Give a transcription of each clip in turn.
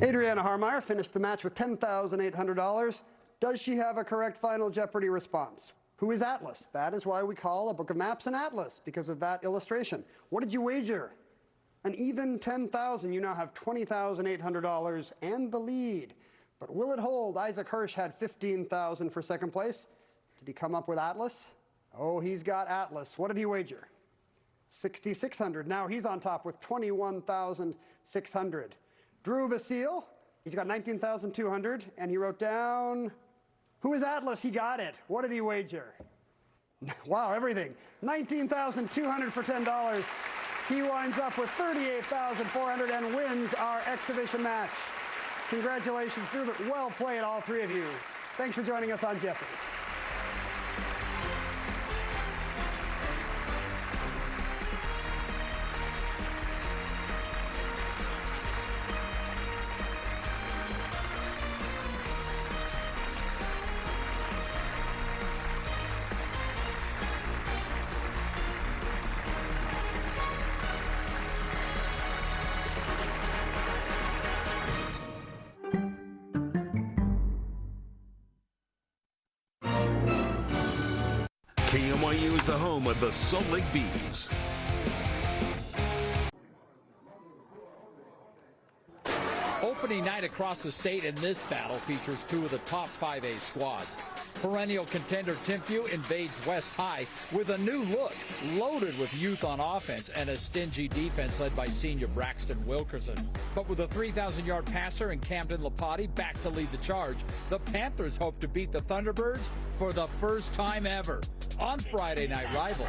Adriana Harmeyer finished the match with $10,800. Does she have a correct final Jeopardy response? Who is Atlas? That is why we call a book of maps an atlas, because of that illustration. What did you wager? An even $10,000. You now have $20,800 and the lead. But will it hold? Isaac Hirsch had $15,000 for second place. Did he come up with Atlas? Oh, he's got Atlas. What did he wager? $6,600. Now he's on top with $21,600. Drew Basile, he's got $19,200, and he wrote down, who is Atlas? He got it. What did he wager? Wow, everything. $19,200 for $10. He winds up with $38,400 and wins our exhibition match. Congratulations, Drew, but well played, all three of you. Thanks for joining us on Jeopardy! KMYU is the home of the Salt Lake Bees. Opening night across the state, and this battle features two of the top 5A squads. Perennial contender Timpview invades West High with a new look, loaded with youth on offense and a stingy defense led by senior Braxton Wilkerson. But with a 3,000-yard passer in Camden Lapati back to lead the charge, the Panthers hope to beat the Thunderbirds for the first time ever on Friday Night Rivals.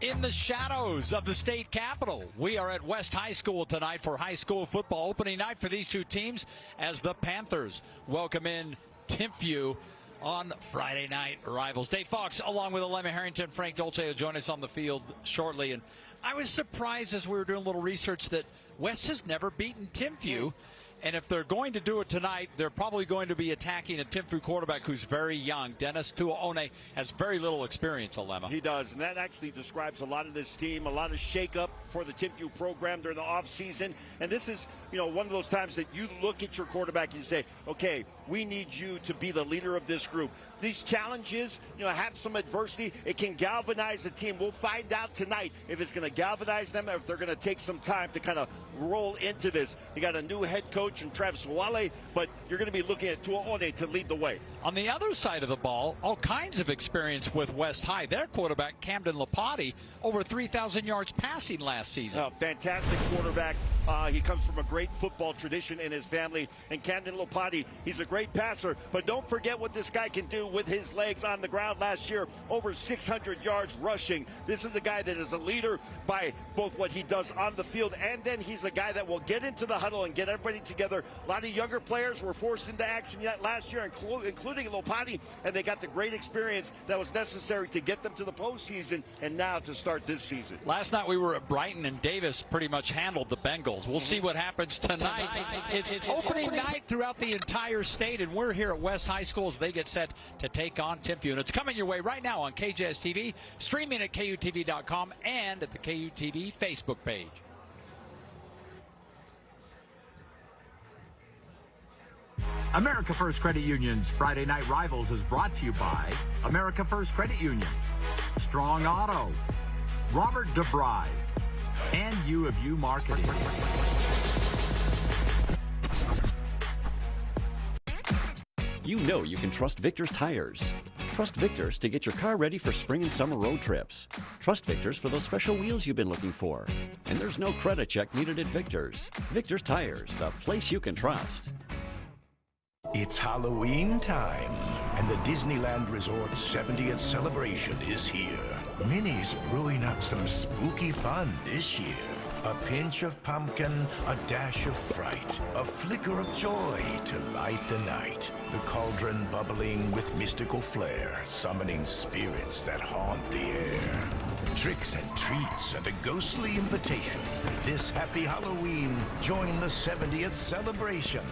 In the shadows of the state capitol, we are at West High School tonight for high school football opening night for these two teams as the Panthers welcome in Timpview on Friday Night Rivals. Dave Fox, along with Alema Harrington, Frank Dolce will join us on the field shortly. And I was surprised as we were doing a little research that West has never beaten Timpview. And if they're going to do it tonight, they're probably going to be attacking a Timpview quarterback who's very young. Dennis Tuaone has very little experience, Alema. He does, and that actually describes a lot of this team, a lot of shakeup for the Timpview program during the offseason. And this is, one of those times that you look at your quarterback and you say, okay, we need you to be the leader of this group. These challenges, have some adversity. It can galvanize the team. We'll find out tonight if it's going to galvanize them or if they're going to take some time to kind of roll into this. You got a new head coach in Travis Wale, but you're going to be looking at Tuaone to lead the way. On the other side of the ball, all kinds of experience with West High. Their quarterback, Camden Lapati, over 3,000 yards passing last season. Fantastic quarterback. He comes from a great football tradition in his family. And Camden Lapati, he's a great passer, but don't forget what this guy can do with his legs on the ground last year. Over 600 yards rushing. This is a guy that is a leader by both what he does on the field, and then he's a guy that will get into the huddle and get everybody together. A lot of younger players were forced into action yet last year, including Lopati, and they got the great experience that was necessary to get them to the postseason and now to start this season. Last night we were at Brighton, and Davis pretty much handled the Bengals. We'll see what happens tonight. It's opening night throughout the entire state, and we're here at West High School as they get set to take on Timpview. And it's coming your way right now on KJS TV, streaming at KUTV.com and at the KUTV Facebook page. America First Credit Union's Friday Night Rivals is brought to you by America First Credit Union, Strong Auto, Robert DeBry, and U of U Marketing. You know you can trust Victor's Tires. Trust Victor's to get your car ready for spring and summer road trips. Trust Victor's for those special wheels you've been looking for. And there's no credit check needed at Victor's. Victor's Tires, the place you can trust. It's Halloween time, and the Disneyland Resort's 70th celebration is here. Minnie's brewing up some spooky fun this year. A pinch of pumpkin, a dash of fright, a flicker of joy to light the night. The cauldron bubbling with mystical flair, summoning spirits that haunt the air. Tricks and treats and a ghostly invitation. This happy Halloween, join the 70th celebration.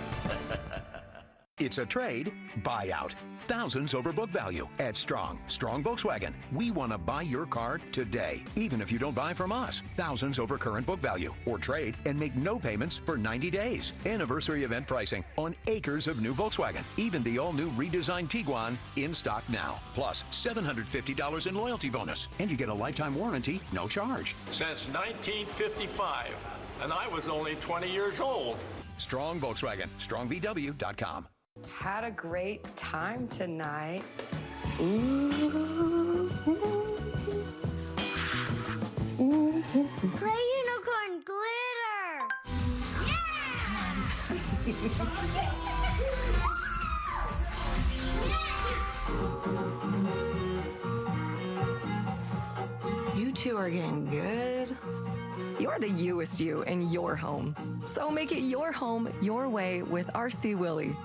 It's a trade buyout. Thousands over book value at Strong Volkswagen. We want to buy your car today, even if you don't buy from us. Thousands over current book value, or trade and make no payments for 90 days. Anniversary event pricing on acres of new Volkswagen. Even the all-new redesigned Tiguan in stock now. Plus $750 in loyalty bonus, and you get a lifetime warranty, no charge. Since 1955, and I was only 20 years old. Strong Volkswagen. StrongVW.com. Had a great time tonight. Ooh. Play unicorn glitter! You two are getting good. You're the youest you in your home. So make it your home your way with RC Willie.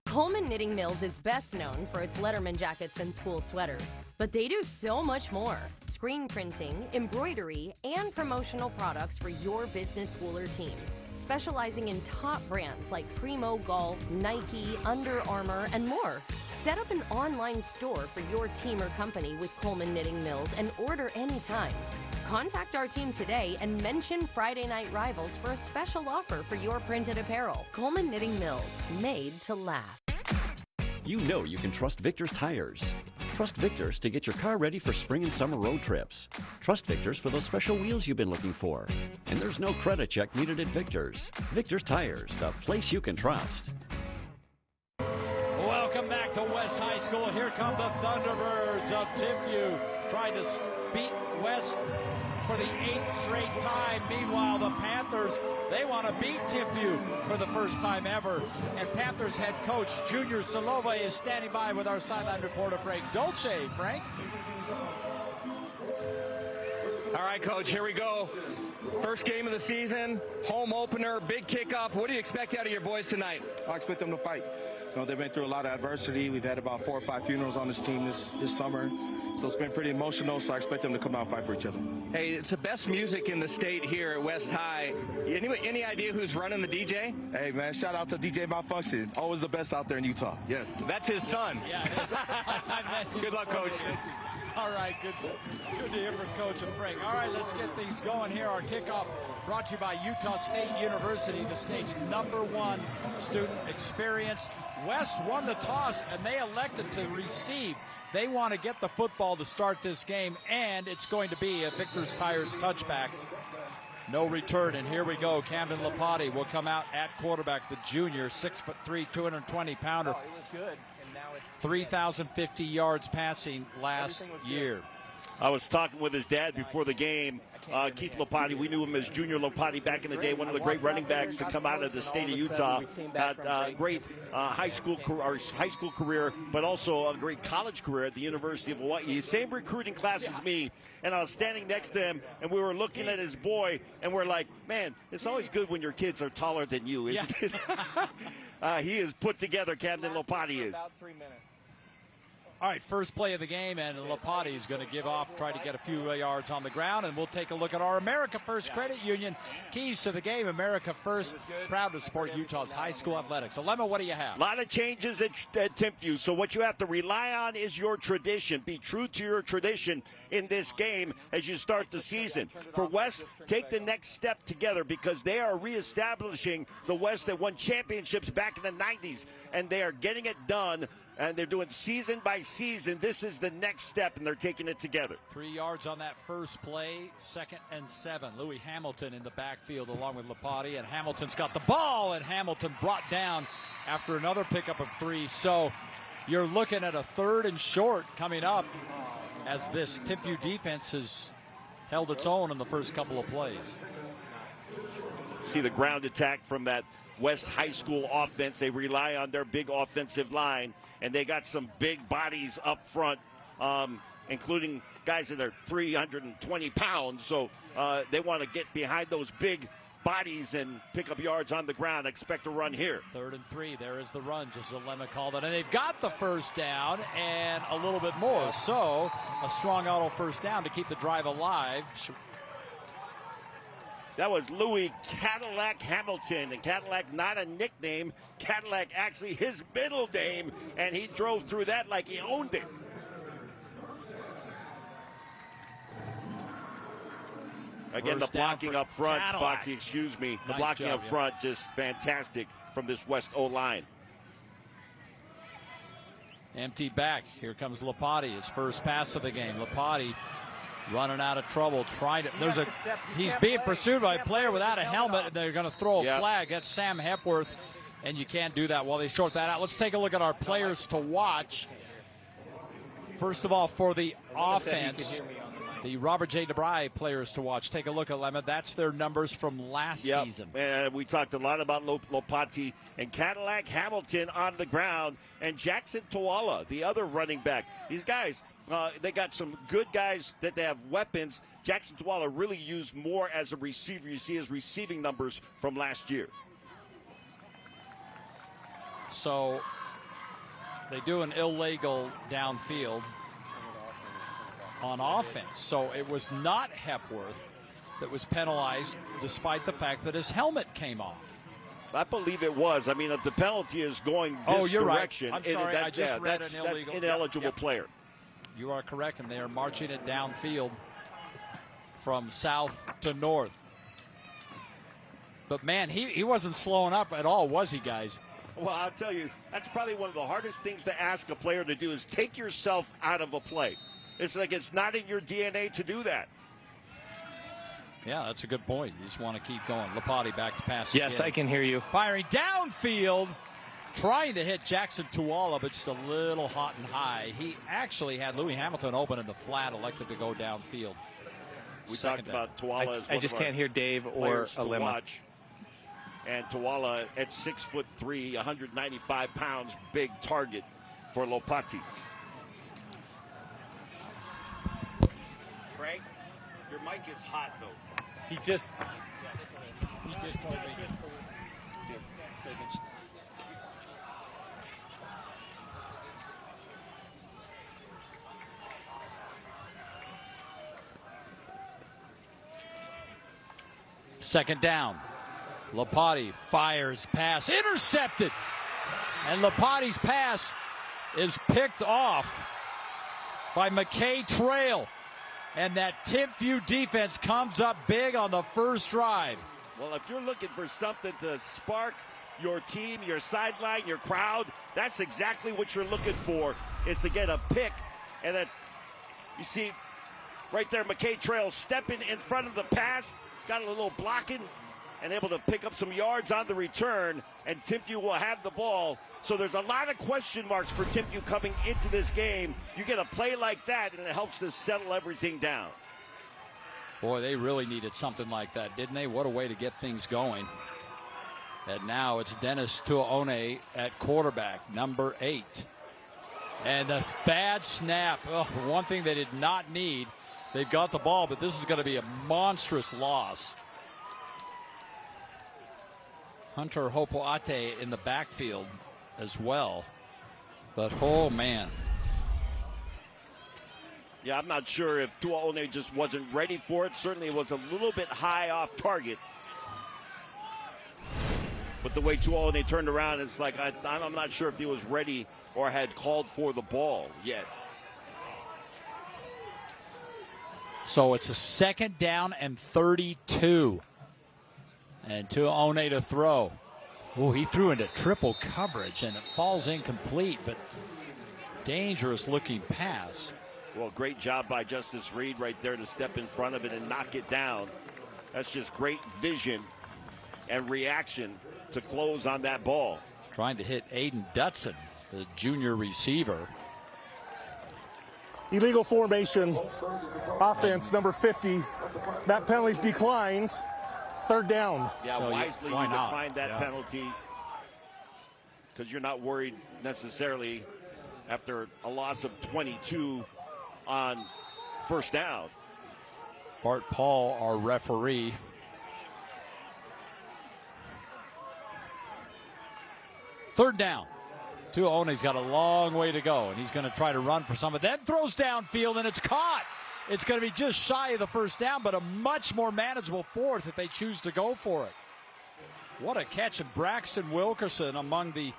Coleman Knitting Mills is best known for its Letterman jackets and school sweaters, but they do so much more. Screen printing, embroidery, and promotional products for your business, school, or team. Specializing in top brands like Primo Golf, Nike, Under Armour, and more. Set up an online store for your team or company with Coleman Knitting Mills and order anytime. Contact our team today and mention Friday Night Rivals for a special offer for your printed apparel. Coleman Knitting Mills, made to last. You know you can trust Victor's tires. Trust Victor's to get your car ready for spring and summer road trips. Trust Victor's for those special wheels you've been looking for. And there's no credit check needed at Victor's. Victor's Tires, the place you can trust. Welcome back to West High School. Here come the Thunderbirds of Timpview, trying to beat West for the 8th straight time. Meanwhile, the Panthers, they want to beat Timpview for the first time ever. And Panthers head coach Junior Salova is standing by with our sideline reporter, Frank Dolce. Frank? All right, Coach, here we go. First game of the season, home opener, big kickoff. What do you expect out of your boys tonight? I expect them to fight. You know, they've been through a lot of adversity. We've had about 4 or 5 funerals on this team this summer. So it's been pretty emotional, so I expect them to come out and fight for each other. Hey, it's the best music in the state here at West High. Any idea who's running the DJ? Hey, man, shout out to DJ Malfunction. Always the best out there in Utah. Yes. That's his son. Yeah, Good luck, Coach. All right, good to hear from Coach and Frank. All right, let's get things going here. Our kickoff brought to you by Utah State University, the state's #1 student experience. West won the toss, and they elected to receive. They want to get the football to start this game, and it's going to be a Victor's Tires touchback. No return, and here we go. Camden Lapati will come out at quarterback, the junior, 6'3", 220-pounder. 3,050 yards passing last year. I was talking with his dad before the game, Keith Lapati. We knew him as Junior Lapati back in the day, one of the great running backs to come out of the state of Utah. Had great high school career, but also a great college career at the University of Hawaii. Same recruiting class as me, and I was standing next to him, and we were looking at his boy, and we're like, man, it's always good when your kids are taller than you, isn't it? He is put together, Camden Lapati is. About 3 minutes. All right, first play of the game, and Lapati is going to give off, try to get a few yards on the ground, and we'll take a look at our America First Credit Union keys to the game. America First, proud to support Utah's high school athletics. So, Lemma, what do you have? A lot of changes at Timpview, so what you have to rely on is your tradition. Be true to your tradition in this game as you start the season. For West, take the next step together because they are reestablishing the West that won championships back in the 90s, and they are getting it done. And they're doing season by season. This is the next step, and they're taking it together. 3 yards on that first play, 2nd and 7. Louis Hamilton in the backfield along with Lapati, and Hamilton's got the ball, and Hamilton brought down after another pickup of 3. So you're looking at a 3rd and short coming up as this Timpview defense has held its own in the first couple of plays. See the ground attack from that West High School offense. They rely on their big offensive line, and they got some big bodies up front, including guys that are 320 pounds, so they want to get behind those big bodies and pick up yards on the ground. Expect a run here. 3rd and 3. There is the run, just as Lemma called it. And they've got the first down and a little bit more. So a strong auto first down to keep the drive alive. That was Louis Cadillac Hamilton, and Cadillac not a nickname. Cadillac actually his middle name, and he drove through that like he owned it. Again, the blocking up front, Cadillac. Foxy, excuse me. The Nice blocking job, up front, just fantastic from this West O-line. Empty back. Here comes Lapati, his first pass of the game. Lapati running out of trouble. He's being pursued by a player without a helmet, and they're going to throw a flag. That's Sam Hepworth, and you can't do that while they sort that out. Let's take a look at our players to watch. First of all, for the offense, the Robert J. DeBry players to watch. Take a look at Lemma. That's their numbers from last season. And we talked a lot about Lopati and Cadillac Hamilton on the ground, and Jackson Tuala, the other running back. These guys, they got some good guys that they have weapons. Jackson Tuala really used more as a receiver. You see his receiving numbers from last year. So they do an illegal downfield on offense. So it was not Hepworth that was penalized, despite the fact that his helmet came off. I believe it was. I mean, if the penalty is going this direction, right. I'm sorry, I just read an illegal. That's ineligible player. You are correct, and they are marching it downfield from south to north. But, man, he wasn't slowing up at all, was he, guys? Well, I'll tell you, that's probably one of the hardest things to ask a player to do is take yourself out of a play. It's like it's not in your DNA to do that. Yeah, that's a good point. You just want to keep going. Lapati back to pass. Yes, again. I can hear you. Firing downfield, trying to hit Jackson Tuala, but just a little hot and high. He actually had Louis Hamilton open in the flat, elected to go downfield. We talked about Tuala as I just can't hear Dave or Lemma. And Tuala at 6'3", 195 pounds, big target for Lopati. Frank, your mic is hot though. He just told me. Second down. Lapati fires pass, intercepted. And Lapati's pass is picked off by McKay Trail. And that Timpview defense comes up big on the first drive. Well, if you're looking for something to spark your team, your sideline, your crowd, that's exactly what you're looking for, is to get a pick. And then you see right there, McKay Trail stepping in front of the pass, got a little blocking, and able to pick up some yards on the return, and Timpview will have the ball. So there's a lot of question marks for Timpview coming into this game. You get a play like that, and it helps to settle everything down. Boy, they really needed something like that, didn't they? What a way to get things going. And now it's Dennis Tuaone at quarterback, number 8. And a bad snap. Oh, one thing they did not need. They've got the ball, but this is going to be a monstrous loss. Hunter Hopoate in the backfield as well. But, oh, man. Yeah, I'm not sure if Tuaone just wasn't ready for it. Certainly it was a little bit high off target. But the way Tuaone turned around, it's like I'm not sure if he was ready or had called for the ball yet. So it's a second down and 32. And Tuaone to throw. Oh, he threw into triple coverage, and it falls incomplete, but dangerous looking pass. Well, great job by Justice Reed right there to step in front of it and knock it down. That's just great vision and reaction to close on that ball. Trying to hit Aiden Dutson, the junior receiver. Illegal formation, offense, number 50. That penalty's declined. Third down. Yeah, so wisely you declined that penalty because you're not worried necessarily after a loss of 22 on first down. Bart Paul, our referee. Third down. Tuone's got a long way to go, and he's going to try to run for some, but then throws downfield, and it's caught. It's going to be just shy of the first down, but a much more manageable fourth if they choose to go for it. What a catch. And Braxton Wilkerson among the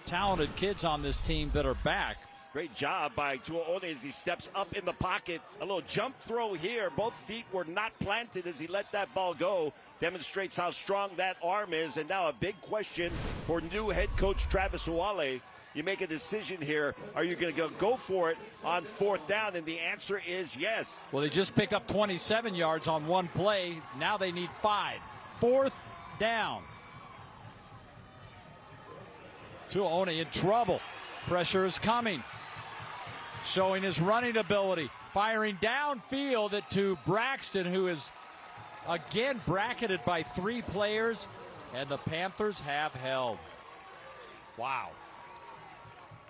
talented kids on this team that are back. Great job by Tuone as he steps up in the pocket. A little jump throw here. Both feet were not planted as he let that ball go. Demonstrates how strong that arm is. And now a big question for new head coach Travis Uwale. You make a decision here. Are you going to go for it on fourth down? And the answer is yes. Well, they just picked up 27 yards on one play. Now they need 5. Fourth down. Tuone in trouble. Pressure is coming. Showing his running ability. Firing downfield to Braxton, who is again bracketed by 3 players. And the Panthers have held. Wow.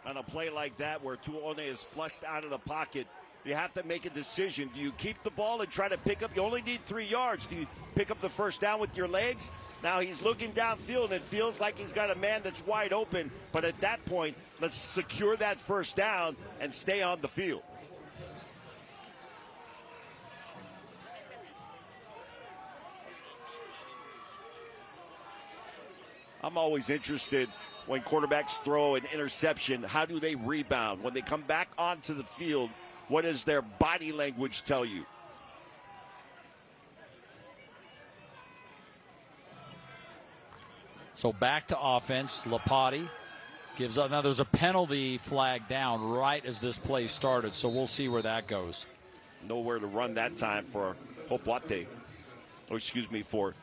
On a play like that where Tuone is flushed out of the pocket, you have to make a decision. Do you keep the ball and try to pick up? You only need 3 yards. Do you pick up the first down with your legs? Now he's looking downfield, and it feels like he's got a man that's wide open. But at that point, let's secure that first down and stay on the field. I'm always interested when quarterbacks throw an interception. How do they rebound? When they come back onto the field, what does their body language tell you? So back to offense. Lapati gives up. Now there's a penalty flag down right as this play started, so we'll see where that goes. Nowhere to run that time for Hopewate. Or excuse me, for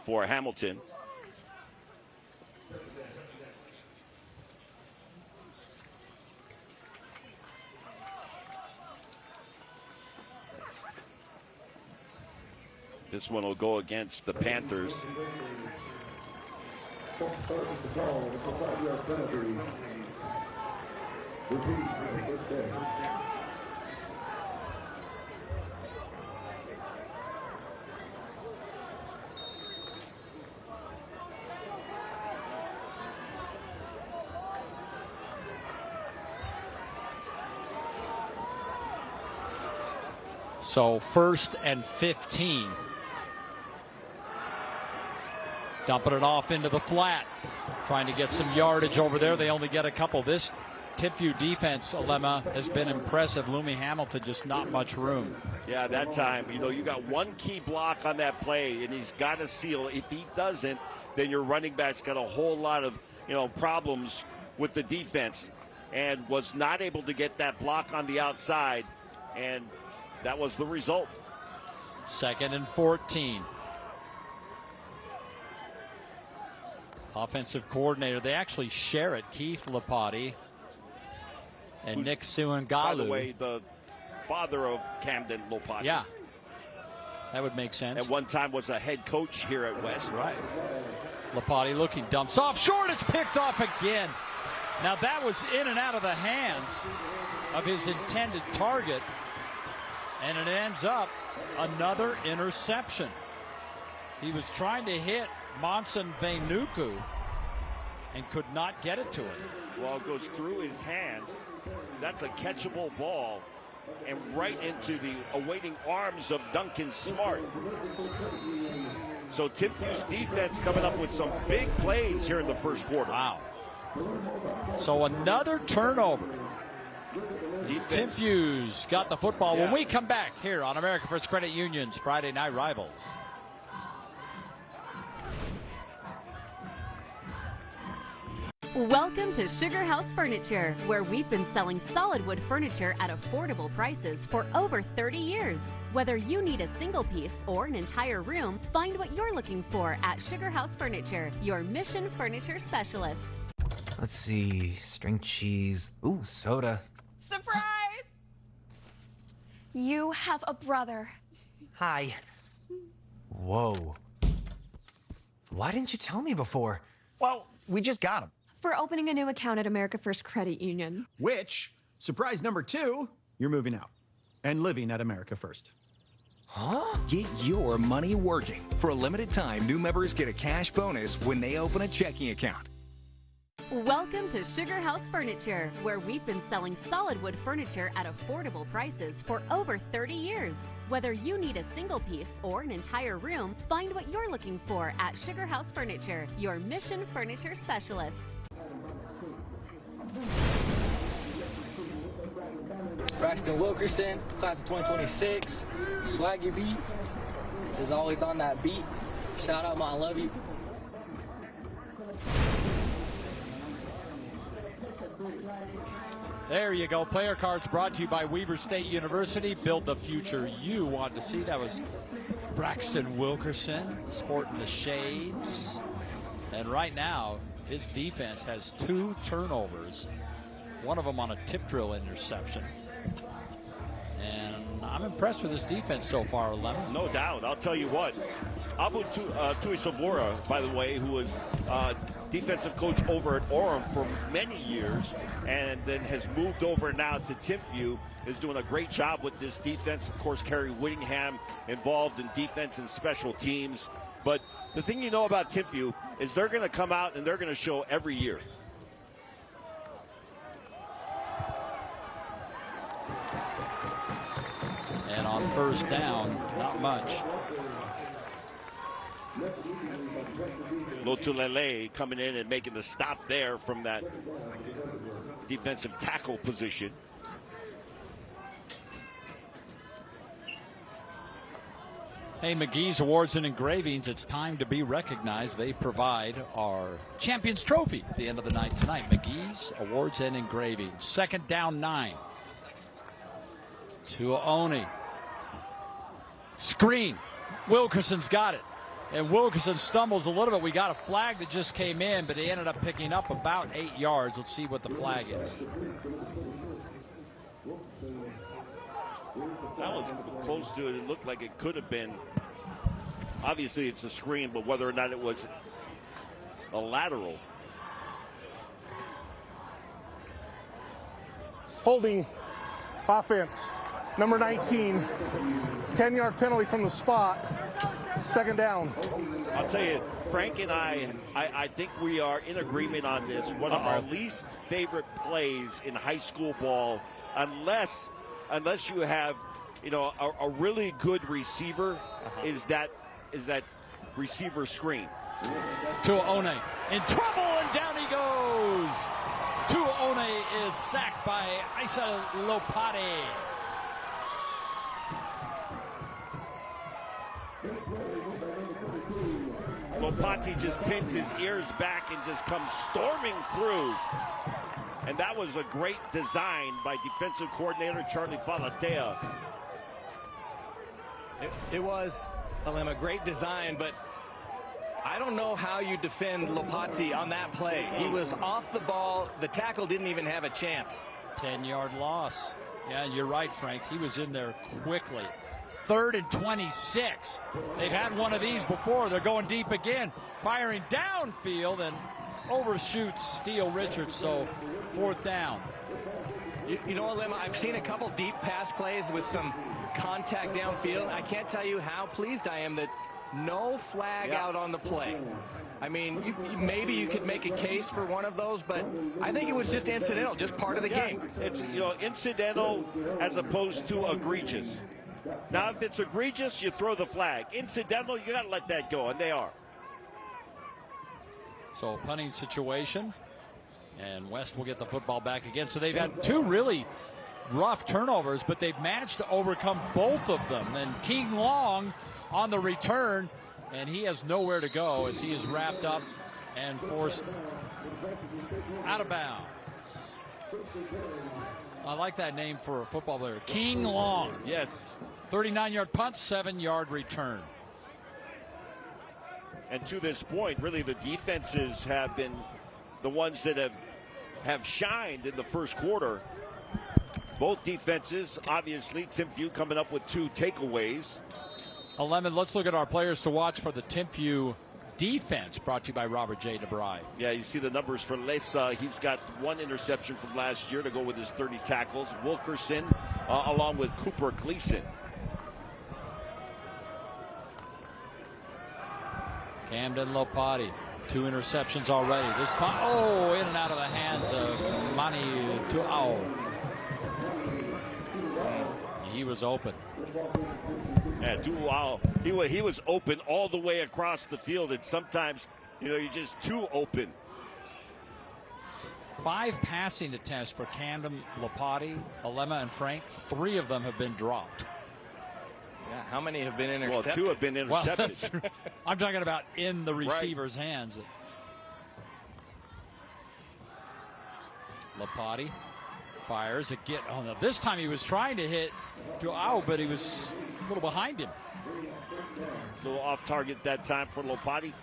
Hamilton. This one will go against the Panthers. So 1st and 15. Dumping it off into the flat. Trying to get some yardage over there. They only get a couple. This Timpview defense, Alema, has been impressive. Lumi Hamilton, just not much room. Yeah, that time, you got one key block on that play, and he's got to seal. If he doesn't, then your running back's got a whole lot of, problems with the defense, and was not able to get that block on the outside, and that was the result. 2nd and 14. Offensive coordinator, they actually share it. Keith Lapati and Nick Suangalu. By the way, the father of Camden Lopati. Yeah, that would make sense. At one time was a head coach here at West. Right. Lapati looking, dumps off short. It's picked off again. Now that was in and out of the hands of his intended target, and it ends up another interception. He was trying to hit Monson Vainuku and could not get it to him. Well, it goes through his hands. That's a catchable ball and right into the awaiting arms of Duncan Smart. So Timpview's defense coming up with some big plays here in the first quarter. Wow. So another turnover. Timpview's got the football. Yeah. When we come back here on America First Credit Union's Friday Night Rivals. Welcome to Sugar House Furniture, where we've been selling solid wood furniture at affordable prices for over 30 years. Whether you need a single piece or an entire room, find what you're looking for at Sugar House Furniture, your Mission Furniture specialist. Let's see, string cheese, ooh, soda. Surprise! You have a brother. Hi. Whoa. Why didn't you tell me before? Well, we just got him. For opening a new account at America First Credit Union. Which, surprise number 2, you're moving out. and living at America First. Huh? Get your money working. For a limited time, new members get a cash bonus when they open a checking account. Welcome to Sugar House Furniture, where we've been selling solid wood furniture at affordable prices for over 30 years. Whether you need a single piece or an entire room, find what you're looking for at Sugar House Furniture, your mission furniture specialist. Braxton Wilkerson, class of 2026. Swaggy B is always on that beat. Shout out, my I love you. There you go. Player cards brought to you by Weber State University. Build the future you want to see. That was Braxton Wilkerson sporting the shades. And right now, his defense has 2 turnovers. One of them on a tip drill interception. And I'm impressed with this defense so far, Lemon. No doubt. I'll tell you what. Abu Tuisavora, by the way, who was defensive coach over at Orem for many years and then has moved over now to Timpview, is doing a great job with this defense. Of course, Kerry Whittingham involved in defense and special teams. But the thing you know about Timpview is they're going to come out and they're going to show every year. And on first down, not much. Lotulele coming in and making the stop there from that defensive tackle position. Hey, McGee's Awards and Engravings, it's time to be recognized. They provide our Champions Trophy at the end of the night tonight. McGee's Awards and Engravings. Second down, 9. To Oni. Screen. Wilkerson's got it. And Wilkerson stumbles a little bit. We got a flag that just came in, but he ended up picking up about 8 yards. Let's see what the flag is. That was close to it. It looked like it could have been. Obviously, it's a screen, but whether or not it was a lateral. Holding offense, number 19, 10-yard penalty from the spot, second down. I'll tell you, Frank and I think we are in agreement on this. One of our least favorite plays in high school ball, unless you have, a really good receiver, is that receiver screen. Tuaone in trouble, and down he goes. Tuaone is sacked by Isa Lopati. Lopati just pins his ears back and just comes storming through. And that was a great design by defensive coordinator Charlie Falatea. It was, a great design, but I don't know how you defend Lopati on that play. He was off the ball. The tackle didn't even have a chance. 10-yard loss. Yeah, you're right, Frank. He was in there quickly. 3rd and 26. They've had one of these before. They're going deep again. Firing downfield and overshoots Steele Richards, so 4th down. You know what, Lema? I've seen a couple deep pass plays with some contact downfield. I can't tell you how pleased I am that no flag out on the play. I mean, maybe you could make a case for one of those, but I think it was just incidental, just part of the game. It's incidental as opposed to egregious. Now, if it's egregious, you throw the flag. Incidental, you got to let that go, and they are. So punting situation, and West will get the football back again. So they've had 2 really rough turnovers, but they've managed to overcome both of them. And King Long on the return, and he has nowhere to go as he is wrapped up and forced out of bounds. I like that name for a football player. King Long. Yes. 39-yard punt, 7-yard return. And to this point, really the defenses have been the ones that have shined in the first quarter. Both defenses, obviously, Timpview coming up with 2 takeaways. Lemon, let's look at our players to watch for the Timpview defense, brought to you by Robert J. DeBry. Yeah, you see the numbers for Lesa. He's got 1 interception from last year to go with his 30 tackles. Wilkerson along with Cooper Gleason. Camden Lopati, 2 interceptions already. This time, oh, in and out of the hands of Mani Tu'ao. He was open. Yeah, Tu'ao, he was open all the way across the field, and sometimes, you're just too open. 5 passing attempts for Camden Lopati, Alema, and Frank. 3 of them have been dropped. Yeah, how many have been intercepted? Well, 2 have been intercepted. Well, I'm talking about in the receiver's hands. Lopati fires again. Oh, no, this time he was trying to hit Joao, but he was a little behind him. A little off target that time for Lopati.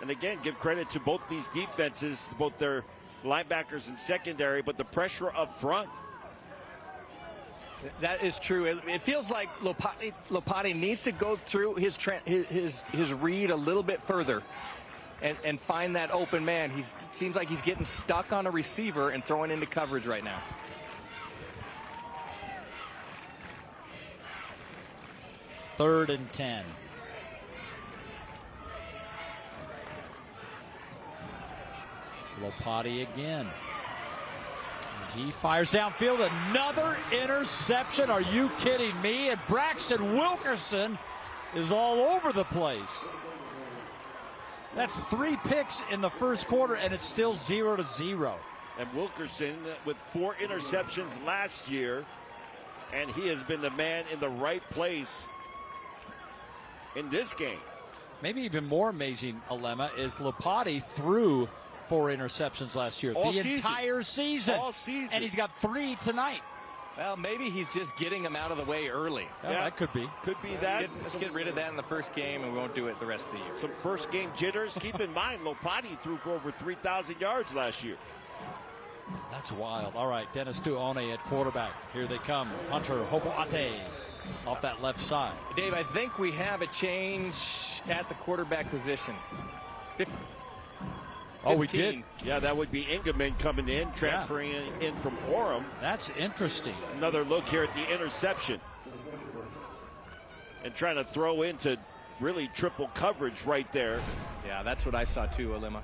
And again, give credit to both these defenses, both their linebackers and secondary, but the pressure up front. That is true. It feels like Lopati needs to go through his read a little bit further and find that open man. It seems like he's getting stuck on a receiver and throwing into coverage right now. Third and 10. Lopati again. He fires downfield, another interception. Are you kidding me? And Braxton Wilkerson is all over the place. That's 3 picks in the first quarter, and it's still 0-0. And Wilkerson with 4 interceptions last year, and he has been the man in the right place in this game. Maybe even more amazing, Alema, is Lopati threw 4 interceptions last year. Entire season. All season. And he's got 3 tonight. Well, maybe he's just getting them out of the way early. Yeah, that could be. Could be that. Let's get rid of that in the first game, and we won't do it the rest of the year. Some first game jitters. Keep in mind, Lopati threw for over 3,000 yards last year. That's wild. All right, Dennis Tuone at quarterback. Here they come. Hunter Hopoate off that left side. Dave, I think we have a change at the quarterback position. 15. Oh, we did? Yeah, that would be Engelman coming in, transferring in from Orem. That's interesting. Another look here at the interception. And trying to throw into really triple coverage right there. Yeah, that's what I saw too, Alema.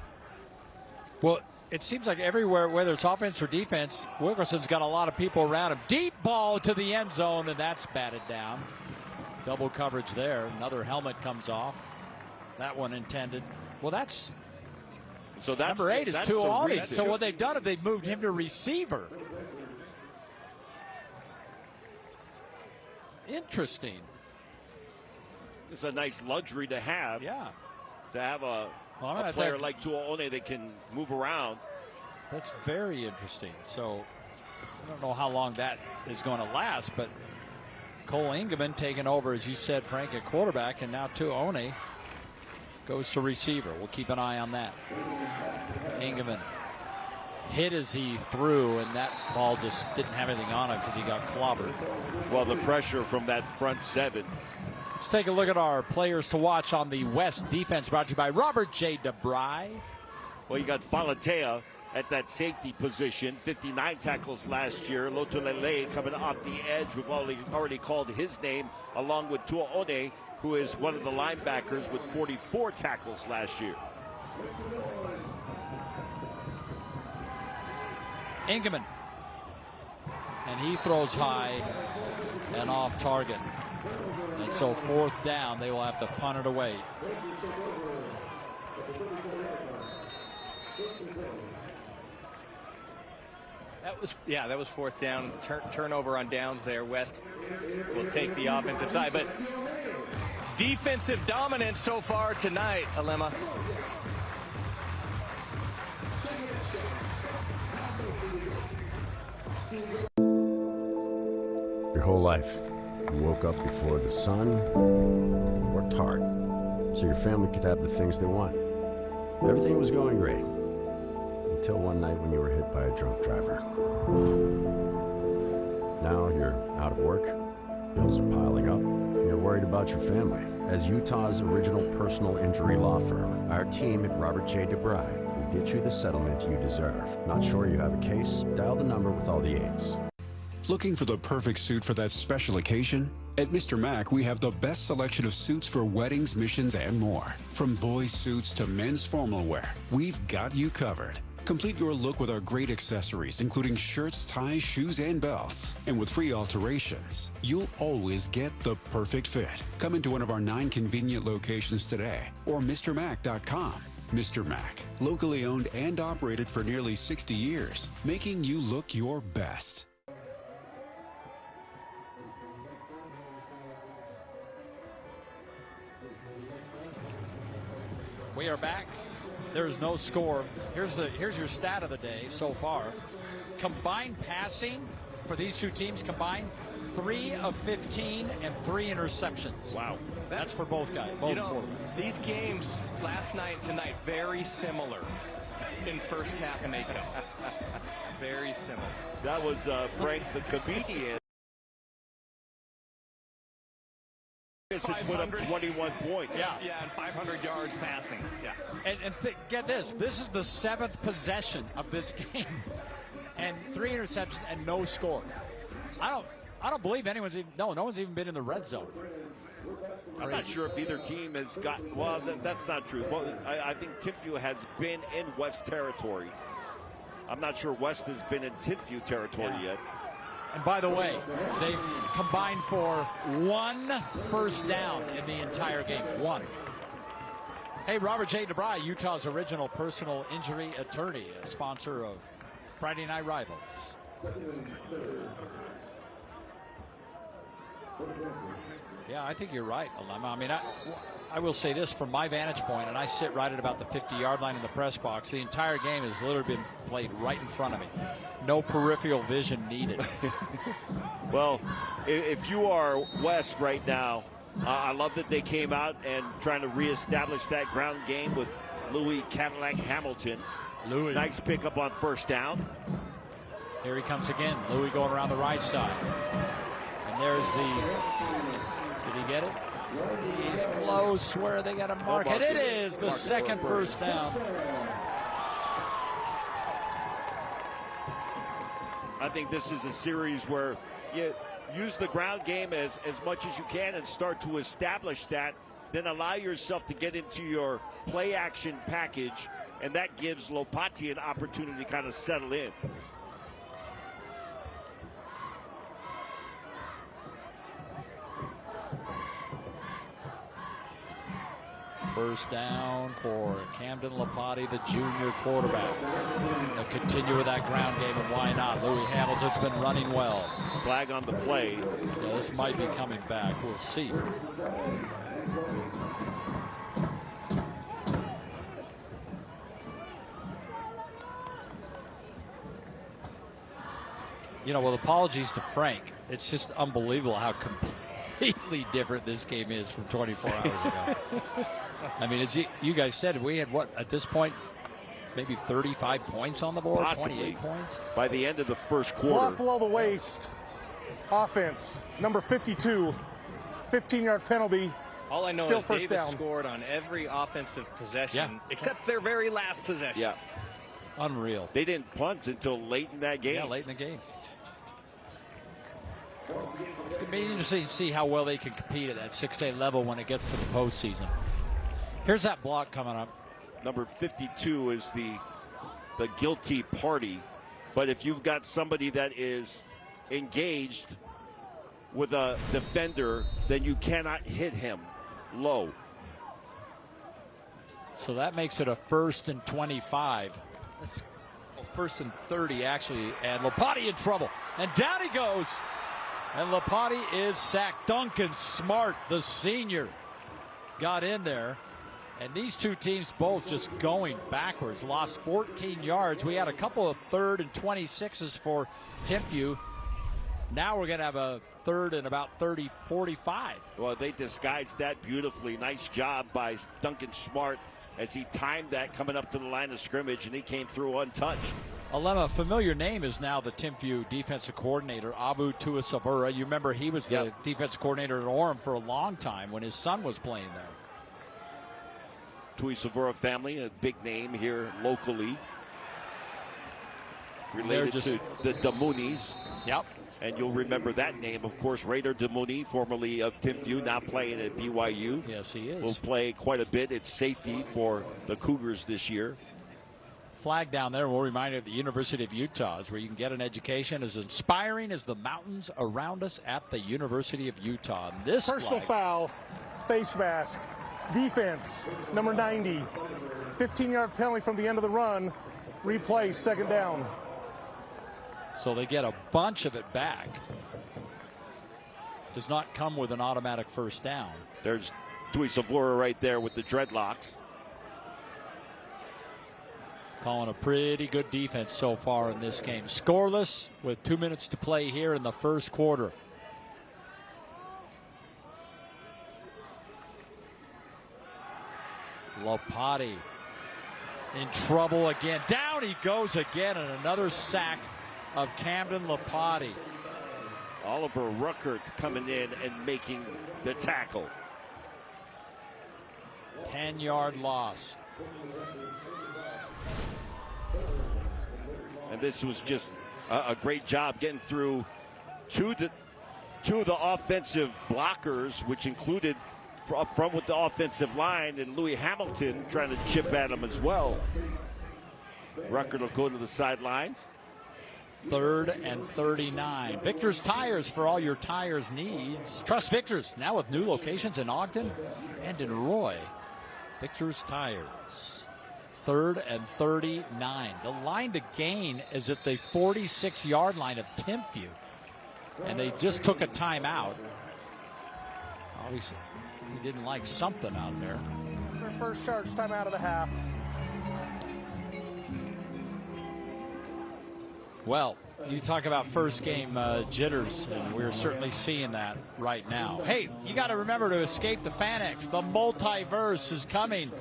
Well, it seems like everywhere, whether it's offense or defense, Wilkerson's got a lot of people around him. Deep ball to the end zone, and that's batted down. Double coverage there. Another helmet comes off. That one intended. Well, that's... So that's number 8 is Tuone. So what what they've done is they've moved him to receiver. Interesting. It's a nice luxury to have. Yeah. To have a player like Tuone that can move around. That's very interesting. So I don't know how long that is going to last, but Cole Engelman taking over, as you said, Frank, at quarterback, and now Tuone goes to receiver. We'll keep an eye on that. Engelman hit as he threw, and that ball just didn't have anything on it because he got clobbered. Well, the pressure from that front 7. Let's take a look at our players to watch on the West defense, brought to you by Robert J. DeBry. Well, you got Falatea at that safety position, 59 tackles last year. Lotulele coming off the edge. We've already called his name, along with Tuone, who is one of the linebackers with 44 tackles last year. Engelman. And he throws high and off target. And so 4th down, they will have to punt it away. That was 4th down. Turnover on downs there. West will take the offensive side, but defensive dominance so far tonight, Alema. Your whole life, you woke up before the sun, worked hard, so your family could have the things they want. Everything was going great, until one night when you were hit by a drunk driver. Now you're out of work, bills are piling up, and you're worried about your family. As Utah's original personal injury law firm, our team at Robert J. DeBry will get you the settlement you deserve. Not sure you have a case? Dial the number with all the 8s. Looking for the perfect suit for that special occasion? At Mr. Mac, we have the best selection of suits for weddings, missions, and more. From boys' suits to men's formal wear, we've got you covered. Complete your look with our great accessories, including shirts, ties, shoes, and belts. And with free alterations, you'll always get the perfect fit. Come into one of our 9 convenient locations today or MrMac.com. Mr. Mac, locally owned and operated for nearly 60 years, making you look your best. We are back. There's no score. Here's your stat of the day so far. Combined passing for these two teams combined 3 of 15 and 3 interceptions. Wow. That's for both guys. Both quarterbacks. These games last night and tonight very similar in first half makeup. Very similar. That was Frank the comedian. Put up 21 points. Yeah, and 500 yards passing. Yeah. And get this. This is the 7th possession of this game. And 3 interceptions and no score. I don't believe anyone's even, no one's even been in the red zone. I'm not sure if either team has got, well, that's not true. Well, I think Timpview has been in West territory. I'm not sure West has been in Timpview territory yet. And by the way, they've combined for 1 first down in the entire game. 1. Hey, Robert J. DeBry, Utah's original personal injury attorney, a sponsor of Friday Night Rivals. Yeah, I think you're right, Alema. I mean, I will say this from my vantage point, and I sit right at about the 50-yard line in the press box. The entire game has literally been played right in front of me. No peripheral vision needed. Well, if you are West right now, I love that they came out and trying to reestablish that ground game with Louis Cadillac Hamilton. Louis. Nice pickup on first down. Here he comes again. Louis going around the right side. And there's did he get it? He's close. Where they got to mark it. It is the second first down. I think this is a series where you use the ground game as much as you can and start to establish that. Then allow yourself to get into your play action package, and that gives Lopati an opportunity to kind of settle in. First down for Camden Lopati, the junior quarterback. They'll continue with that ground game, and why not? Louis Hamilton's been running well. Flag on the play. Yeah, this might be coming back. We'll see. You know, well, apologies to Frank. It's just unbelievable how completely different this game is from 24 hours ago. I mean, as you guys said, we had what at this point, maybe 35 points on the board, possibly 28 points by the end of the first quarter. Block below the waist. Offense number 52, 15-yard penalty. All I know Still is first Davis down. scored on every offensive possession except their very last possession. Yeah, unreal. They didn't punt until late in that game. Yeah, late in the game. It's going to be interesting to see how well they can compete at that 6A level when it gets to the postseason. Here's that block coming up. Number 52 is the guilty party. But if you've got somebody that is engaged with a defender, then you cannot hit him low. So that makes it a 1st and 25. That's 1st and 30, actually. And Lopati in trouble. And down he goes. And Lopati is sacked. Duncan Smart, the senior, got in there. And these two teams both just going backwards. Lost 14 yards. We had a couple of 3rd and 26s for Timpview. Now we're going to have a 3rd and about 30, 45. Well, they disguised that beautifully. Nice job by Duncan Smart as he timed that coming up to the line of scrimmage, and he came through untouched. Alema, a familiar name is now the Timpview defensive coordinator, Abu Tuasavura. You remember he was the defensive coordinator at Orem for a long time when his son was playing there. Tuasavura family, a big name here locally. Related to the Damunis. Yep. And you'll remember that name, of course, Raider Demoni, formerly of Timpview, now playing at BYU. Yes, he is. Will play quite a bit at safety for the Cougars this year. Flag down there will remind you of the University of Utah is where you can get an education as inspiring as the mountains around us at the University of Utah. And this personal foul, face mask, defense, number 90. 15-yard penalty from the end of the run. Replay, second down. So they get a bunch of it back. Does not come with an automatic first down. There's Tui Savura right there with the dreadlocks. Calling a pretty good defense so far in this game. Scoreless with 2 minutes to play here in the first quarter. Lopati in trouble again. Down he goes again, and another sack of Camden Lopati. Oliver Ruckert coming in and making the tackle. 10-yard loss. And this was just a great job getting through two of the offensive blockers, which included up front with the offensive line, and Louis Hamilton trying to chip at him as well. Ruckert will go to the sidelines. 3rd and 39. Victor's Tires for all your tires needs. Trust Victor's now with new locations in Ogden and in Roy. Victor's Tires. 3rd and 39. The line to gain is at the 46-yard line of Timpview. And they just took a timeout. Obviously, he didn't like something out there. It's their first charge timeout of the half. Well, you talk about first game jitters, and we're certainly seeing that right now. Hey, you got to remember to escape the Fanex. The multiverse is coming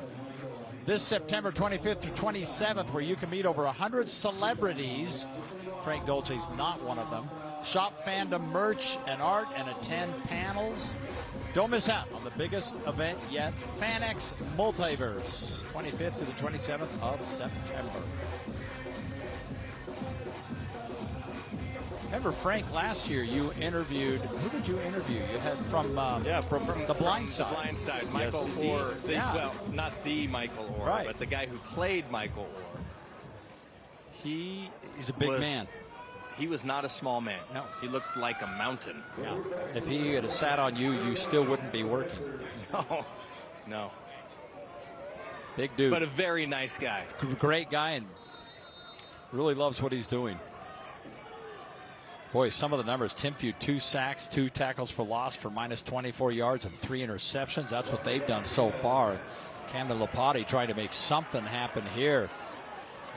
this September 25th through 27th, where you can meet over 100 celebrities. Frank Dolce's not one of them. Shop fandom merch and art and attend panels. Don't miss out on the biggest event yet, Fanex Multiverse, 25th to the 27th of September. Remember, Frank, last year you interviewed, who did you interview? You had from The Blind Side. The Blind Side, Michael Orr. Well, not the Michael Orr, right, but the guy who played Michael Orr. He's a big man. He was not a small man. No. He looked like a mountain. Yeah. If he had sat on you, you still wouldn't be working. No. No. Big dude. But a very nice guy. Great guy, and really loves what he's doing. Boy, some of the numbers. Timpview, 2 sacks, 2 tackles for loss for minus 24 yards and 3 interceptions. That's what they've done so far. Camden Lopati trying to make something happen here.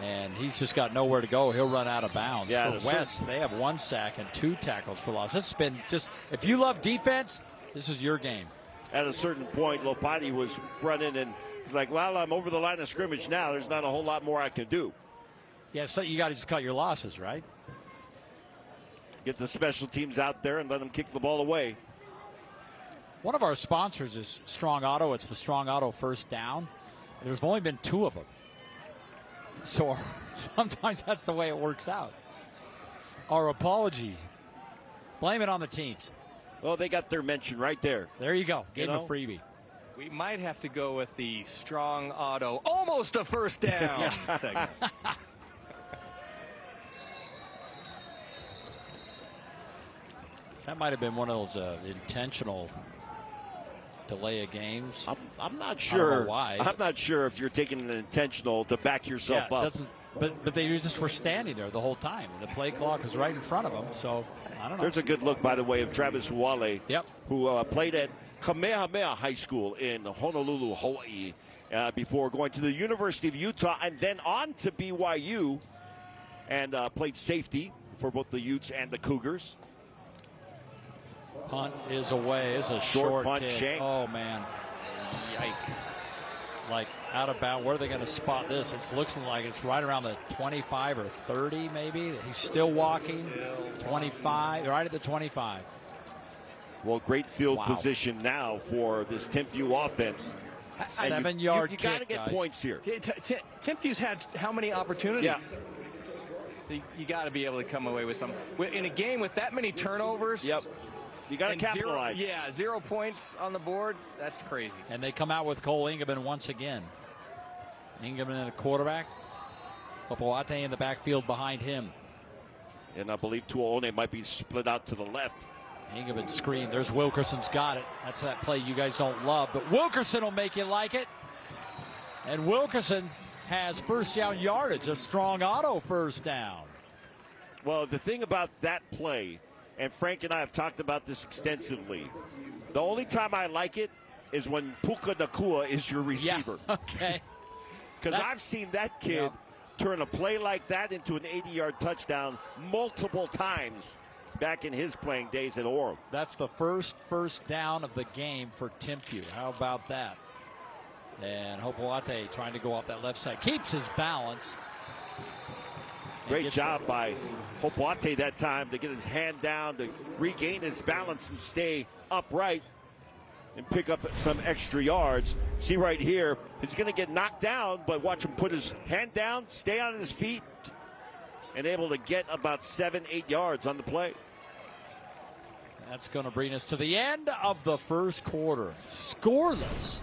And he's just got nowhere to go. He'll run out of bounds. Yeah, for West, they have 1 sack and 2 tackles for loss. It's been just, if you love defense, this is your game. At a certain point, Lopati was running, and he's like, well, I'm over the line of scrimmage now. There's not a whole lot more I can do. Yeah, so you got to just cut your losses, right? Get the special teams out there and let them kick the ball away. One of our sponsors is Strong Auto. It's the Strong Auto First Down. There's only been 2 of them. So sometimes that's the way it works out. Our apologies. Blame it on the teams. Well, they got their mention right there. There you go. Gave him a freebie. We might have to go with the Strong Auto, almost a first down segment. That might have been one of those intentional delay of games. I'm not sure. I don't know why. I'm not sure if you're taking an intentional to back yourself up. But they just were standing there the whole time. The play clock was right in front of them. So I don't know. There's a good look, by the way, of Travis Wale, yep, who played at Kamehameha High School in Honolulu, Hawaii, before going to the University of Utah and then on to BYU, and played safety for both the Utes and the Cougars. Punt is away. It's a short punt kick. shanked. Oh, man. Yikes. Like, out of bounds. Where are they going to spot this? It looks like it's right around the 25 or 30, maybe. He's still walking. 25, right at the 25. Well, great field position now for this Timpview offense. 7-yard kick. You got to get points here. Timpview's had how many opportunities? Yeah. You got to be able to come away with some. In a game with that many turnovers. Yep. You got to capitalize. 0 points on the board. That's crazy. And they come out with Cole Ingeman once again. Ingeman in a quarterback. Hopoate in the backfield behind him. And I believe Tuolone might be split out to the left. Ingeman screen. There's Wilkerson's got it. That's that play you guys don't love, but Wilkerson will make you like it. And Wilkerson has first down yardage, a strong auto first down. Well, the thing about that play, and Frank and I have talked about this extensively, the only time I like it is when Puka Nakua is your receiver. Yeah, okay. Because I've seen that kid turn a play like that into an 80-yard touchdown multiple times back in his playing days at Orem. That's the first down of the game for Timpview. How about that? And Hopoate trying to go off that left side. Keeps his balance. Great job by Hopoate that time to get his hand down, to regain his balance and stay upright and pick up some extra yards. See right here, he's going to get knocked down, but watch him put his hand down, stay on his feet, and able to get about 7-8 yards on the play. That's going to bring us to the end of the first quarter. Scoreless.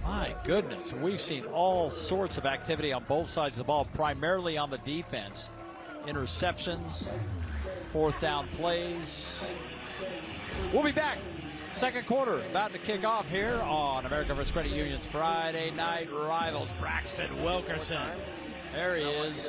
My goodness, we've seen all sorts of activity on both sides of the ball, primarily on the defense. Interceptions, fourth down plays. We'll be back. Second quarter about to kick off here on America First Credit Union's Friday Night Rivals. Braxton Wilkerson. There he is.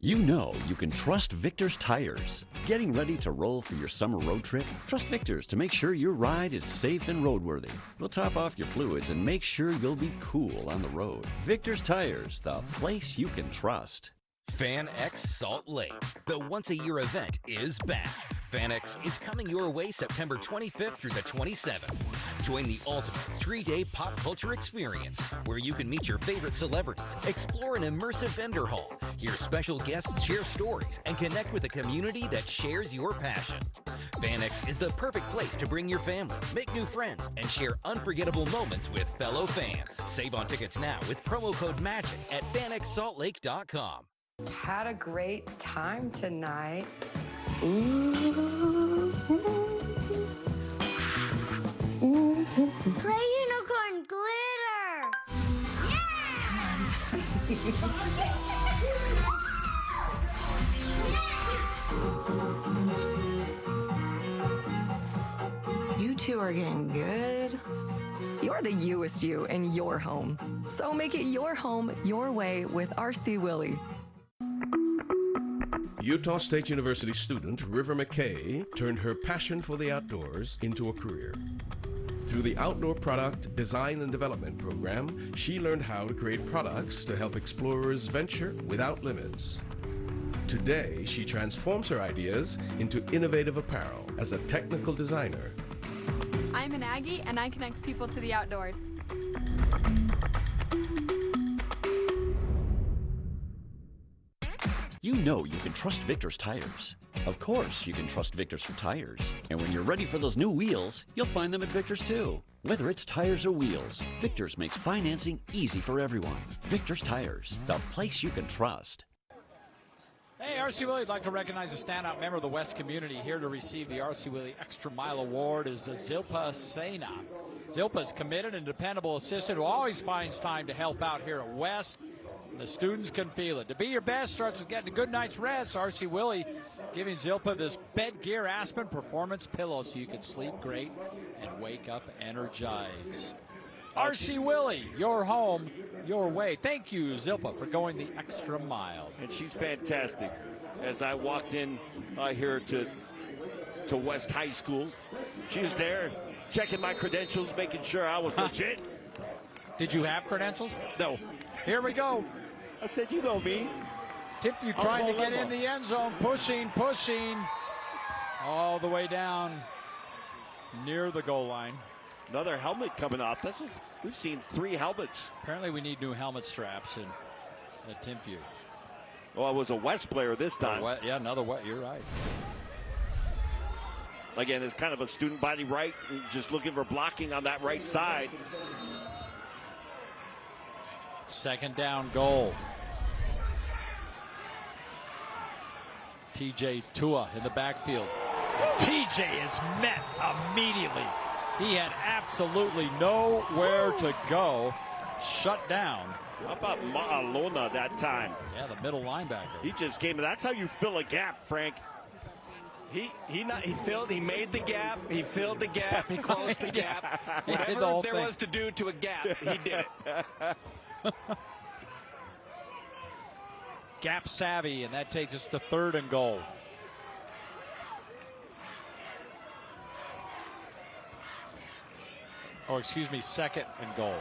You know you can trust Victor's Tires. Getting ready to roll for your summer road trip? Trust Victor's to make sure your ride is safe and roadworthy. We'll top off your fluids and make sure you'll be cool on the road. Victor's Tires, the place you can trust. FanX Salt Lake. The once-a-year event is back. FanX is coming your way September 25th through the 27th. Join the ultimate 3-day pop culture experience where you can meet your favorite celebrities, explore an immersive vendor hall, hear special guests share stories, and connect with a community that shares your passion. FanX is the perfect place to bring your family, make new friends, and share unforgettable moments with fellow fans. Save on tickets now with promo code MAGIC at fanxsaltlake.com. Had a great time tonight. Ooh. Play unicorn glitter. You two are getting good. You're the youest you in your home. So make it your home your way with RC Willey. Utah State University student River McKay turned her passion for the outdoors into a career. Through the Outdoor Product Design and Development program, she learned how to create products to help explorers venture without limits. Today, she transforms her ideas into innovative apparel as a technical designer. I'm an Aggie, and I connect people to the outdoors. You know you can trust Victor's Tires. Of course, you can trust Victor's for tires. And when you're ready for those new wheels, you'll find them at Victor's too. Whether it's tires or wheels, Victor's makes financing easy for everyone. Victor's Tires, the place you can trust. Hey, RC Willey, I'd like to recognize a standout member of the West community. Here to receive the RC Willey Extra Mile Award is Zilpa Sena. Zilpa is committed and dependable assistant who always finds time to help out here at West. The students can feel it. To be your best starts with getting a good night's rest. RC Willey giving Zilpa this Bed Gear Aspen Performance Pillow so you can sleep great and wake up energized. RC Willey, your home, your way. Thank you, Zilpa, for going the extra mile. And she's fantastic. As I walked in here to West High School, she was there checking my credentials, making sure I was legit. Did you have credentials? No. Here we go. I said, you know me. Timpview trying to get in the end zone, pushing, all the way down near the goal line. Another helmet coming off. We've seen 3 helmets. Apparently we need new helmet straps at Timpview. Well, it was a West player this time. Yeah, another West. You're right. Again, it's kind of a student body right, just looking for blocking on that right side. Second down goal. TJ Tua in the backfield. TJ is met immediately. He had absolutely nowhere to go. Shut down. How about Ma'alona that time? Yeah, the middle linebacker. He just came. That's how you fill a gap, Frank. He made the gap. He filled the gap. He closed the gap. Whatever there was to do to a gap, he did it. Gap savvy, and that takes us to 3rd and goal. Or excuse me, 2nd and goal.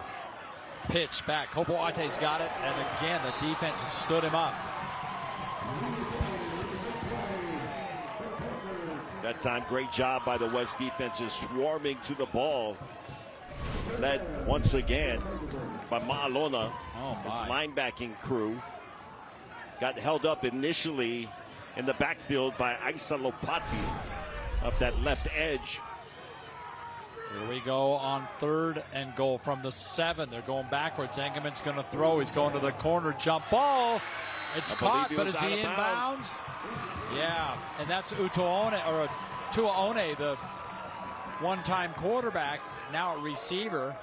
Pitch back. Kopoate's got it, and again the defense has stood him up. That time, great job by the West defense, just swarming to the ball. Led once again by Ma'alona, his linebacking crew. Got held up initially in the backfield by Isa Lopati up that left edge. Here we go on 3rd and goal from the 7. They're going backwards. Engelman's going to throw. He's going to the corner. Jump ball. It's caught, but is he in bounds? Yeah, and that's Tuaone, the one-time quarterback, now a receiver.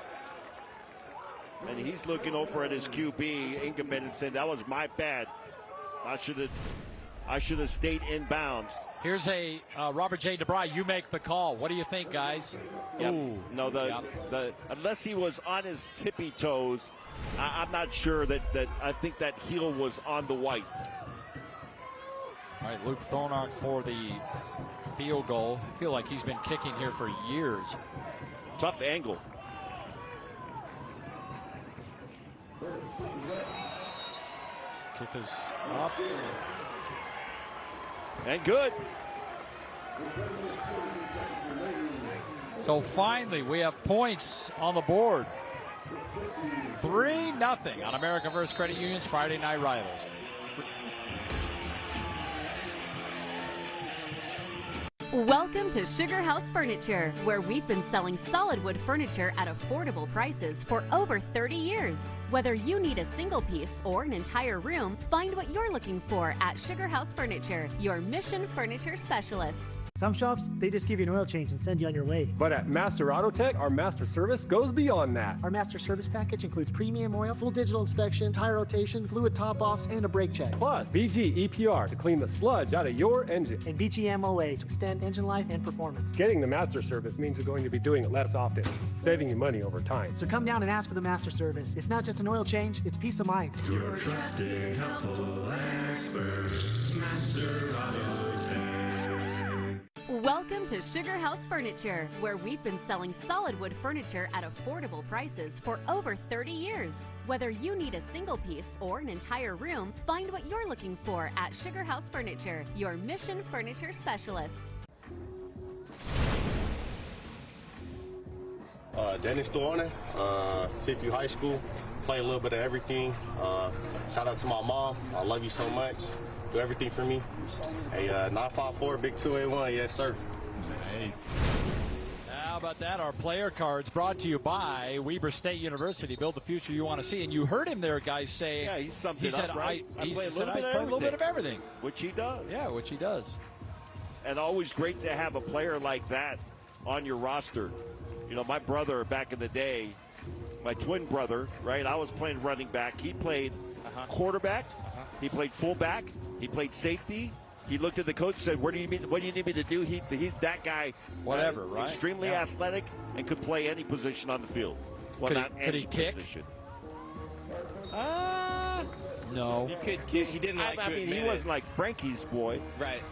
And he's looking over at his QB, Engelman, and saying, that was my bad. I should have stayed in bounds. Here's a Robert J. DeBry. You make the call. What do you think, guys? Yep. Ooh. No, unless he was on his tippy toes, I'm not sure that I think that heel was on the white. All right, Luke Thornock for the field goal. I feel like he's been kicking here for years. Tough angle. Kick is up. And good. So finally, we have points on the board. 3-0 on America First Credit Union's Friday Night Rivals. Welcome to Sugar House Furniture, where we've been selling solid wood furniture at affordable prices for over 30 years. Whether you need a single piece or an entire room, find what you're looking for at Sugar House Furniture, your Mission Furniture specialist. Some shops, they just give you an oil change and send you on your way. But at Master Auto Tech, our master service goes beyond that. Our master service package includes premium oil, full digital inspection, tire rotation, fluid top-offs, and a brake check. Plus, BG EPR to clean the sludge out of your engine. And BG MOA to extend engine life and performance. Getting the master service means you're going to be doing it less often, saving you money over time. So come down and ask for the master service. It's not just an oil change, it's peace of mind. Your trusted, helpful expert, Master Auto Tech. Welcome to Sugar House Furniture, where we've been selling solid wood furniture at affordable prices for over 30 years. Whether you need a single piece or an entire room, find what you're looking for at Sugar House Furniture, your Mission Furniture specialist. Dennis Tuaone, Timpview High School, play a little bit of everything. Shout out to my mom. I love you so much. Do everything for me. Hey, 954, big 281, yes sir. Nice. How about that? Our player cards brought to you by Weber State University. Build the future you want to see. And you heard him there, guys, say. Yeah, he summed it up, right? I play a little bit of everything. Which he does. Yeah, which he does. And always great to have a player like that on your roster. You know, my brother back in the day, my twin brother, right? I was playing running back. He played quarterback. He played fullback. He played safety. He looked at the coach and said, "What do you need me to do?" He's that guy. Whatever, right? Extremely athletic and could play any position on the field. Well, could he kick? Position. No. He could kick. He didn't like to admit he wasn't like Frankie's boy. Right.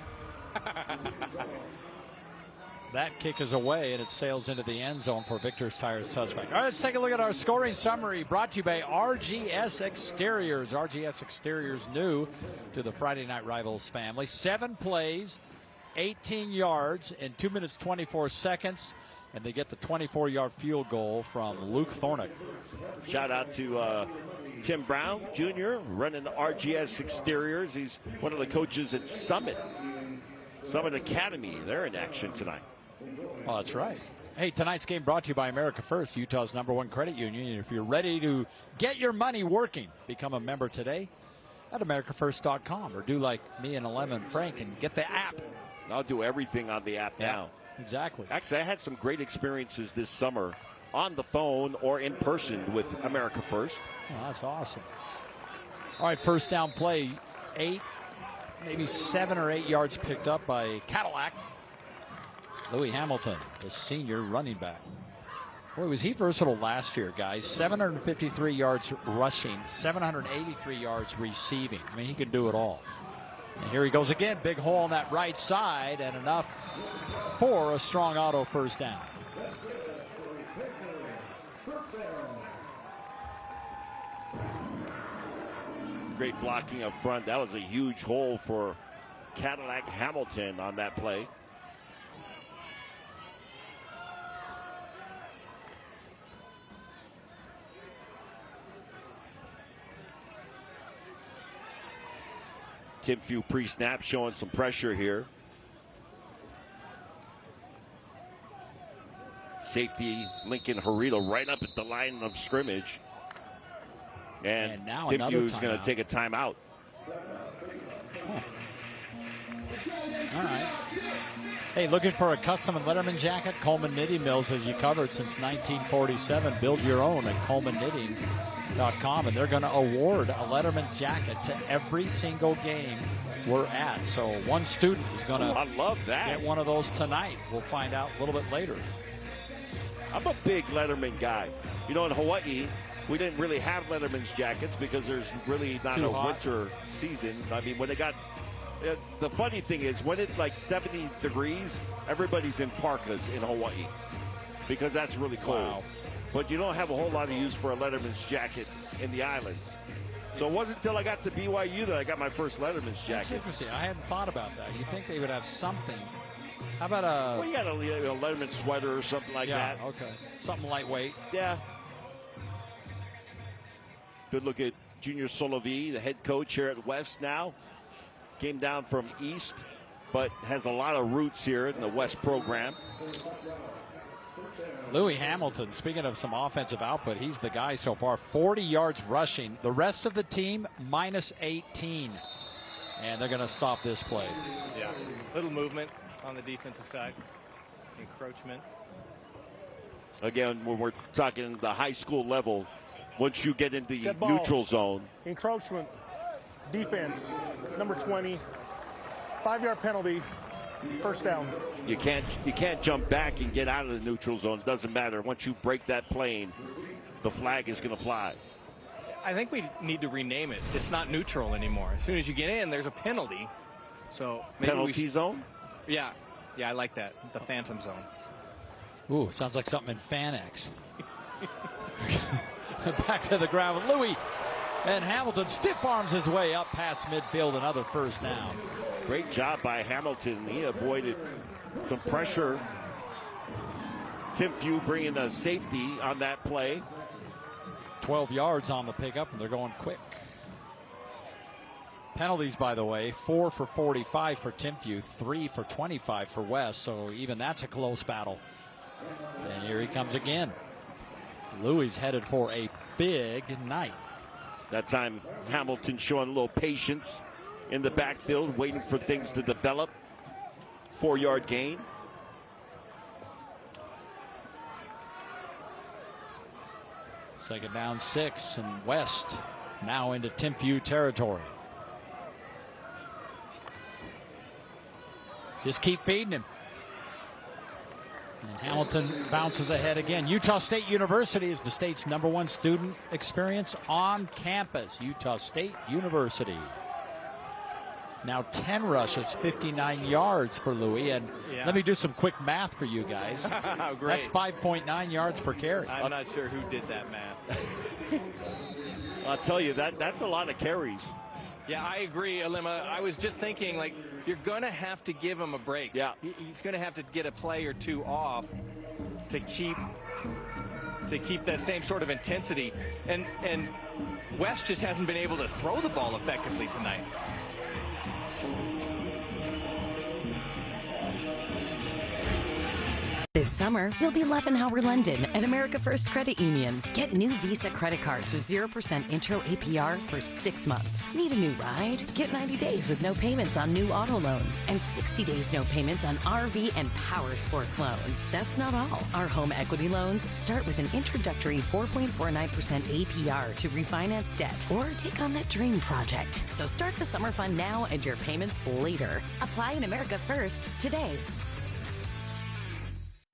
That kick is away, and it sails into the end zone for Victor's Tires touchback. All right, let's take a look at our scoring summary brought to you by RGS Exteriors. RGS Exteriors new to the Friday Night Rivals family. 7 plays, 18 yards in 2 minutes, 24 seconds, and they get the 24-yard field goal from Luke Thornock. Shout out to Tim Brown Jr. running the RGS Exteriors. He's one of the coaches at Summit Academy. They're in action tonight. Well, that's right. Hey, tonight's game brought to you by America First, Utah's #1 credit union. If you're ready to get your money working, become a member today at AmericaFirst.com, or do like me and Lemon Frank and get the app. I'll do everything on the app now. Exactly. Actually, I had some great experiences this summer on the phone or in person with America First. Oh, that's awesome. All right, first down play, 8, maybe 7 or 8 yards picked up by Cadillac. Louis Hamilton, the senior running back. Boy, was he versatile last year, guys. 753 yards rushing, 783 yards receiving. I mean, he could do it all. And here he goes again. Big hole on that right side, and enough for a strong auto first down. Great blocking up front. That was a huge hole for Cadillac Hamilton on that play. Timpview pre-snap showing some pressure here. Safety Lincoln Harita right up at the line of scrimmage. And now Timpview is going to take a timeout. All right. Hey, looking for a custom and Letterman jacket? Coleman Knitting Mills has you covered since 1947. Build your own at ColemanKnitting.com, and they're going to award a Letterman's jacket to every single game we're at. So one student is going to get one of those tonight. We'll find out a little bit later. I'm a big Letterman guy. You know, in Hawaii, we didn't really have Letterman's jackets because there's really not a winter season. I mean, when they got the funny thing is, when it's like 70 degrees, everybody's in parkas in Hawaii because that's really cold. Wow. But you don't have a whole lot of use for a Letterman's jacket in the islands. So it wasn't until I got to BYU that I got my first Letterman's jacket. That's interesting. I hadn't thought about that. You'd think they would have something. How about a... Well, you got a Letterman sweater or something like that. Yeah, okay. Something lightweight. Yeah. Good look at Junior Solovi, the head coach here at West now. Came down from East, but has a lot of roots here in the West program. Louis Hamilton, speaking of some offensive output, he's the guy so far. 40 yards rushing. The rest of the team, minus 18. And they're going to stop this play. Yeah, little movement on the defensive side. Encroachment. Again, when we're talking the high school level, once you get into the neutral zone. Encroachment. Defense, number 20. 5-yard penalty. First down. You can't jump back and get out of the neutral zone. It doesn't matter. Once you break that plane, the flag is going to fly. I think we need to rename it. It's not neutral anymore. As soon as you get in, there's a penalty. So maybe penalty zone? Yeah, I like that. The phantom zone. Ooh, sounds like something in FanX. Back to the ground with Louis. And Hamilton stiff arms his way up past midfield. Another first down. Great job by Hamilton. He avoided some pressure. Timpview bringing a safety on that play. 12 yards on the pickup, and they're going quick. Penalties, by the way, 4 for 45 for Timpview, 3 for 25 for West. So even that's a close battle. And here he comes again. Louis headed for a big night. That time, Hamilton showing a little patience in the backfield, waiting for things to develop. 4-yard gain. Second down, 6, and West now into Timpview territory. Just keep feeding him. And Hamilton bounces ahead again. Utah State University is the state's #1 student experience on campus. Utah State University. Now 10 rushes, 59 yards for Louis. And let me do some quick math for you guys. Great. That's 5.9 yards per carry. I'm not sure who did that math. I'll tell you, that's a lot of carries. Yeah, I agree, Alima. I was just thinking, like, you're going to have to give him a break. Yeah. He's going to have to get a play or two off to keep that same sort of intensity. And West just hasn't been able to throw the ball effectively tonight. This summer, you'll be loving how we're London at America First Credit Union. Get new Visa credit cards with 0% intro APR for 6 months. Need a new ride? Get 90 days with no payments on new auto loans and 60 days no payments on RV and power sports loans. That's not all. Our home equity loans start with an introductory 4.49% APR to refinance debt or take on that dream project. So start the summer fun now and your payments later. Apply in America First today.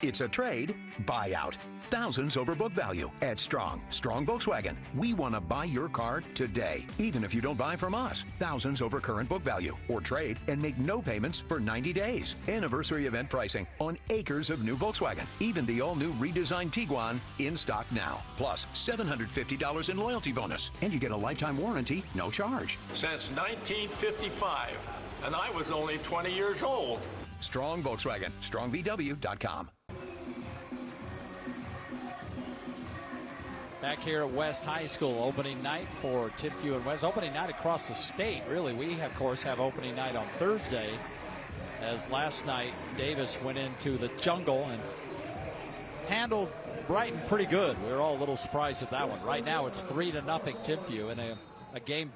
It's a trade buyout. Thousands over book value at Strong Volkswagen. We want to buy your car today, even if you don't buy from us. Thousands over current book value, or trade and make no payments for 90 days. Anniversary event pricing on acres of new Volkswagen. Even the all-new redesigned Tiguan in stock now. Plus $750 in loyalty bonus, and you get a lifetime warranty, no charge. Since 1955, and I was only 20 years old. Strong Volkswagen. StrongVW.com. Back here at West High School, opening night for Timpview and West. Opening night across the state, really. We, of course, have opening night on Thursday, as last night Davis went into the jungle and handled Brighton pretty good. We were all a little surprised at that one. Right now it's 3-0 Timpview in a game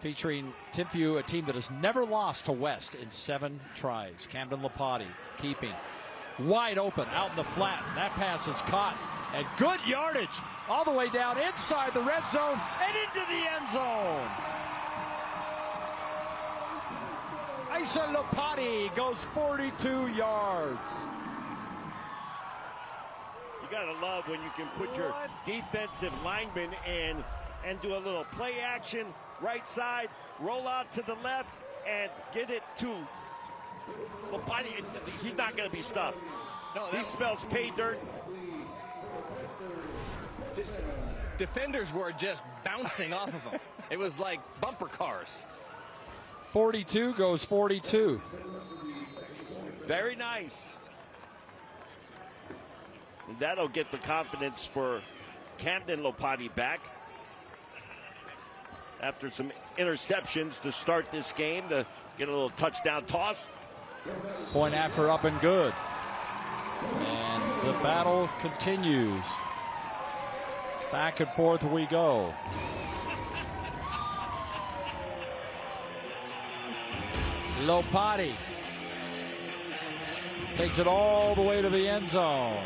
featuring Timpview, a team that has never lost to West in 7 tries. Camden Lapati keeping wide open out in the flat. That pass is caught. And good yardage all the way down inside the red zone and into the end zone. Isa Lopati goes 42 yards. You got to love when you can put your defensive lineman in and do a little play action, right side, roll out to the left, and get it to Lopati. He's not going to be stopped. No, he smells pay dirt. Defenders were just bouncing off of him. It was like bumper cars. 42 goes 42. Very nice. And that'll get the confidence for Camden Lopati back. After some interceptions to start this game, to get a little touchdown toss. Point after up and good. And the battle continues. Back and forth we go. Lopati takes it all the way to the end zone.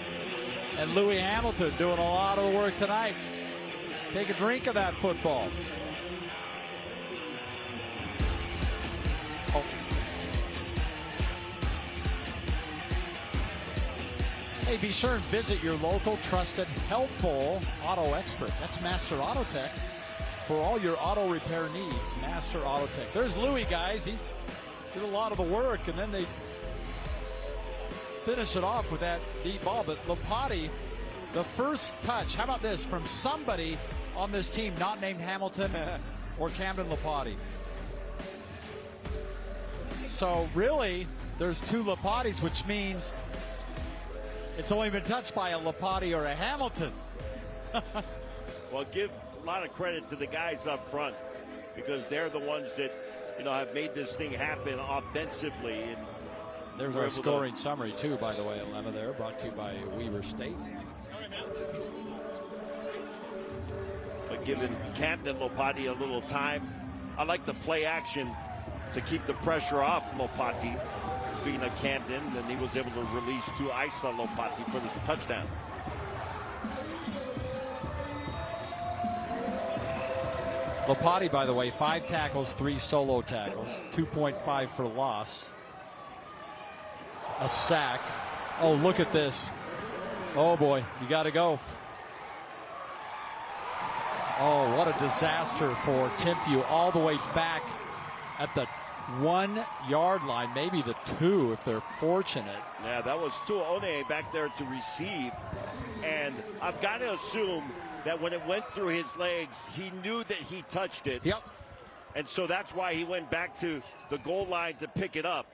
And Louis Hamilton doing a lot of the work tonight. Take a drink of that football. Oh. Hey, be sure and visit your local, trusted, helpful auto expert. That's Master Auto Tech. For all your auto repair needs, Master Auto Tech. There's Louis, guys. He's did a lot of the work, and then they finish it off with that deep ball. But Lopati, the first touch, how about this, from somebody on this team not named Hamilton or Camden Lopati. So really, there's 2 Lopatis, which means it's only been touched by a Lopati or a Hamilton. Well, give a lot of credit to the guys up front, because they're the ones that, you know, have made this thing happen offensively. And there's our scoring summary too, by the way, 11 there, brought to you by Weber State. But giving Camden Lopati a little time, I like the play action to keep the pressure off Lopati. Speaking of Camden, then he was able to release to Isa Lopati for this touchdown. Lopati, by the way, 5 tackles, 3 solo tackles, 2.5 for loss. A sack. Oh, look at this. Oh, boy, you got to go. Oh, what a disaster for Timpview, all the way back at the 1-yard line, maybe the 2 if they're fortunate. Yeah, that was Tuone back there to receive. And I've got to assume that when it went through his legs, he knew that he touched it. Yep. And so that's why he went back to the goal line to pick it up.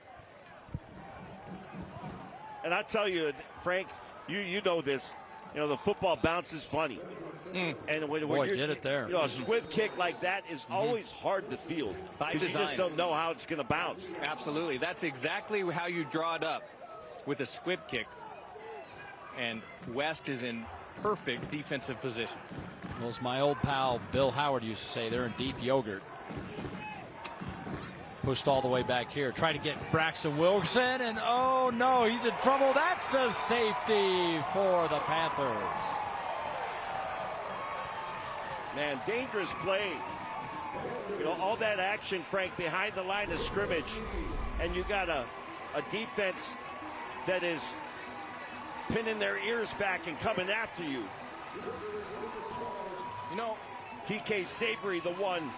And I tell you, Frank, you know this. You know, the football bounce is funny. And when Boy, you're, get it there. You know, a squib kick like that is always hard to field. Because you just don't know how it's going to bounce. Absolutely. That's exactly how you draw it up with a squib kick. and West is in perfect defensive position. Well, as my old pal Bill Howard used to say, they're in deep yogurt. Pushed all the way back here. Try to get Braxton Wilson, and oh no, he's in trouble. That's a safety for the Panthers. Man, dangerous play. You know, all that action, Frank, behind the line of scrimmage, and you got a defense that is pinning their ears back and coming after you. You know, TK Savory, the one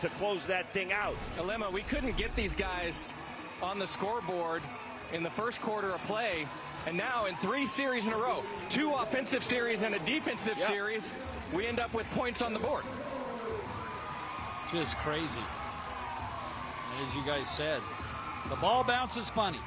to close that thing out. Alema, we couldn't get these guys on the scoreboard in the first quarter of play, and now in 3 series in a row, 2 offensive series and a defensive series, we end up with points on the board. Just crazy. And as you guys said, the ball bounces funny.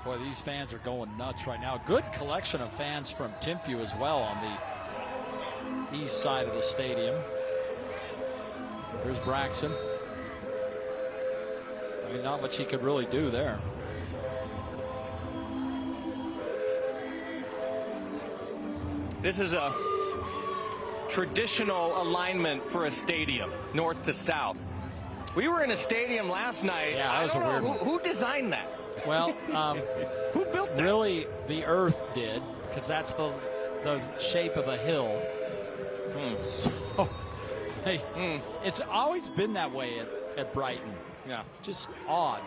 Boy, these fans are going nuts right now. Good collection of fans from Timpview as well on the east side of the stadium. Here's Braxton. I mean, not much he could really do there. This is a traditional alignment for a stadium, north to south. We were in a stadium last night. Yeah, that was a weird one. Who designed that? Well, who built that? Really, the Earth did, because that's the shape of a hill. So, it's always been that way at Brighton. Yeah, just odd.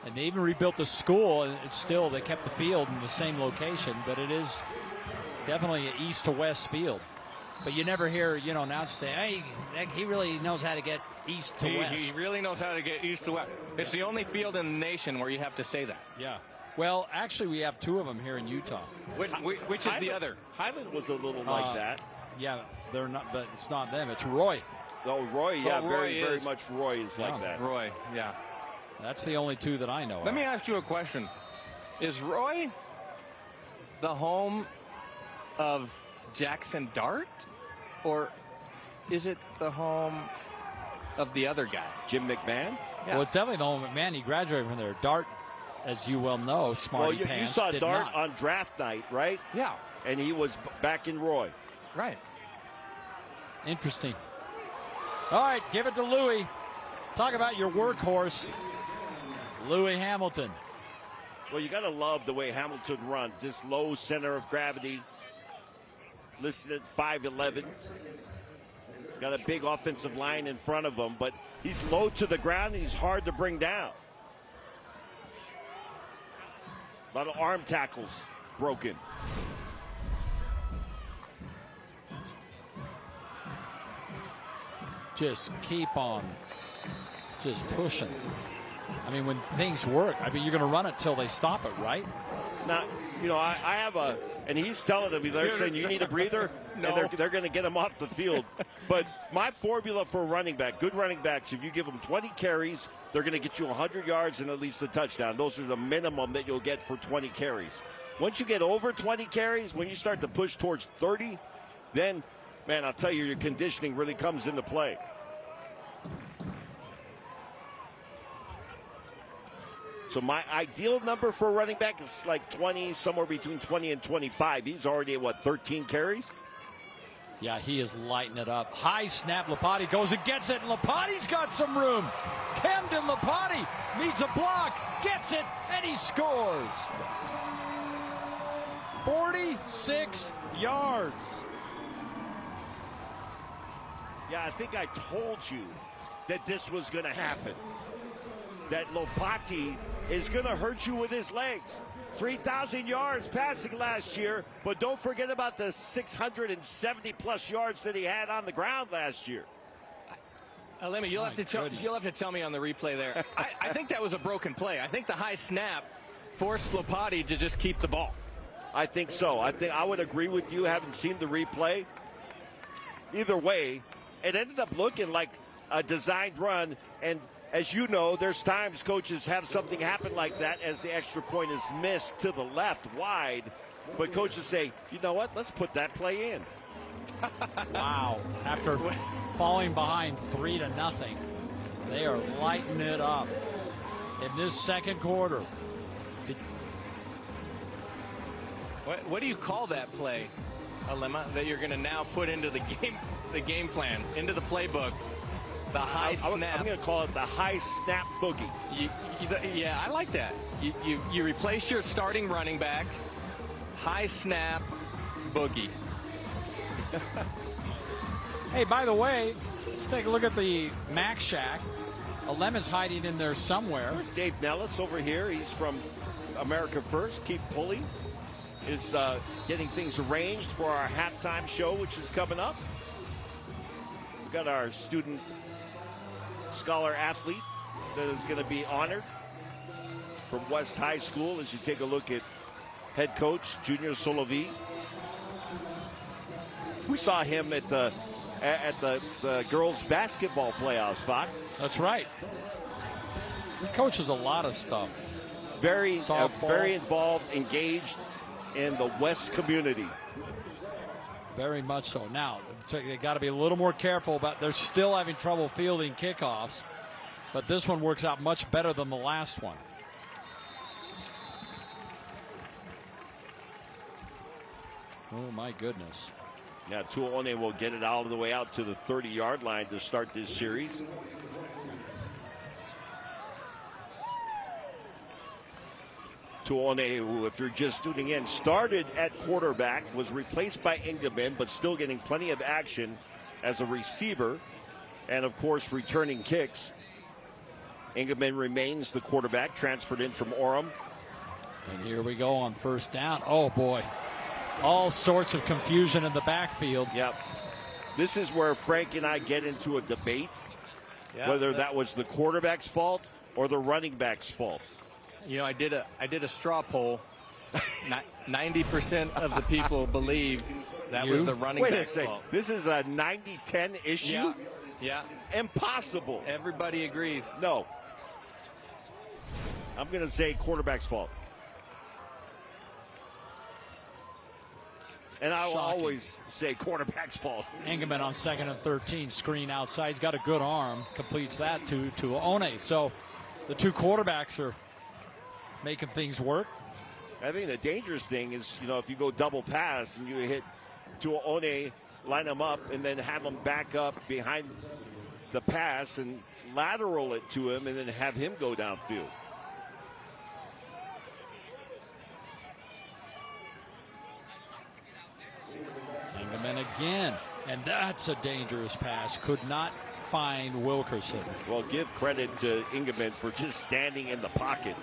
And they even rebuilt the school, and it's still, they kept the field in the same location, but it is definitely an east to west field. But you never hear, announcers say, hey, he really knows how to get east to west. He really knows how to get east to west. It's the only field in the nation where you have to say that. Yeah. Well, actually, we have 2 of them here in Utah. Which is the other? Highland was a little like that. Yeah, they're not, but it's not them. It's Roy. Oh, Roy, yeah, Roy very much Roy is like that. Roy, yeah. That's the only 2 that I know of. Let me ask you a question. Is Roy the home of Jackson Dart, or is it the home of the other guy, Jim McMahon? Yeah. Well, it's definitely the home of McMahon. He graduated from there. Dart, as you well know, Smarty Pants. You saw Dart not. on draft night, right? Yeah. And he was back in Roy. Right. Interesting. All right, give it to Louis. Talk about your workhorse, Louis Hamilton. Well, you got to love the way Hamilton runs. This low center of gravity. Listed at 5'11". Got a big offensive line in front of him, but he's low to the ground and he's hard to bring down. A lot of arm tackles broken. Just keep on just pushing. I mean, when things work, I mean, you're going to run it till they stop it, right? Now, I have a, and he's telling them, they're saying you need a breather, No. and they're going to get him off the field. But my formula for running back, good running backs, if you give them 20 carries, they're going to get you 100 yards and at least a touchdown. Those are the minimum that you'll get for 20 carries. Once you get over 20 carries, when you start to push towards 30, then, man, I'll tell you, your conditioning really comes into play. So my ideal number for a running back is like 20, somewhere between 20 and 25. He's already at, 13 carries? Yeah, he is lighting it up. High snap, Lapati goes and gets it, and Lapati's got some room. Camden Lapati needs a block, gets it, and he scores. 46 yards. Yeah, I think I told you that this was going to happen. That Lopati is going to hurt you with his legs. 3,000 yards passing last year, but don't forget about the 670-plus yards that he had on the ground last year. Lemmy, you'll have to tell me on the replay there. I think that was a broken play. I think the high snap forced Lopati to just keep the ball. I think so. I would agree with you, having seen the replay. Either way, it ended up looking like a designed run, and as you know, there's times coaches have something happen like that as the extra point is missed to the left wide. But coaches say, you know what, let's put that play in. Wow. After falling behind 3-0. They are lighting it up in this second quarter. What do you call that play, Alema, that you're going to now put into the game plan, into the playbook? The high snap. I'm going to call it the high snap boogie. Yeah, I like that. You replace your starting running back, high snap boogie. Hey, by the way, let's take a look at the Mac Shack. Alemon's hiding in there somewhere. There's Dave Nellis over here. He's from America First. Keep Pulley is getting things arranged for our halftime show, which is coming up. We've got our student scholar athlete that is going to be honored from West High School as you take a look at head coach Junior Solovi. We saw him at the girls basketball playoffs, Fox. That's right. He coaches a lot of stuff. Very involved, engaged in the West community. Very much so. Now, they got to be a little more careful about. They're still having trouble fielding kickoffs, but this one works out much better than the last one. Oh my goodness. Yeah, Tuone will get it all the way out to the 30-yard line to start this series. Tuone, who, if you're just tuning in, started at quarterback, was replaced by Engelman, but still getting plenty of action as a receiver and, of course, returning kicks. Engelman remains the quarterback, transferred in from Orem. And here we go on first down. Oh, boy. All sorts of confusion in the backfield. Yep. This is where Frank and I get into a debate, whether that was the quarterback's fault or the running back's fault. You know, I did a straw poll. 90% of the people believe that was the running back's fault. This is a 90-10 issue? Yeah. Impossible. Everybody agrees. No. I'm going to say quarterback's fault. And I will always say quarterback's fault. Engelman on 2nd and 13, screen outside. He's got a good arm, completes that to One. So the two quarterbacks are making things work. I think the dangerous thing is, you know, if you go double pass and you hit One, line them up, and then have them back up behind the pass and lateral it to him and then have him go downfield. Engelman again, and that's a dangerous pass. Could not find Wilkerson. Well, give credit to Engelman for just standing in the pocket.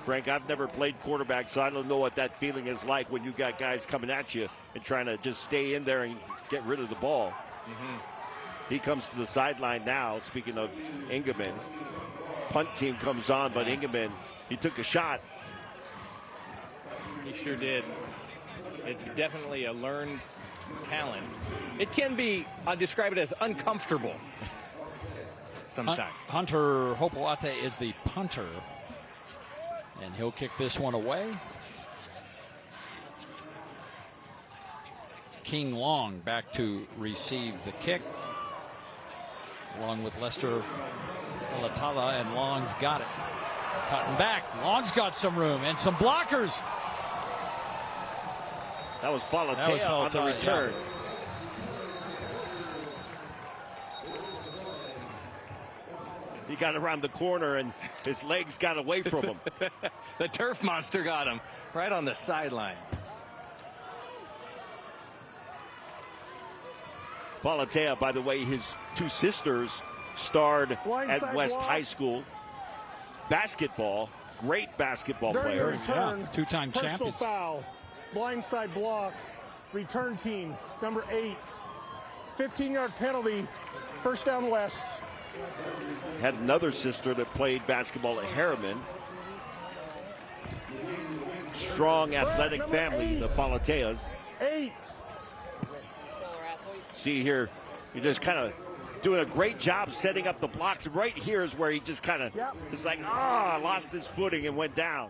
Frank, I've never played quarterback, so I don't know what that feeling is like when you got guys coming at you and trying to just stay in there and get rid of the ball. Mm-hmm. He comes to the sideline now, speaking of Engelman. Punt team comes on, but Engelman, he took a shot. He sure did. It's definitely a learned talent. It can be, I'll describe it as uncomfortable sometimes. Hunter Hopolate is the punter. And he'll kick this one away. King Long back to receive the kick. Along with Lester Alatala, and Long's got it. Cutting back. Long's got some room and some blockers. That was Falatea on the return. Yeah. He got around the corner and his legs got away from him. The turf monster got him right on the sideline. Falatea, by the way, his two sisters starred at West High School. Basketball, great basketball During player. the return, two-time personal champions. foul, blindside block, return team, number 8. 15-yard penalty, first down West. Had another sister that played basketball at Harriman. Strong athletic family, the Falateas. 8. See here, you're just kind of doing a great job setting up the blocks. Right here is where he just kind of, it's like, lost his footing and went down.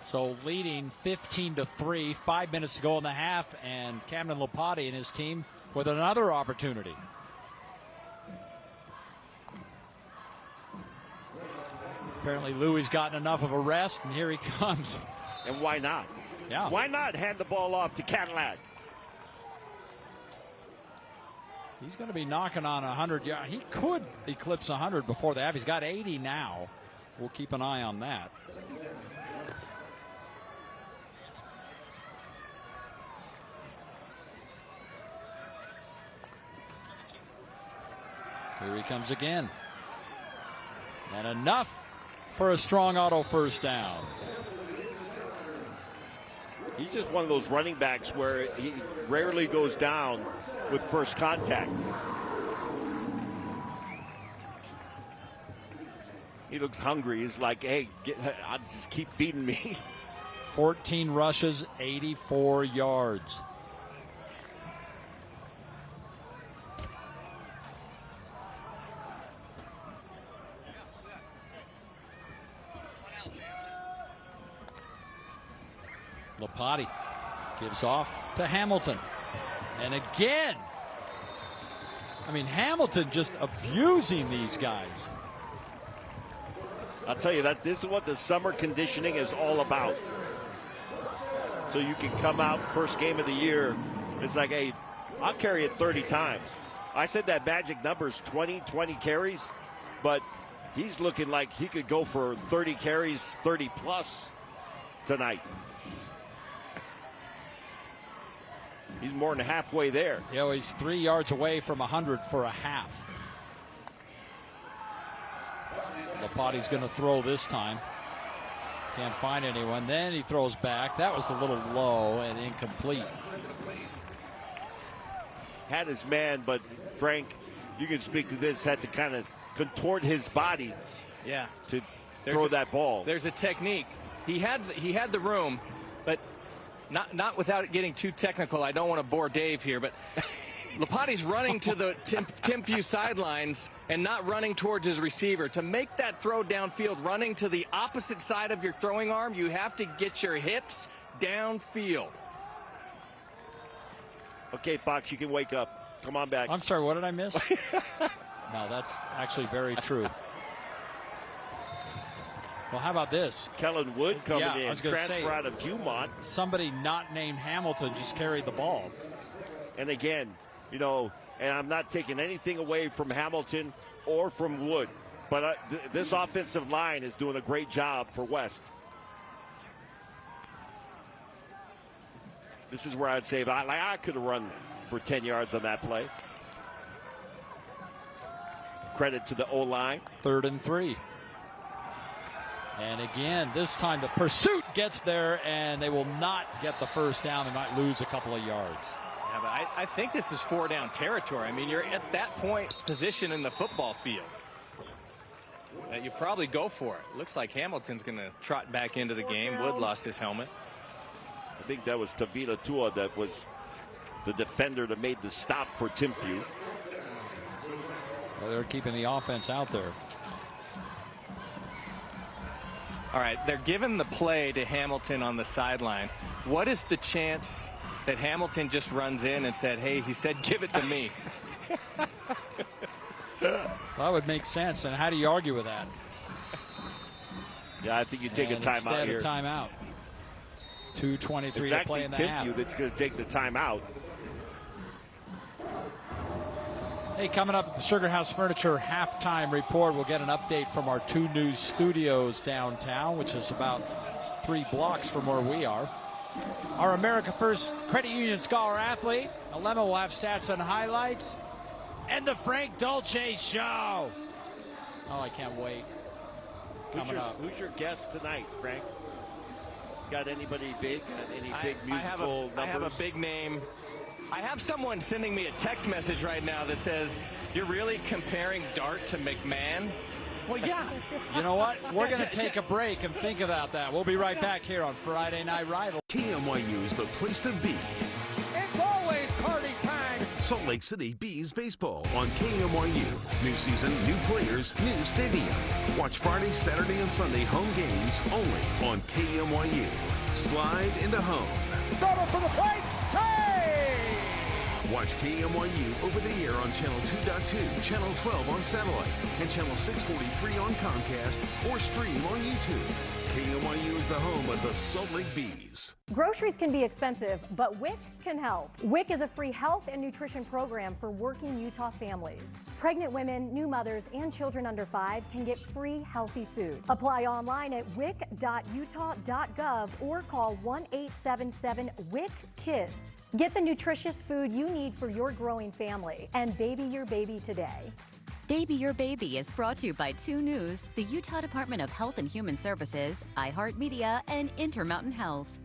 So leading 15-3, 5 minutes to go in the half, and Camden Lopati and his team with another opportunity. Apparently Louis gotten enough of a rest, and here he comes. And why not? Yeah. Why not hand the ball off to Cadillac? He's going to be knocking on 100 yards. He could eclipse 100 before the half. He's got 80 now. We'll keep an eye on that. Here he comes again. And enough for a strong auto first down. He's just one of those running backs where he rarely goes down with first contact. He looks hungry. He's like, hey, I'll just keep feeding me. 14 rushes, 84 yards. Lopati gives off to Hamilton. And again, I mean, Hamilton just abusing these guys. I'll tell you that this is what the summer conditioning is all about. So you can come out first game of the year. It's like, hey, I'll carry it 30 times. I said that magic number is 20 carries, but he's looking like he could go for 30 carries, 30 plus tonight. He's more than halfway there. Yeah, well, he's 3 yards away from 100 for a half. Lopati's going to throw this time. Can't find anyone. Then he throws back. That was a little low and incomplete. Had his man, but Frank, you can speak to this, had to kind of contort his body to throw that ball. There's a technique. He had the room, but not without getting too technical. I don't want to bore Dave here, but Lopati's running to the Timpview sidelines and not running towards his receiver. To make that throw downfield, running to the opposite side of your throwing arm, you have to get your hips downfield. Okay, Fox, you can wake up. Come on back. I'm sorry, what did I miss? No, that's actually very true. Well, how about this? Kellen Wood coming in, I was gonna transfer say, out of Viewmont. Somebody not named Hamilton just carried the ball. And again, you know, and I'm not taking anything away from Hamilton or from Wood, but this offensive line is doing a great job for West. This is where I'd say I could have run for 10 yards on that play. Credit to the O-line. 3rd and 3. And again, this time the pursuit gets there, and they will not get the first down. They might lose a couple of yards. Yeah, but I think this is 4-down territory. I mean, you're at that point position in the football field. You probably go for it. Looks like Hamilton's going to trot back into the game. Wood lost his helmet. I think that was Tavita Tua that was the defender that made the stop for Timpview. Well, they're keeping the offense out there. All right, they're giving the play to Hamilton on the sideline. What is the chance that Hamilton just runs in and said, hey, he said, give it to me? Well, that would make sense. And how do you argue with that? Yeah, I think you take a timeout here. Instead, a timeout. 2:23 to play in the half. It's actually Timpview that's going to take the timeout. Hey, coming up at the Sugar House Furniture halftime report, we'll get an update from our 2 News studios downtown, which is about 3 blocks from where we are. Our America First Credit Union Scholar athlete, Alema, will have stats and highlights. And the Frank Dolce Show. Oh, I can't wait. Coming up. Who's your guest tonight, Frank? Got anybody big? Any big musical numbers? I have a big name. I have someone sending me a text message right now that says, you're really comparing Dart to McMahon? Well, yeah. You know what? We're going to take a break and think about that. We'll be right back here on Friday Night Rival. KMYU is the place to be. It's always party time. Salt Lake City Bees baseball on KMYU. New season, new players, new stadium. Watch Friday, Saturday, and Sunday home games only on on KMYU. Slide into home. Double for the plate. Save! Watch KMYU over the air on Channel 2.2, Channel 12 on satellite, and Channel 643 on Comcast, or stream on YouTube. KMYU is the home of the Salt Lake Bees. Groceries can be expensive, but WIC can help. WIC is a free health and nutrition program for working Utah families. Pregnant women, new mothers, and children under 5 can get free healthy food. Apply online at wic.utah.gov or call 1-877-WIC-KIDS. Get the nutritious food you need for your growing family and baby your baby today. Baby Your Baby is brought to you by 2 News, the Utah Department of Health and Human Services, iHeartMedia, and Intermountain Health.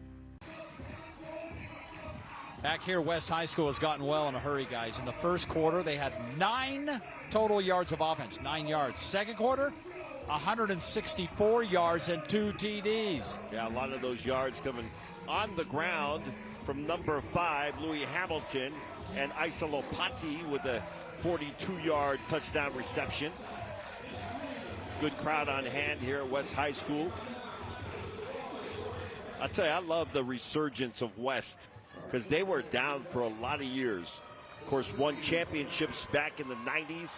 Back here, West High School has gotten well in a hurry, guys. In the first quarter, they had 9 total yards of offense, 9 yards. Second quarter, 164 yards and 2 TDs. Yeah, a lot of those yards coming on the ground from number 5, Louis Hamilton, and Isa Lopati with the 42-yard touchdown reception. Good crowd on hand here at West High School. I'll tell you, I love the resurgence of West because they were down for a lot of years. Of course, won championships back in the 90s,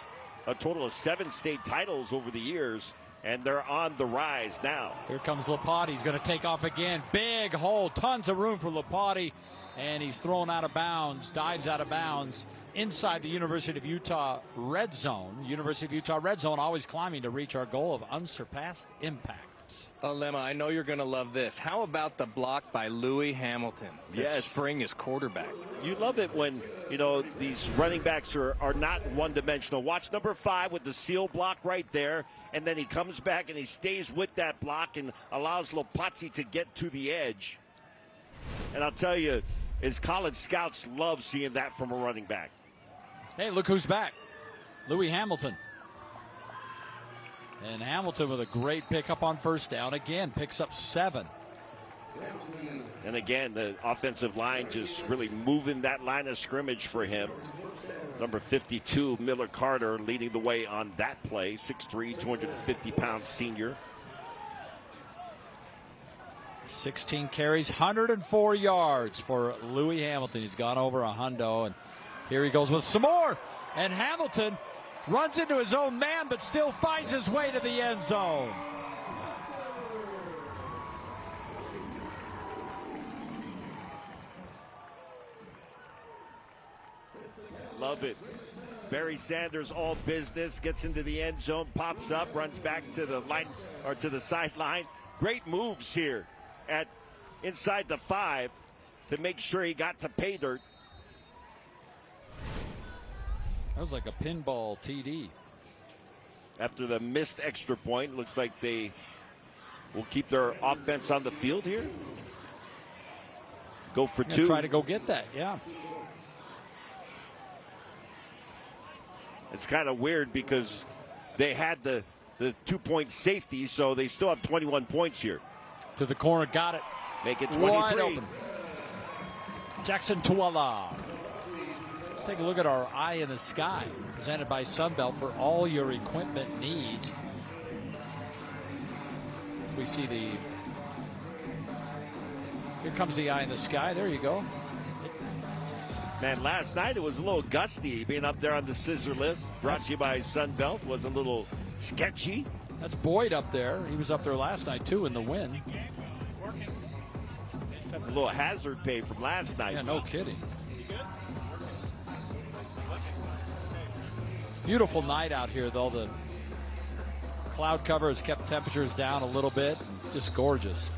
a total of 7 state titles over the years, and they're on the rise now. Here comes Lopati. He's going to take off again. Big hole, tons of room for Lopati, and he's thrown out of bounds, dives out of bounds inside the University of Utah red zone. University of Utah red zone always climbing to reach our goal of unsurpassed impact. Oh, Lemma, I know you're going to love this. How about the block by Louis Hamilton? Yes. Spring is quarterback. You love it when, you know, these running backs are not one-dimensional. Watch number 5 with the seal block right there, and then he comes back and he stays with that block and allows Lopati to get to the edge. And I'll tell you, his college scouts love seeing that from a running back. Hey, look who's back. Louis Hamilton. And Hamilton with a great pickup on first down. Again, picks up 7. And again, the offensive line just really moving that line of scrimmage for him. Number 52, Miller Carter, leading the way on that play. 6'3", 250-pound senior. 16 carries, 104 yards for Louis Hamilton. He's gone over a hundo, and here he goes with some more. And Hamilton runs into his own man, but still finds his way to the end zone. Love it. Barry Sanders, all business, gets into the end zone, pops up, runs back to the line or to the sideline. Great moves here at inside the 5 to make sure he got to pay dirt. That was like a pinball TD. After the missed extra point, looks like they will keep their offense on the field here. Go for 2. Try to go get that, yeah. It's kind of weird because they had the 2-point safety, so they still have 21 points here. To the corner, got it. Make it 23. Wide open. Jackson Tuala. Let's take a look at our Eye in the Sky, presented by Sunbelt for all your equipment needs. As we see the, here comes the Eye in the Sky. There you go. Man, last night it was a little gusty being up there on the scissor lift. Brought to you by Sunbelt. Was a little sketchy. That's Boyd up there. He was up there last night, too, in the wind. That's a little hazard pay from last night. Yeah, no kidding. Beautiful night out here, though. The cloud cover has kept temperatures down a little bit. Just gorgeous.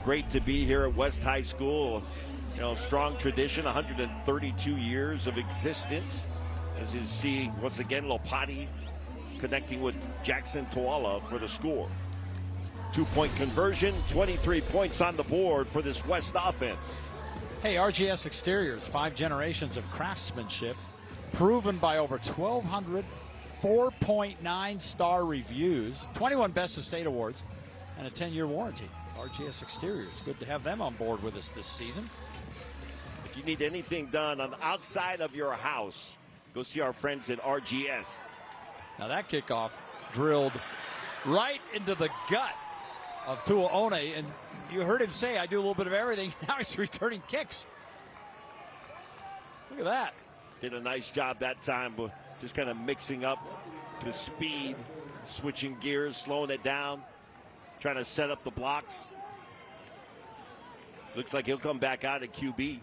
Great to be here at West High School. You know, strong tradition, 132 years of existence. As you see, once again, Lopati connecting with Jackson Tuala for the score. 2-point conversion, 23 points on the board for this West offense. Hey, RGS Exteriors, 5 generations of craftsmanship, proven by over 1,200 4.9-star reviews, 21 Best of State awards, and a 10-year warranty. RGS Exteriors, good to have them on board with us this season. If you need anything done on the outside of your house, go see our friends at RGS. Now that kickoff drilled right into the gut of Tuaone, and you heard him say, I do a little bit of everything. Now he's returning kicks. Look at that. Did a nice job that time, but just kind of mixing up the speed, switching gears, slowing it down, trying to set up the blocks. Looks like he'll come back out at QB.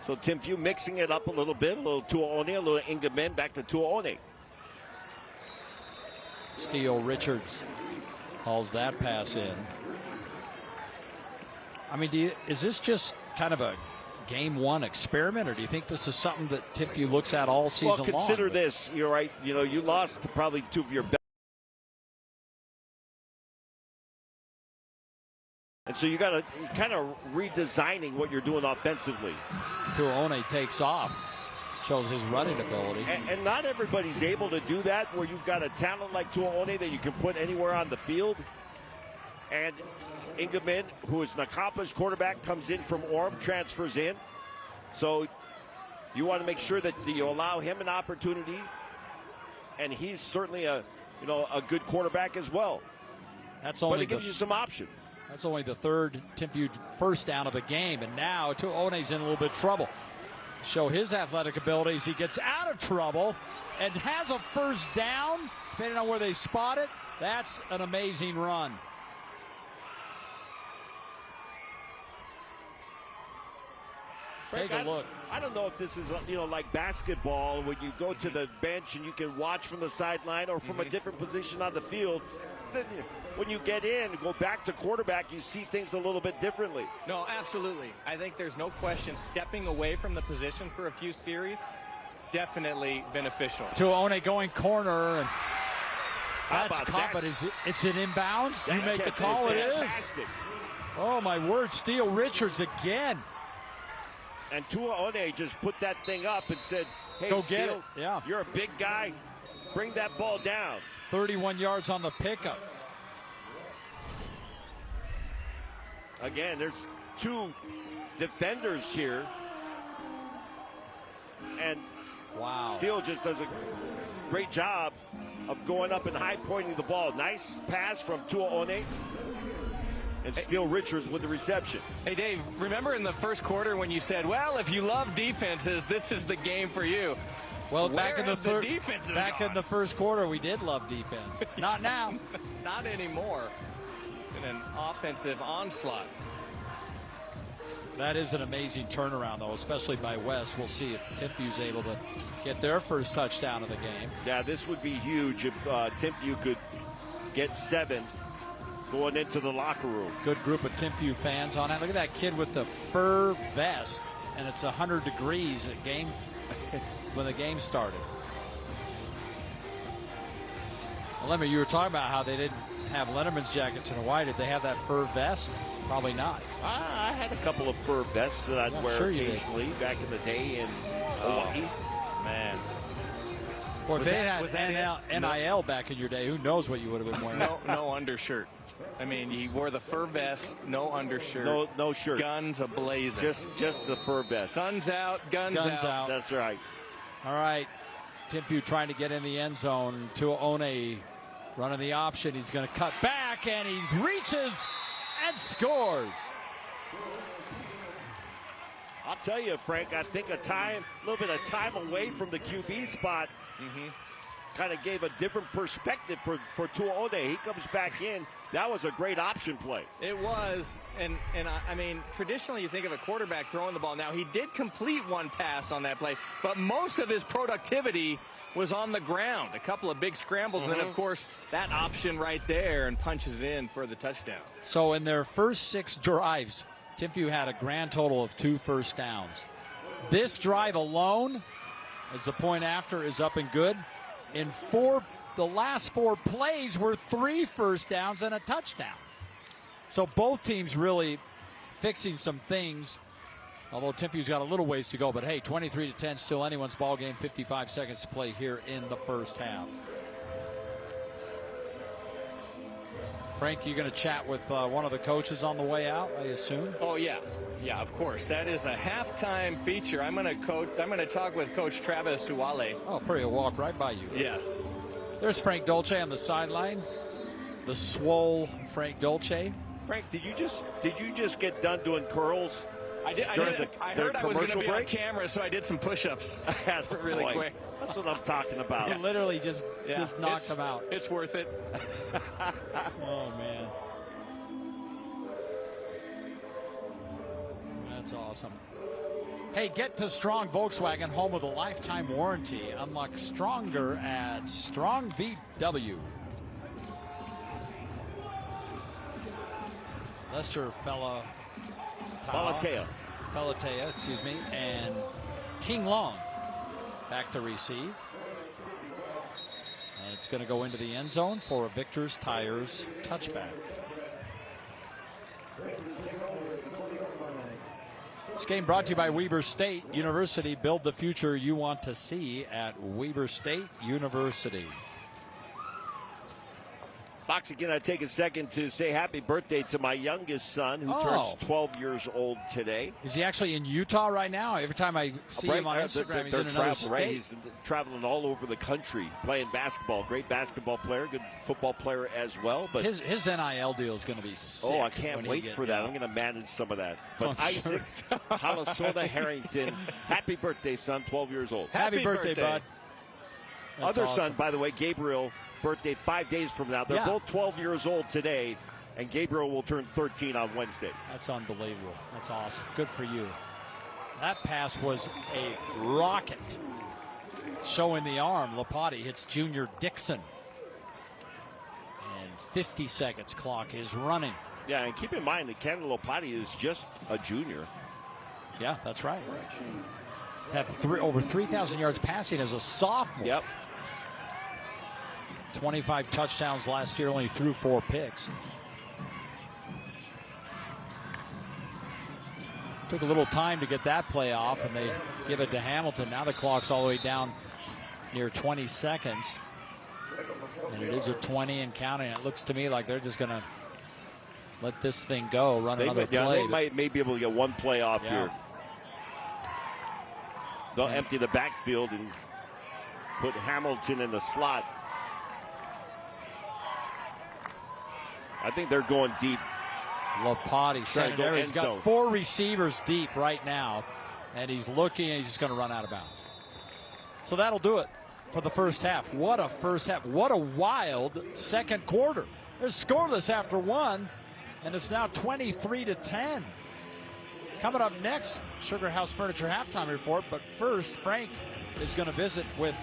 So Timpview mixing it up a little bit, a little Tuaone, a little Ingemin, back to Tuaone. Steele Richards hauls that pass in. I mean, is this just kind of a game one experiment, or do you think this is something that Timpview looks at all season long? Well, consider this. You're right. You know, you lost probably two of your best. And so you got to kind of redesigning what you're doing offensively. Tuaone takes off, shows his running ability. And not everybody's able to do that, where you've got a talent like Tuaone that you can put anywhere on the field. And Ingemin, who is an accomplished quarterback, comes in from Orem, transfers in. So you want to make sure that you allow him an opportunity. And he's certainly a good quarterback as well. But it gives you some options. That's only the third Timpview first down of the game, and now Tuaone's in a little bit of trouble. Show his athletic abilities. He gets out of trouble and has a first down, depending on where they spot it. That's an amazing run. Frank, take a look. I don't know if this is like basketball, when you go to the bench and you can watch from the sideline or from a different position on the field. Then when you get in, go back to quarterback, you see things a little bit differently. No, absolutely. I think there's no question stepping away from the position for a few series, definitely beneficial. Tuaone going corner, and that's caught, but it's an inbounds. You make the call, it is. Oh, my word, Steele Richards again. And Tuaone just put that thing up and said, hey, go Steele, get it. Yeah. You're a big guy. Bring that ball down. 31 yards on the pickup. Again, there's two defenders here. And wow, Steele just does a great job of going up and high pointing the ball. Nice pass from Tuaone. And Steele Richards with the reception. Hey, Dave, remember in the first quarter when you said, well, if you love defenses, this is the game for you. Well, back in the first quarter, we did love defense. Not now. Not anymore. In an offensive onslaught. That is an amazing turnaround, though, especially by West. We'll see if Timpview's able to get their first touchdown of the game. Yeah, this would be huge if Timpview could get 7 going into the locker room. Good group of Timpview fans on it. Look at that kid with the fur vest, and it's 100 degrees at game when the game started. Well, Lemmy, you were talking about how they didn't have Letterman's jackets in Hawaii. Did they have that fur vest? Probably not. I had a couple of fur vests that I'd wear occasionally back in the day in Hawaii. Man. Or if they had NIL back in your day, who knows what you would have been wearing. No undershirt. I mean, he wore the fur vest, no undershirt. No shirt. Guns a-blazing. Just the fur vest. Sun's out, guns out. That's right. All right. Timpview trying to get in the end zone. Tuaone running the option. He's going to cut back, and he reaches and scores. I'll tell you, Frank, I think a little bit of time away from the QB spot kind of gave a different perspective for Tuaone. He comes back in. That was a great option play. It was, and I mean, traditionally you think of a quarterback throwing the ball. Now, he did complete one pass on that play, but most of his productivity was on the ground. A couple of big scrambles, and then, of course, that option right there, and punches it in for the touchdown. So in their first 6 drives, Timpview had a grand total of 2 first downs. This drive alone, as the point after is up and good, in the last 4 plays were 3 first downs and a touchdown. So both teams really fixing some things, although Timpview's got a little ways to go. But hey, 23-10, still anyone's ball game. 55 seconds to play here in the first half. Frank, you going to chat with one of the coaches on the way out, I assume? Oh, yeah. Yeah, of course. That is a halftime feature. I'm going to talk with Coach Travis Uwale. Oh, pretty walk right by you. Yes. There's Frank Dolce on the sideline. The swole Frank Dolce. Frank, did you just get done doing curls? I heard I was going to be on camera, so I did some push-ups really quick. That's what I'm talking about. You literally just knocked them out. It's worth it. Oh, man. That's awesome. Hey, get to Strong Volkswagen, home of the lifetime warranty. Unlock stronger at Strong VW. Lester Falatea, excuse me, and King Long back to receive. And it's going to go into the end zone for a Victor's Tires touchback. This game brought to you by Weber State University. Build the future you want to see at Weber State University. Fox, again, I take a second to say happy birthday to my youngest son, who turns 12 years old today. Is he actually in Utah right now? Every time I see him on Instagram, he's in another state. Right, he's traveling all over the country playing basketball. Great basketball player, good football player as well. But his NIL deal is going to be sick. Oh, I can't wait for that. I'm going to manage some of that. But Isaac Halasona Harrington, happy birthday, son, 12 years old. Happy birthday, bud. That's Other awesome. son, by the way, Gabriel, birthday 5 days from now. They're both 12 years old today, and Gabriel will turn 13 on Wednesday. That's unbelievable. That's awesome. Good for you. That pass was a rocket. Showing the arm, Lopati hits Junior Dixon. And 50 seconds clock is running. Yeah, and keep in mind that Canada Lopati is just a junior. Yeah, that's right. Had over 3,000 yards passing as a sophomore. Yep. 25 touchdowns last year, only threw 4 picks. Took a little time to get that play off, and they give it to Hamilton. Now the clock's all the way down near 20 seconds. And it is a 20 and counting. It looks to me like they're just going to let this thing go, run another play. They may be able to get one play off here. They'll empty the backfield and put Hamilton in the slot. I think they're going deep. Lopati sent it there. He's got 4 receivers deep right now, and he's looking, and he's just going to run out of bounds. So that'll do it for the first half. What a first half. What a wild second quarter. They're scoreless after 1, and it's now 23-10. Coming up next, Sugar House Furniture halftime report. But first, Frank is going to visit with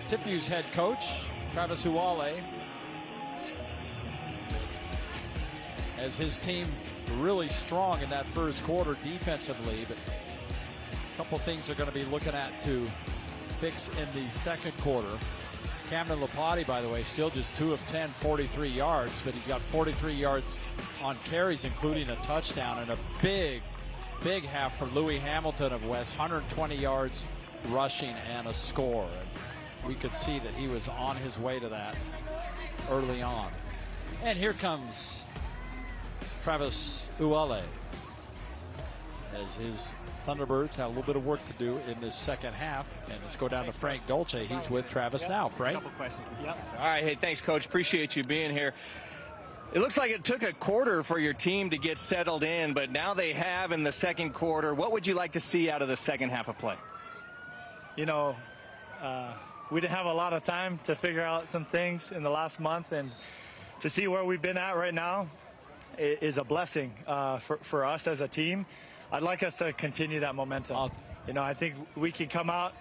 Timpview's head coach, Travis Uwale, as his team really strong in that first quarter defensively. But a couple things they're going to be looking at to fix in the second quarter. Camden Lopati, by the way, still just 2 of 10, 43 yards, but he's got 43 yards on carries, including a touchdown, and a big half for Louis Hamilton of West, 120 yards rushing and a score. And we could see that he was on his way to that early on. And here comes Travis Uwale as his Thunderbirds have a little bit of work to do in this second half. And let's go down to Frank Dolce. He's with Travis now. Frank? A couple questions. Yep. All right. Hey, thanks, Coach. Appreciate you being here. It looks like it took a quarter for your team to get settled in, but now they have in the second quarter. What would you like to see out of the second half of play? You know, we didn't have a lot of time to figure out some things in the last month, and to see where we've been at right now is a blessing for us as a team. I'd like us to continue that momentum. You know, I think we can come out.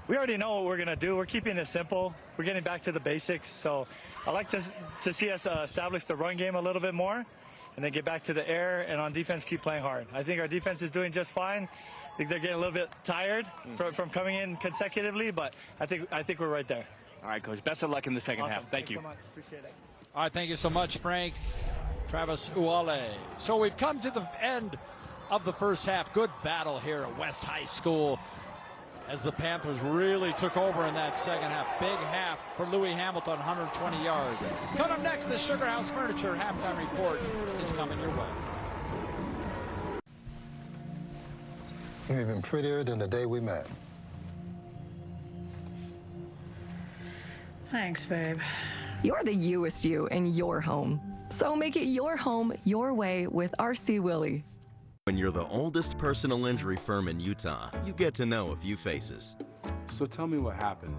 We already know what we're going to do. We're keeping it simple. We're getting back to the basics. So I'd like to see us establish the run game a little bit more and then get back to the air, and on defense keep playing hard. I think our defense is doing just fine. I think they're getting a little bit tired from coming in consecutively, but I think we're right there. All right, Coach. Best of luck in the second half. Thank you. So much. Appreciate it. All right, thank you so much, Frank. Travis Uwale. So we've come to the end of the first half. Good battle here at West High School. as the Panthers really took over in that second half. Big half for Louis Hamilton, 120 yards. Coming up next, the Sugar House Furniture halftime report is coming your way. You're even prettier than the day we met. Thanks, babe. You're the youest you in your home. So make it your home your way with RC Willey. When you're the oldest personal injury firm in Utah, you get to know a few faces. So tell me what happened.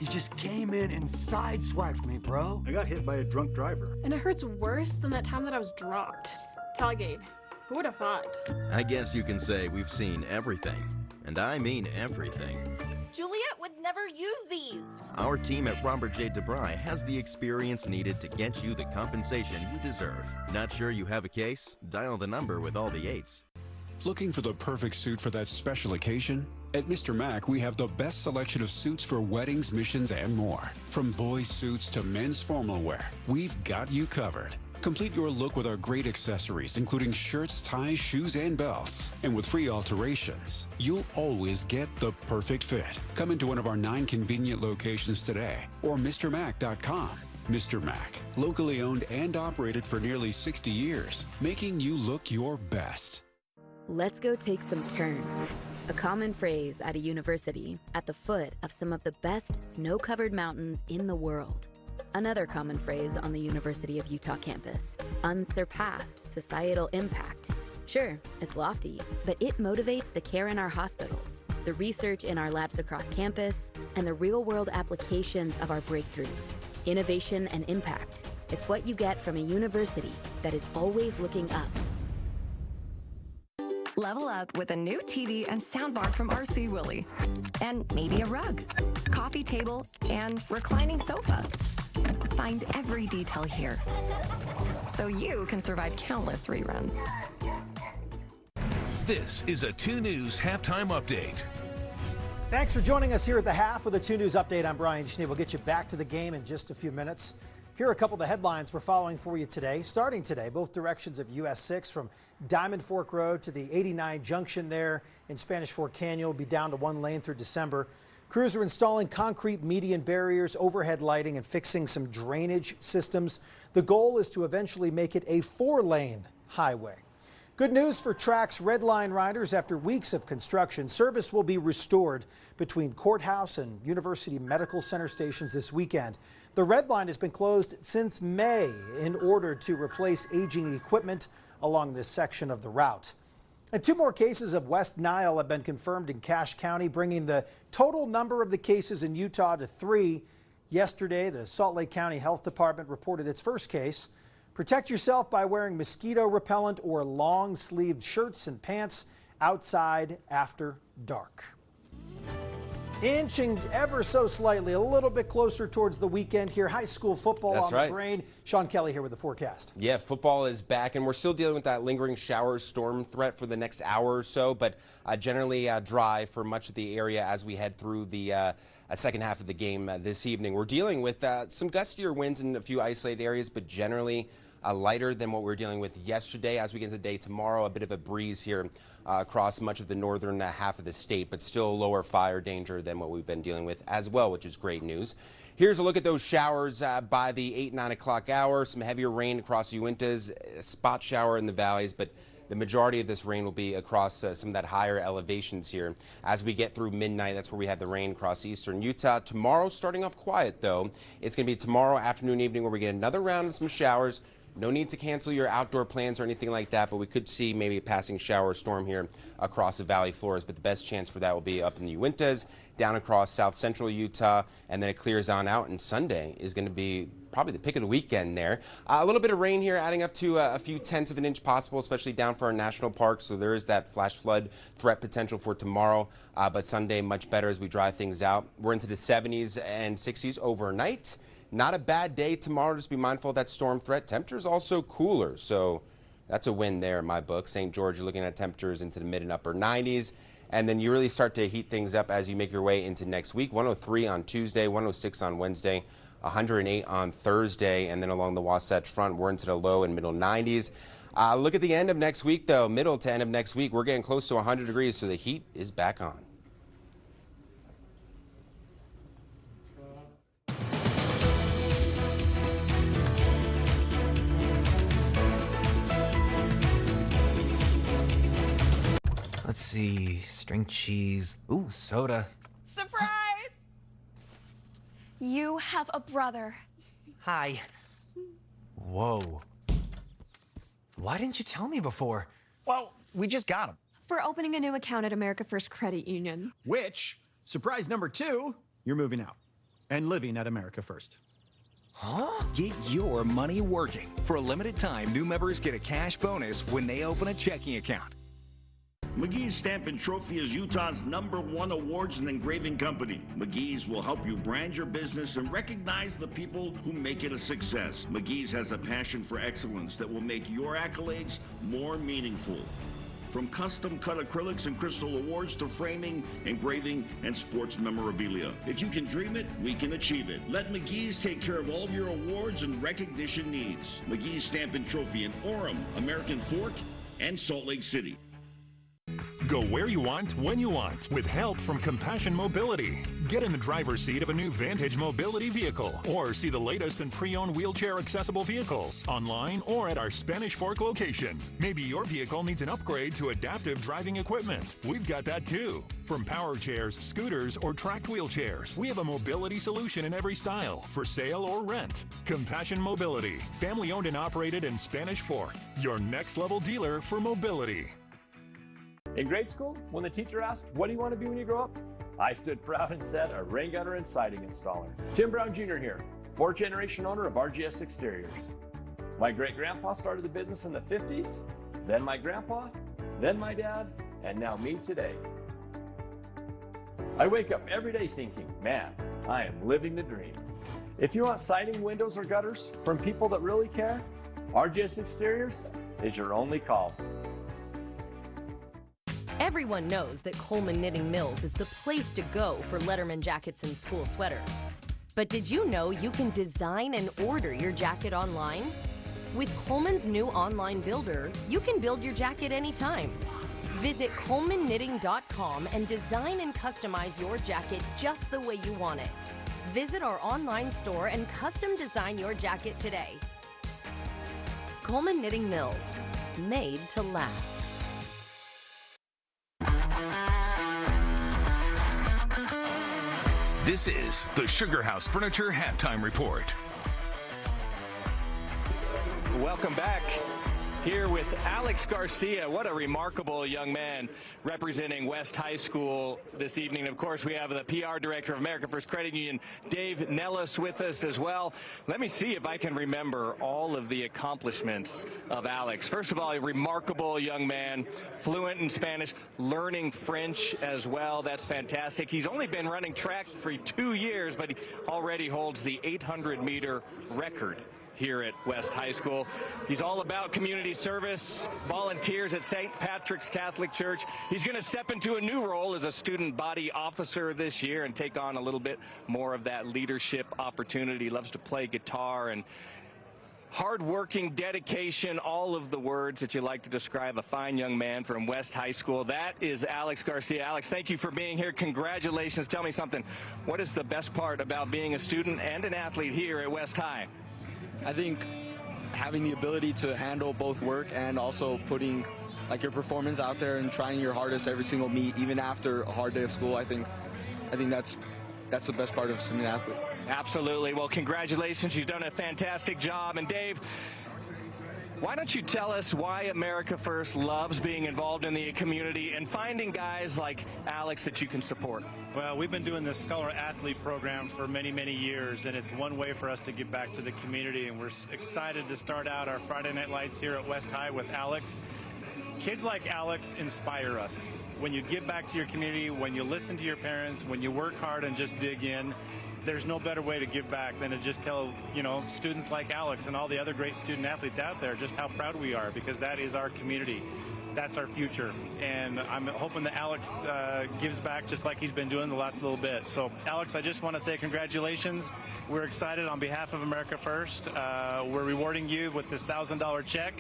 You just came in and sideswiped me, bro. I got hit by a drunk driver. And it hurts worse than that time that I was dropped. Tailgate. Who would have thought? I guess you can say we've seen everything. And I mean everything. Juliet would never use these. Our team at Robert J. DeBry has the experience needed to get you the compensation you deserve. Not sure you have a case? Dial the number with all the 8s. Looking for the perfect suit for that special occasion? At Mr. Mac, we have the best selection of suits for weddings, missions, and more. From boys' suits to men's formal wear, we've got you covered. Complete your look with our great accessories, including shirts, ties, shoes, and belts. And with free alterations, you'll always get the perfect fit. Come into one of our 9 convenient locations today or MrMac.com. Mr. Mac, locally owned and operated for nearly 60 years, making you look your best. Let's go take some turns. A common phrase at a university at the foot of some of the best snow-covered mountains in the world. Another common phrase on the University of Utah campus, unsurpassed societal impact. Sure, it's lofty, but it motivates the care in our hospitals, the research in our labs across campus, and the real-world applications of our breakthroughs. Innovation and impact. It's what you get from a university that is always looking up. Level up with a new TV and soundbar from RC Willey. And maybe a rug, coffee table, and reclining sofa. Find every detail here so you can survive countless reruns. This is a 2 News halftime update. Thanks for joining us here at the half with a 2 News update. I'm Brian Schnee. We'll get you back to the game in just a few minutes. Here are a couple of the headlines we're following for you today. Starting today, both directions of US 6 from Diamond Fork Road to the 89 junction there in Spanish Fork Canyon will be down to 1 lane through December. Crews are installing concrete median barriers, overhead lighting, and fixing some drainage systems. The goal is to eventually make it a 4-lane highway. Good news for Track's Red Line riders. After weeks of construction, service will be restored between Courthouse and University Medical Center stations this weekend. The Red Line has been closed since May in order to replace aging equipment along this section of the route. And 2 more cases of West Nile have been confirmed in Cache County, bringing the total number of the cases in Utah to 3. Yesterday, the Salt Lake County Health Department reported its first case. Protect yourself by wearing mosquito repellent or long-sleeved shirts and pants outside after dark. Inching ever so slightly, a little bit closer towards the weekend here. High school football on the brain. Sean Kelly here with the forecast. Yeah, football is back, and we're still dealing with that lingering shower storm threat for the next hour or so, but generally dry for much of the area as we head through the second half of the game this evening. We're dealing with some gustier winds in a few isolated areas, but generally lighter than what we were dealing with yesterday. As we get into the day tomorrow, a bit of a breeze here across much of the northern half of the state, but still lower fire danger than what we've been dealing with as well, which is great news. Here's a look at those showers by the 8-9 o'clock hour. Some heavier rain across Uintas, a spot shower in the valleys, but the majority of this rain will be across some of that higher elevations here. As we get through midnight, that's where we have the rain across eastern Utah. Tomorrow, starting off quiet, though. It's going to be tomorrow afternoon, evening, where we get another round of some showers. No need to cancel your outdoor plans or anything like that, but we could see maybe a passing shower or storm here across the valley floors. But the best chance for that will be up in the Uintas, down across south central Utah, and then it clears on out. And Sunday is going to be probably the pick of the weekend there. A little bit of rain here, adding up to a few tenths of an inch possible, especially down for our national parks. So there is that flash flood threat potential for tomorrow. But Sunday much better as we dry things out. We're into the 70s and 60s overnight. Not a bad day tomorrow. Just be mindful of that storm threat. Temperatures also cooler, so that's a win there in my book. St. George, you're looking at temperatures into the mid and upper 90s. And then you really start to heat things up as you make your way into next week. 103 on Tuesday, 106 on Wednesday, 108 on Thursday. And then along the Wasatch Front, we're into the low and middle 90s. Look at the end of next week, though. Middle to end of next week, we're getting close to 100 degrees, so the heat is back on. Let's see, string cheese. Ooh, soda. Surprise! You have a brother. Hi. Whoa. Why didn't you tell me before? Well, we just got him. For opening a new account at America First Credit Union. Which, surprise number 2, you're moving out and living at America First. Huh? Get your money working. For a limited time, new members get a cash bonus when they open a checking account. McGee's Stamp and Trophy is Utah's #1 awards and engraving company. McGee's will help you brand your business and recognize the people who make it a success. McGee's has a passion for excellence that will make your accolades more meaningful. From custom-cut acrylics and crystal awards to framing, engraving, and sports memorabilia. If you can dream it, we can achieve it. Let McGee's take care of all of your awards and recognition needs. McGee's Stamp and Trophy in Orem, American Fork, and Salt Lake City. Go where you want, when you want, with help from Compassion Mobility. Get in the driver's seat of a new Vantage mobility vehicle, or see the latest in pre-owned wheelchair-accessible vehicles, online or at our Spanish Fork location. Maybe your vehicle needs an upgrade to adaptive driving equipment. We've got that too. From power chairs, scooters, or tracked wheelchairs, we have a mobility solution in every style, for sale or rent. Compassion Mobility, family-owned and operated in Spanish Fork. Your next-level dealer for mobility. In grade school, when the teacher asked, "What do you want to be when you grow up?" I stood proud and said, "A rain gutter and siding installer." Tim Brown Jr. here, 4th-generation owner of RGS Exteriors. My great-grandpa started the business in the 50s, then my grandpa, then my dad, and now me today. I wake up every day thinking, man, I am living the dream. If you want siding, windows, or gutters from people that really care, RGS Exteriors is your only call. Everyone knows that Coleman Knitting Mills is the place to go for Letterman jackets and school sweaters. But did you know you can design and order your jacket online? With Coleman's new online builder, you can build your jacket anytime. Visit ColemanKnitting.com and design and customize your jacket just the way you want it. Visit our online store and custom design your jacket today. Coleman Knitting Mills, made to last. This is the Sugar House Furniture Halftime Report. Welcome back. Here with Alex Garcia. What a remarkable young man representing West High School this evening. Of course, we have the PR director of America First Credit Union, Dave Nellis, with us as well. Let me see if I can remember all of the accomplishments of Alex. First of all, a remarkable young man, fluent in Spanish, learning French as well. That's fantastic. He's only been running track for 2 years, but he already holds the 800-meter record here at West High School. He's all about community service, volunteers at St. Patrick's Catholic Church. He's going to step into a new role as a student body officer this year and take on a little bit more of that leadership opportunity. He loves to play guitar and hardworking, dedication, all of the words that you like to describe a fine young man from West High School. That is Alex Garcia. Alex, thank you for being here. Congratulations. Tell me something. What is the best part about being a student and an athlete here at West High? I think having the ability to handle both work and also putting your performance out there and trying your hardest every single meet, even after a hard day of school, I think that's the best part of being an athlete. Absolutely. Well, congratulations. You've done a fantastic job. And Dave, why don't you tell us why America First loves being involved in the community and finding guys like Alex that you can support? Well, we've been doing this Scholar Athlete program for many, many years, and it's one way for us to give back to the community, and we're excited to start out our Friday Night Lights here at West High with Alex. Kids like Alex inspire us. When you give back to your community, when you listen to your parents, when you work hard and just dig in, there's no better way to give back than to just tell, students like Alex and all the other great student athletes out there just how proud we are, because that is our community. That's our future. And I'm hoping that Alex gives back just like he's been doing the last little bit. So, Alex, I just want to say congratulations. We're excited on behalf of America First. We're rewarding you with this $1,000 check.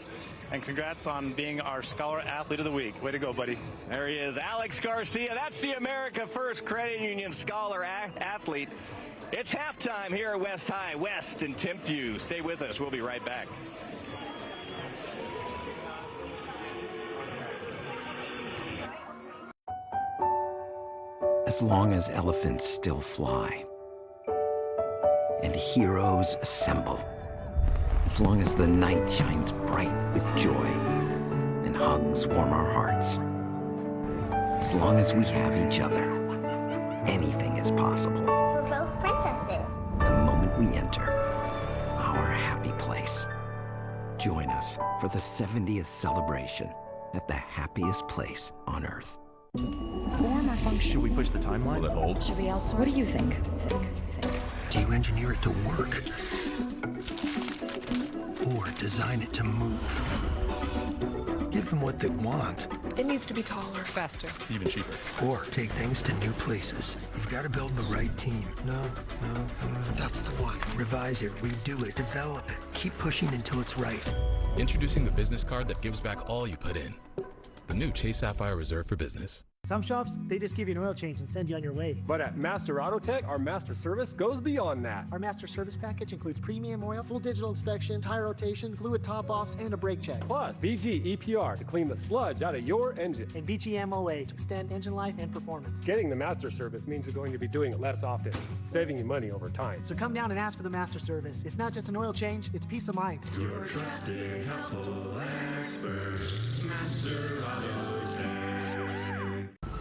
And congrats on being our Scholar Athlete of the Week. Way to go, buddy. There he is, Alex Garcia. That's the America First Credit Union Scholar Athlete. It's halftime here at West High, West and Timpview. Stay with us. We'll be right back. as long as elephants still fly and heroes assemble, as long as the night shines bright with joy and hugs warm our hearts, as long as we have each other, anything is possible. We're both princesses. The moment we enter our happy place, join us for the 70th celebration at the happiest place on Earth. Form or function? Should we push the timeline? Will it hold? Should we outsource? What do you think? Do you engineer it to work? Or design it to move? Give them what they want. It needs to be taller, faster. Even cheaper. Or take things to new places. You've got to build the right team. No, that's the one. Revise it, redo it, develop it. Keep pushing until it's right. Introducing the business card that gives back all you put in. The new Chase Sapphire Reserve for Business. Some shops, they just give you an oil change and send you on your way. But at Master Auto Tech, our master service goes beyond that. Our master service package includes premium oil, full digital inspection, tire rotation, fluid top-offs, and a brake check. Plus, BG EPR to clean the sludge out of your engine. And BG MOA to extend engine life and performance. Getting the master service means you're going to be doing it less often, saving you money over time. So come down and ask for the master service. It's not just an oil change, it's peace of mind. Your trusted, helpful expert, Master Auto Tech.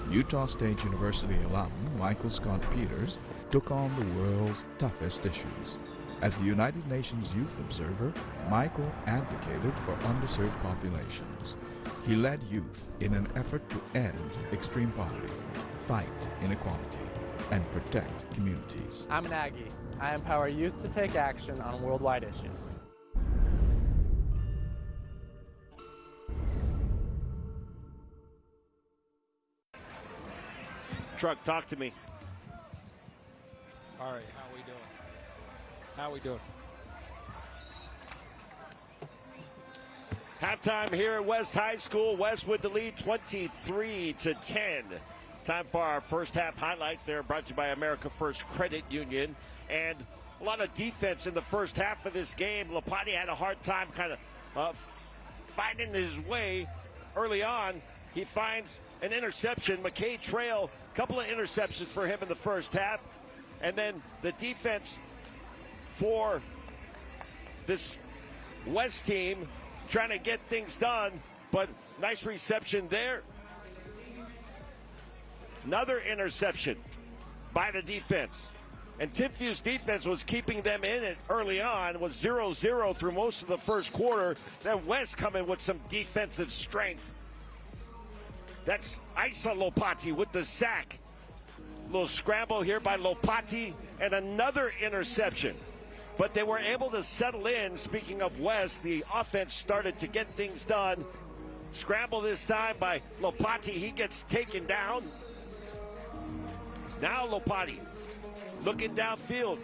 Utah State University alum Michael Scott Peters took on the world's toughest issues. As the United Nations Youth Observer, Michael advocated for underserved populations. He led youth in an effort to end extreme poverty, fight inequality, and protect communities. I'm an Aggie. I empower youth to take action on worldwide issues. Truck, talk to me. All right, how we doing? Halftime here at West High School. West with the lead, 23-10. Time for our first half highlights. They're brought to you by America First Credit Union. And a lot of defense in the first half of this game. Lapati had a hard time kind of finding his way early on. He finds an interception. McKay Trail, a couple of interceptions for him in the first half. And then the defense for this West team trying to get things done, but nice reception there. Another interception by the defense. And Timpview's defense was keeping them in it early on, was 0-0 through most of the first quarter. Then West coming with some defensive strength. That's Isa Lopati with the sack. Little scramble here by Lopati and another interception. But they were able to settle in. Speaking of West, the offense started to get things done. Scramble this time by Lopati. He gets taken down. Now Lopati looking downfield.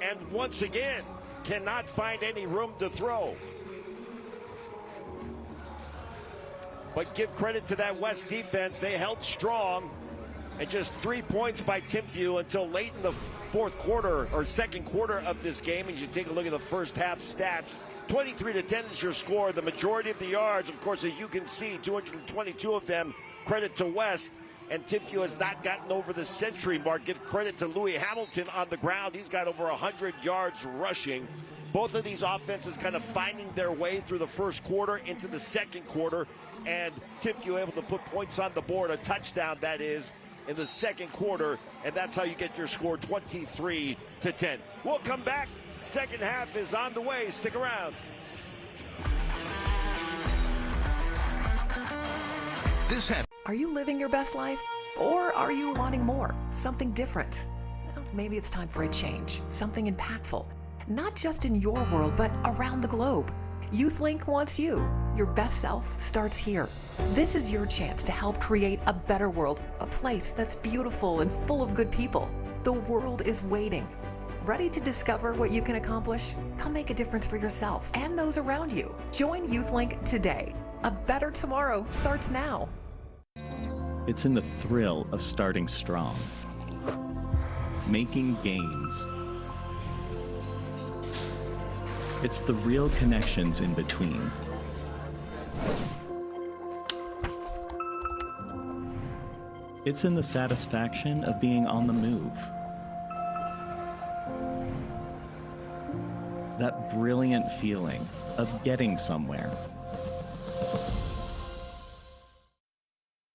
And once again, cannot find any room to throw. But give credit to that West defense. They held strong. And just 3 points by Timpview until late in the fourth quarter or second quarter of this game. As you take a look at the first half stats, 23-10 is your score. The majority of the yards, of course, as you can see, 222 of them, credit to West. And Timpview has not gotten over the century mark. Give credit to Louis Hamilton on the ground. He's got over 100 yards rushing. Both of these offenses kind of finding their way through the first quarter into the second quarter. And Timpview able to put points on the board, a touchdown that is, in the second quarter, and that's how you get your score 23-10. We'll come back. Second half is on the way. Stick around. Are you living your best life? Or are you wanting more? Something different? Well, maybe it's time for a change. Something impactful. Not just in your world, but around the globe. YouthLink wants you. Your best self starts here. This is your chance to help create a better world, a place that's beautiful and full of good people. The world is waiting. Ready to discover what you can accomplish? Come make a difference for yourself and those around you. Join YouthLink today. A better tomorrow starts now. It's in the thrill of starting strong, making gains. It's the real connections in between. It's in the satisfaction of being on the move. That brilliant feeling of getting somewhere.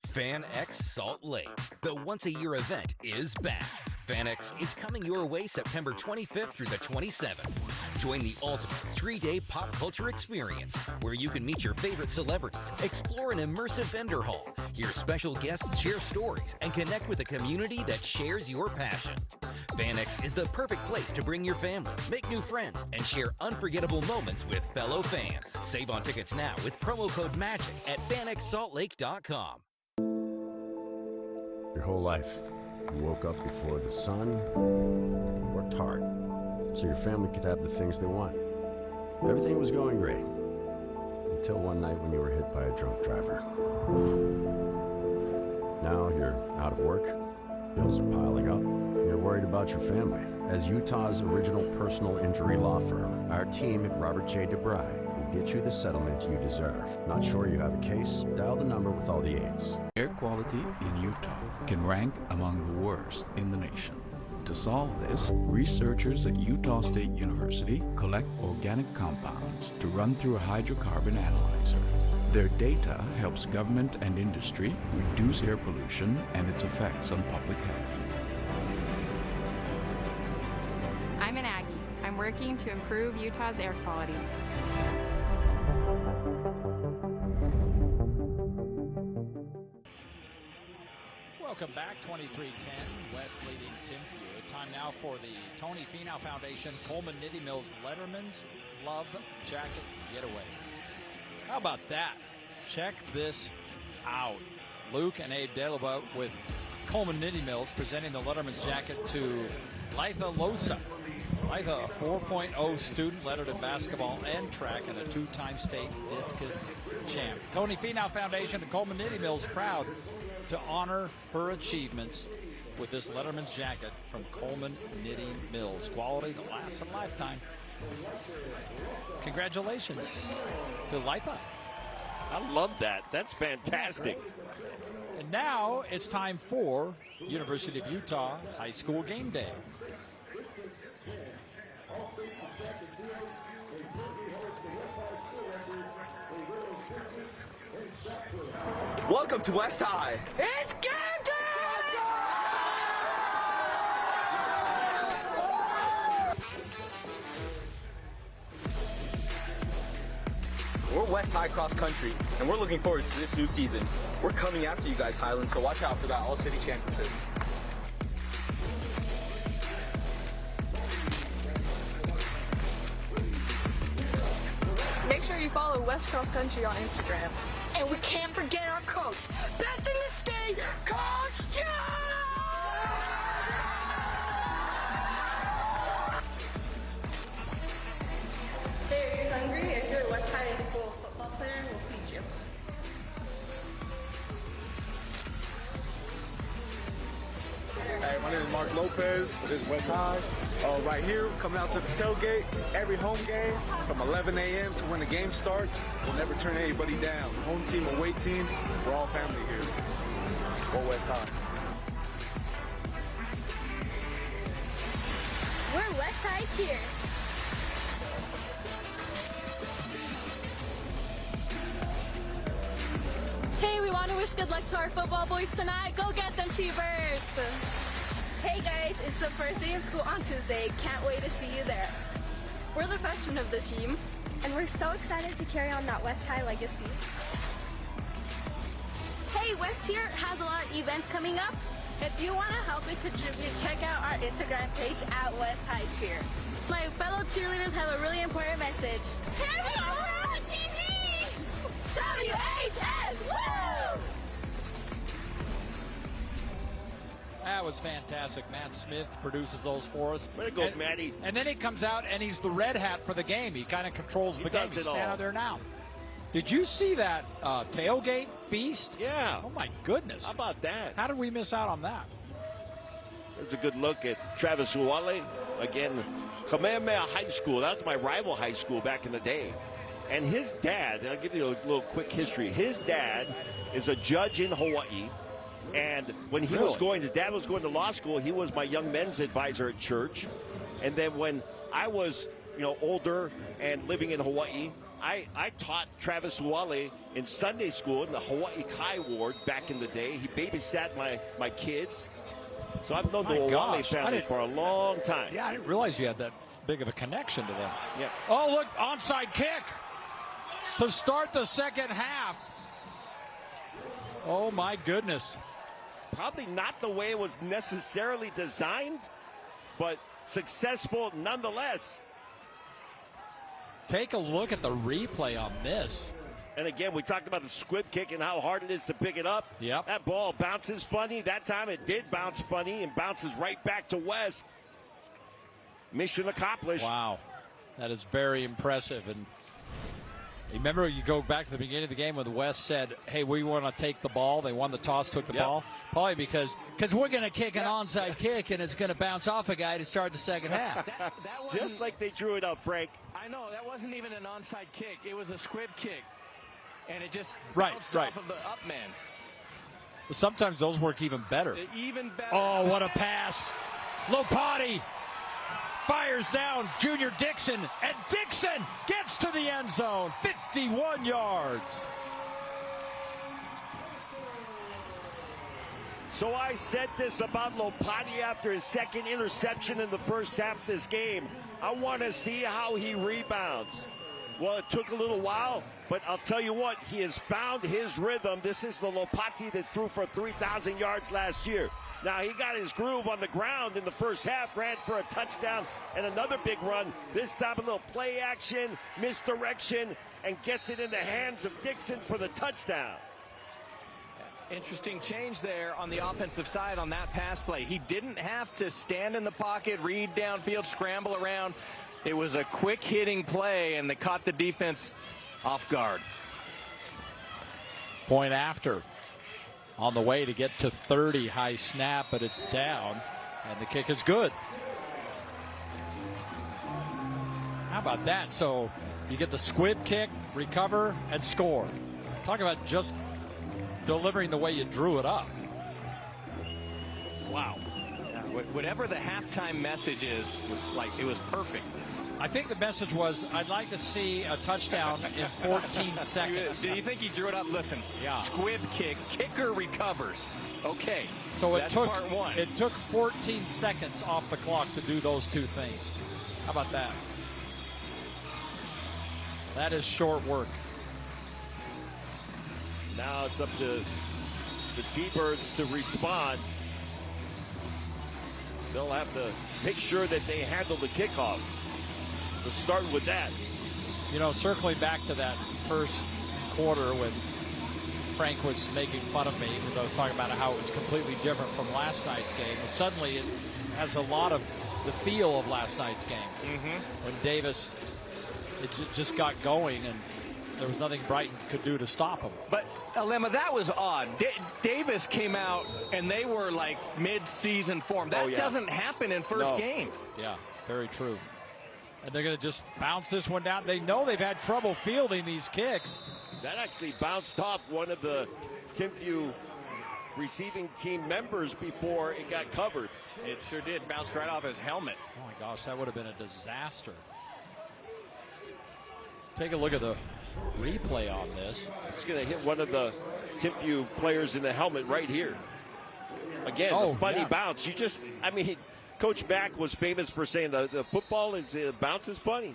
FanX Salt Lake, the once-a-year event, is back. FanX is coming your way September 25th through the 27th. Join the ultimate 3-day pop culture experience where you can meet your favorite celebrities, explore an immersive vendor hall, hear special guests share stories, and connect with a community that shares your passion. FanX is the perfect place to bring your family, make new friends, and share unforgettable moments with fellow fans. Save on tickets now with promo code MAGIC at fanxsaltlake.com. Your whole life, you woke up before the sun and worked hard so your family could have the things they want. Everything was going great until one night when you were hit by a drunk driver. Now you're out of work, bills are piling up, and you're worried about your family. As Utah's original personal injury law firm, our team at Robert J. DeBry will get you the settlement you deserve. Not sure you have a case? Dial the number with all the 8s. Air quality in Utah can rank among the worst in the nation. To solve this, researchers at Utah State University collect organic compounds to run through a hydrocarbon analyzer. Their data helps government and industry reduce air pollution and its effects on public health. I'm an Aggie. I'm working to improve Utah's air quality. Welcome back, 23-10, West leading Timpview. Time now for the Tony Finau Foundation Coleman Knitting Mills Letterman's Love Jacket Getaway. How about that? Check this out. Luke and Abe Delaba with Coleman Knitting Mills presenting the Letterman's Jacket to Litha Losa. Litha, a 4.0 student, lettered in basketball and track, and a 2-time state discus champ. Tony Finau Foundation and Coleman Knitting Mills proud to honor her achievements with this Letterman's Jacket from Coleman Knitting Mills. Quality that lasts a lifetime. Congratulations to Litha. I love that. That's fantastic. And now it's time for University of Utah High School Game Day. Welcome to West High. It's game day! We're West High Cross Country, and we're looking forward to this new season. We're coming after you guys, Highland, so watch out for that All-City Championship. Make sure you follow West Cross Country on Instagram. And we can't forget our coach, best in the state, Coach John! Hey, are you hungry? If you're a West High School football player, we'll feed you. Hey, my name is Mark Lopez. This is West High. Right here, coming out to the tailgate every home game from 11 a.m. to when the game starts. We'll never turn anybody down. Home team, away team, we're all family here. Go West High. We're West High Cheer. Hey, we want to wish good luck to our football boys tonight. Go get them, T-Birds! Hey guys, it's the first day of school on Tuesday. Can't wait to see you there. We're the freshmen of the team, and we're so excited to carry on that West High legacy. Hey, West Cheer has a lot of events coming up. If you want to help and contribute, check out our Instagram page at West High Cheer. My fellow cheerleaders have a really important message. Here we are on TV! WHS! Woo! That was fantastic. Matt Smith produces those for us. Way to go, Matty. And then he comes out and he's the red hat for the game. He kind of controls the game. He's standing out there now. Did you see that tailgate feast? Yeah. Oh, my goodness. How about that? How did we miss out on that? There's a good look at Travis Uwale. Again, Kamehameha High School. That's my rival high school back in the day. And his dad, and I'll give you a little quick history. His dad is a judge in Hawaii. And when he was Dad was going to law school, he was my young men's advisor at church. And then when I was, older and living in Hawaii, I taught Travis Uale in Sunday school in the Hawaii Kai Ward back in the day. He babysat my kids. So I've known the Uale family for a long time. Yeah, I didn't realize you had that big of a connection to them. Yeah. Oh, look, onside kick to start the second half. Oh, my goodness. Probably not the way it was necessarily designed, but successful nonetheless. Take a look at the replay on this. And again, we talked about the squib kick and how hard it is to pick it up. Yep. That ball bounces funny. That time it did bounce funny and bounces right back to West. Mission accomplished. Wow. That is very impressive. And remember, you go back to the beginning of the game when the West said, hey, we want to take the ball. They won the toss, took the ball. Probably because we're going to kick an onside kick and it's going to bounce off a guy to start the second half. Just like they drew it up, Frank. I know, that wasn't even an onside kick. It was a squib kick. And it just bounced off of the up man. Sometimes those work even better. Even better. Oh, what a pass. Lopati fires down Junior Dixon, and Dixon gets to the end zone. 51 yards. So I said this about Lopati after his second interception in the first half of this game. I want to see how he rebounds. Well, it took a little while, but I'll tell you what, he has found his rhythm. This is the Lopati that threw for 3,000 yards last year. Now, he got his groove on the ground in the first half, ran for a touchdown and another big run. This time a little play action, misdirection, and gets it in the hands of Dixon for the touchdown. Interesting change there on the offensive side on that pass play. He didn't have to stand in the pocket, read downfield, scramble around. It was a quick hitting play, and they caught the defense off guard. Point after. On the way to get to 30, high snap, but it's down, and the kick is good. How about that? So you get the squib kick, recover, and score. Talk about just delivering the way you drew it up. Wow. Yeah, whatever the halftime message is, it was perfect. I think the message was, I'd like to see a touchdown in 14 seconds. Do you think he drew it up? Listen, squib kick, kicker recovers. Okay, so that's part one. It took 14 seconds off the clock to do those two things. How about that? That is short work. Now it's up to the T-Birds to respond. They'll have to make sure that they handle the kickoff. Let's start with that. Circling back to that first quarter when Frank was making fun of me because I was talking about how it was completely different from last night's game. And suddenly it has a lot of the feel of last night's game. When Davis just got going and there was nothing Brighton could do to stop him. But, Alema, that was odd. Davis came out and they were like mid-season form. That doesn't happen in first games. Yeah, very true. And they're going to just bounce this one down. They know they've had trouble fielding these kicks. That actually bounced off one of the Timpview receiving team members before it got covered. It sure did. Bounced right off his helmet. Oh, my gosh, that would have been a disaster. Take a look at the replay on this. It's going to hit one of the Timpview players in the helmet right here. Again, the funny bounce. Coach Mack was famous for saying the football bounce is funny,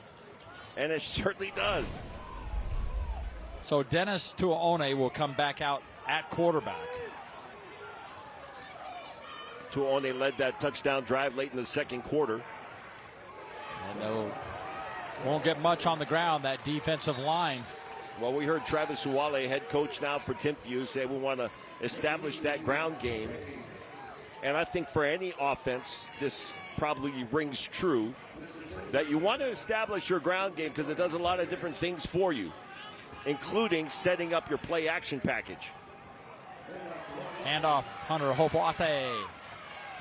and it certainly does. So Dennis Tuaone will come back out at quarterback. Tuaone led that touchdown drive late in the second quarter. And they won't get much on the ground, that defensive line. Well, we heard Travis Uale, head coach now for Timpview, say we want to establish that ground game. And I think for any offense, this probably rings true, that you want to establish your ground game because it does a lot of different things for you, including setting up your play action package. Handoff, Hunter Hopoate.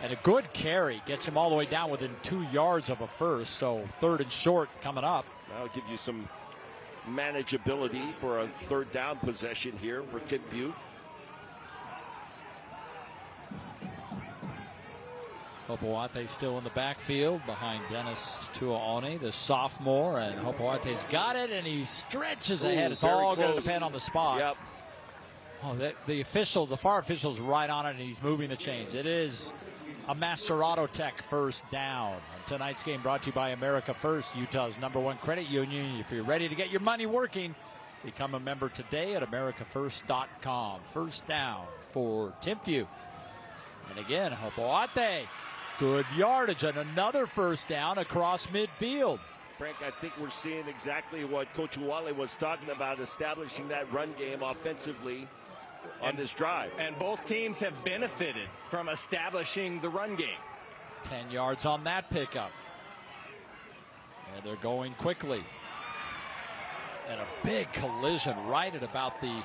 And a good carry gets him all the way down within 2 yards of a first. So third and short coming up. That'll give you some manageability for a third down possession here for Timpview. Hopoate still in the backfield behind Dennis Tuaone, the sophomore, and Hopoate's got it, and he stretches ahead. It's all going to depend on the spot. Yep. Oh, the far official's right on it, and he's moving the chains. It is a Master Auto Tech first down. Tonight's game brought to you by America First, Utah's #1 credit union. If you're ready to get your money working, become a member today at americafirst.com. First down for Timpview. And again, Hopoate. Good yardage and another first down across midfield. Frank, I think we're seeing exactly what Coach Uwale was talking about, establishing that run game offensively on this drive. And both teams have benefited from establishing the run game. 10 yards on that pickup. And they're going quickly. And a big collision right at about the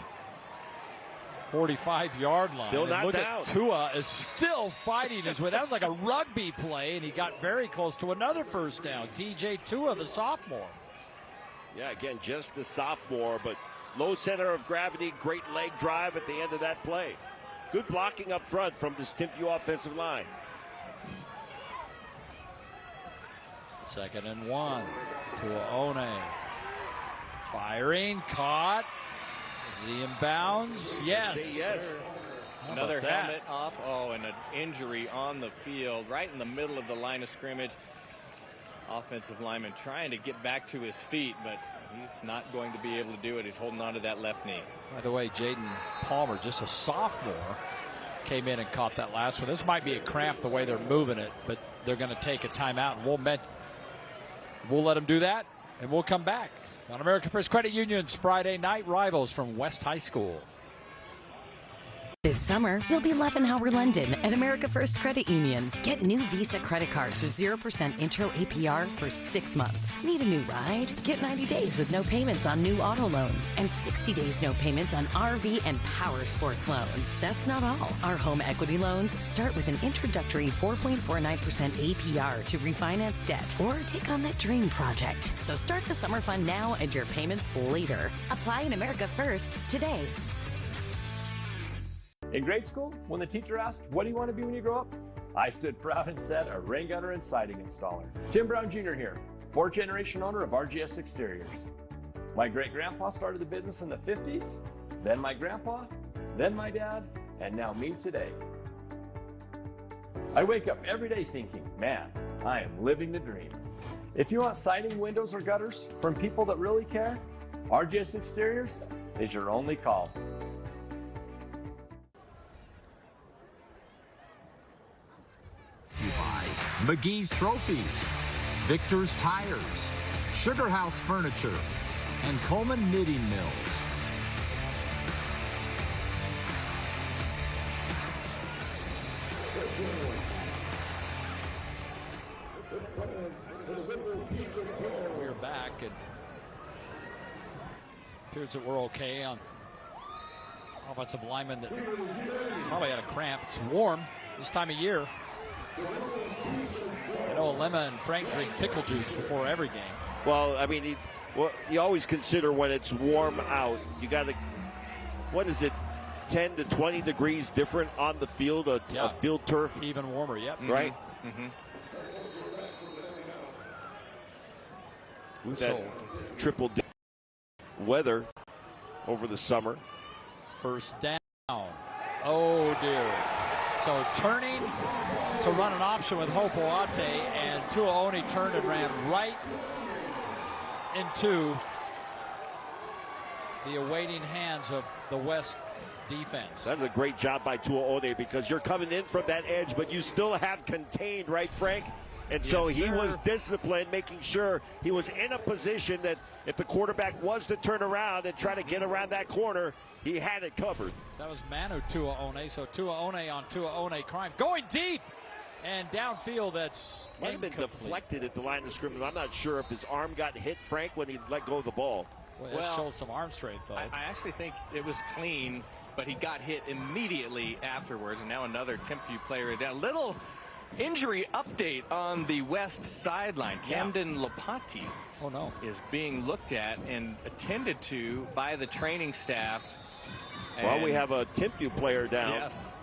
45-yard line. Still not look down. At Tua is still fighting his way. That was like a rugby play, and he got very close to another first down. TJ Tua, the sophomore. Yeah, again, just the sophomore, but low center of gravity, great leg drive at the end of that play. Good blocking up front from this Timpview offensive line. 2nd and 1. Tuaone. Firing, caught. Is he in bounds? Yes. Yes. Another helmet off. Oh, and an injury on the field, right in the middle of the line of scrimmage. Offensive lineman trying to get back to his feet, but he's not going to be able to do it. He's holding on to that left knee. By the way, Jaden Palmer, just a sophomore, came in and caught that last one. This might be a cramp the way they're moving it, but they're going to take a timeout, and we'll let them do that, and we'll come back on America First Credit Union's Friday night rivals from West High School. This summer, you'll be Leffenhauer London at America First Credit Union. Get new Visa credit cards with 0% intro APR for 6 months. Need a new ride? Get 90 days with no payments on new auto loans and 60 days no payments on RV and power sports loans. That's not all. Our home equity loans start with an introductory 4.49% APR to refinance debt or take on that dream project. So start the summer fun now and your payments later. Apply in America First today. In grade school, when the teacher asked, "What do you want to be when you grow up?" I stood proud and said, "A rain gutter and siding installer." Jim Brown Jr. here, 4th generation owner of RGS Exteriors. My great-grandpa started the business in the 50s, then my grandpa, then my dad, and now me today. I wake up every day thinking, man, I am living the dream. If you want siding, windows, or gutters from people that really care, RGS Exteriors is your only call. McGee's Trophies, Victor's Tires, Sugar House Furniture, and Coleman Knitting Mills. We're back, and appears that we're okay on offensive lineman that probably had a cramp. It's warm this time of year. I know Alema and Frank drink pickle juice before every game. Well, I mean, you always consider when it's warm out, you got to, what is it, 10 to 20 degrees different on the field, a field turf? Even warmer, yep. Right? So, triple weather over the summer. First down. Oh, dear. So turning to run an option with Hopoate, and Tuaone turned and ran right into the awaiting hands of the West defense. That's a great job by Tuaone, because you're coming in from that edge, but you still have contained, right, Frank? And so he was disciplined, making sure he was in a position that if the quarterback was to turn around and try to get around that corner, he had it covered. That was Manu Tuaone, so Tuaone on Tuaone crime. Going deep and downfield, that's might have been deflected at the line of scrimmage. I'm not sure if his arm got hit, Frank, when he let go of the ball. Well, that shows some arm strength, though. I actually think it was clean, but he got hit immediately afterwards, and now another Timpview player down. Little injury update on the west sideline. Camden Lopati is being looked at and attended to by the training staff. Well, we have a Timpview player down. Yes.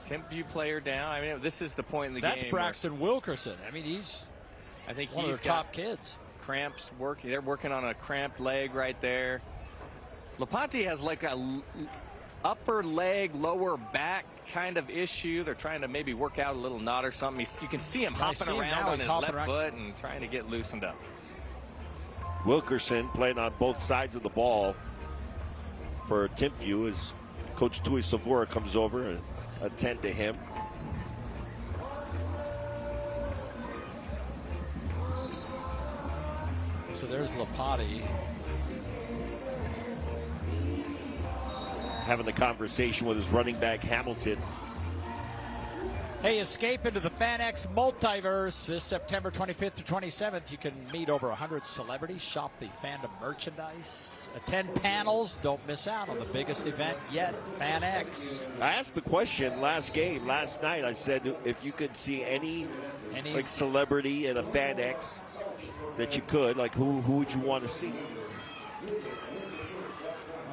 Timpview player down. I mean, this is the point in the game. That's Braxton Wilkerson. I mean, I think one he's of their top kids. Cramps working. They're working on a cramped leg right there. Lepanti has like a upper leg, lower back kind of issue. They're trying to maybe work out a little knot or something. You can see him hopping around on his left foot and trying to get loosened up. Wilkerson playing on both sides of the ball for Timpview as Coach Tui Savura comes over and attend to him. So there's Lepanti. Having the conversation with his running back Hamilton. Hey, escape into the FanX multiverse this September 25th to 27th. You can meet over 100 celebrities, shop the fandom merchandise, attend panels. Don't miss out on the biggest event yet, FanX. I asked the question last night. I said if you could see any like celebrity in a FanX that you could, like who would you want to see?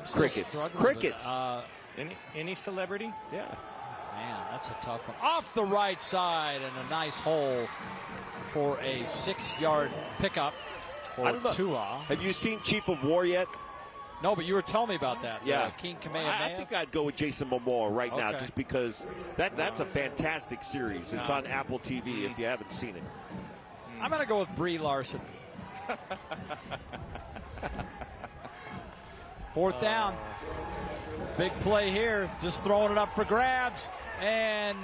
Crickets. Any celebrity? Yeah. Man, that's a tough one. Off the right side and a nice hole for a 6-yard pickup for Tua. Have you seen Chief of War yet? No, but you were telling me about that. Yeah. King Kamehameha. I think I'd go with Jason Momoa right now just because that's a fantastic series. It's on Apple TV if you haven't seen it. I'm going to go with Brie Larson. 4th down. Big play here. Just throwing it up for grabs and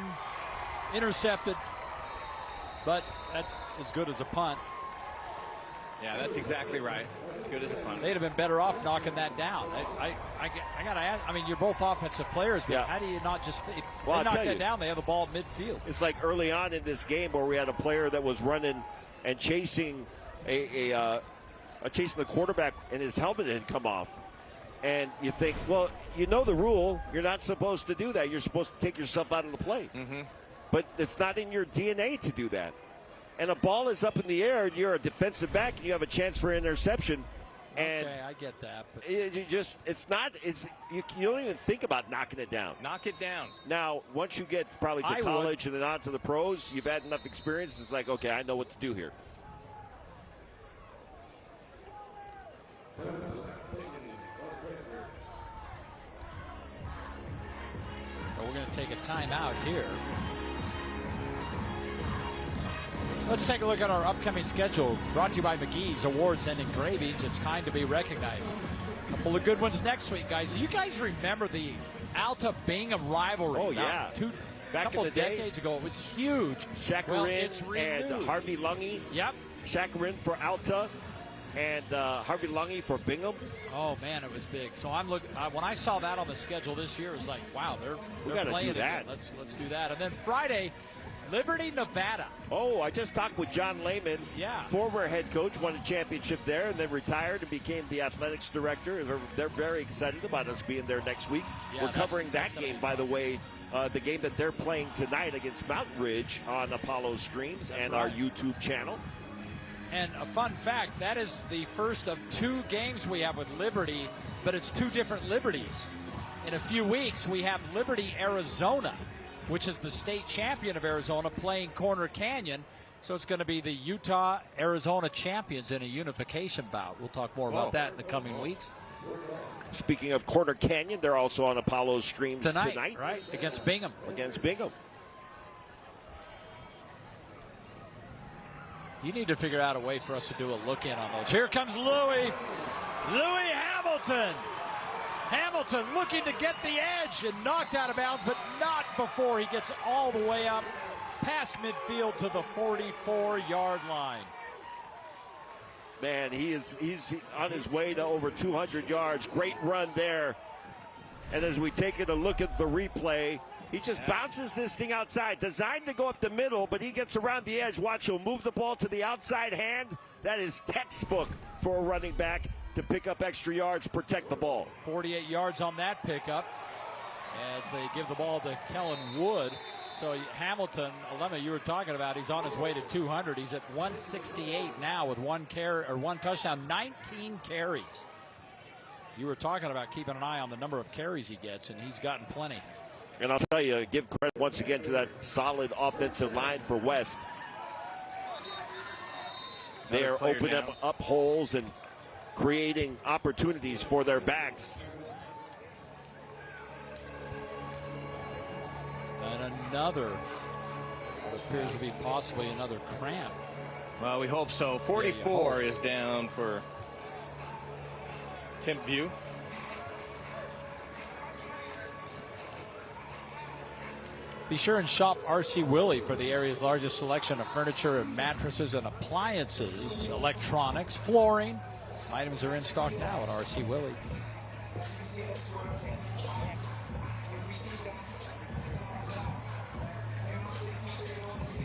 intercepted. But that's as good as a punt. Yeah, that's exactly right. As good as a punt. They'd have been better off knocking that down. I got to ask. I mean, you're both offensive players, but how do you not just they knock that down? They have the ball midfield. It's like early on in this game where we had a player that was running and chasing chasing the quarterback, and his helmet had come off. And you think, well, you know the rule. You're not supposed to do that. You're supposed to take yourself out of the play. Mm-hmm. But it's not in your DNA to do that. And a ball is up in the air, and you're a defensive back, and you have a chance for interception. And okay, I get that. But you don't even think about knocking it down. Knock it down. Now, once you get probably to college and then on to the pros, you've had enough experience. It's like, okay, I know what to do here. We're going to take a timeout here. Let's take a look at our upcoming schedule. Brought to you by McGee's Awards and Engravings. It's kind to be recognized. A couple of good ones next week, guys. You guys remember the Alta Bingham rivalry? Oh, yeah. Back in the day, decades ago, it was huge. Shakarin and Harvey Lungy. Yep. Shakarin for Alta and Harvey Lungy for Bingham. Oh man, it was big. So I'm looking. When I saw that on the schedule this year, it was like, wow, they're playing that. Let's do that. And then Friday, Liberty, Nevada. Oh, I just talked with John Lehman, former head coach, won a championship there, and then retired and became the athletics director. They're very excited about us being there next week. Yeah, we're covering that game, by the way. The game that they're playing tonight against Mountain Ridge on Apollo Streams and our YouTube channel. And a fun fact, that is the first of 2 games we have with Liberty, but it's 2 different Liberties. In a few weeks, we have Liberty, Arizona, which is the state champion of Arizona, playing Corner Canyon. So it's going to be the Utah-Arizona champions in a unification bout. We'll talk more about that in the coming weeks. Speaking of Corner Canyon, they're also on Apollo Streams tonight. Right, against Bingham. You need to figure out a way for us to do a look-in on those. Here comes Louis Hamilton. Hamilton looking to get the edge and knocked out of bounds, but not before he gets all the way up past midfield to the 44-yard line. Man, he's on his way to over 200 yards. Great run there. And as we take a look at the replay, he just bounces this thing outside. Designed to go up the middle, but he gets around the edge. Watch, he'll move the ball to the outside hand. That is textbook for a running back to pick up extra yards, protect the ball. 48 yards on that pickup as they give the ball to Kellen Wood. So Hamilton, Alema, you were talking about, he's on his way to 200. He's at 168 now with one touchdown, 19 carries. You were talking about keeping an eye on the number of carries he gets, and he's gotten plenty. And I'll tell you, give credit once again to that solid offensive line for West. They are opening up holes and creating opportunities for their backs. And another, what appears to be possibly another cramp. Well, we hope so. 44 is down for Timpview. Be sure and shop R.C. Willey for the area's largest selection of furniture and mattresses and appliances, electronics, flooring. Items are in stock now at R.C. Willey.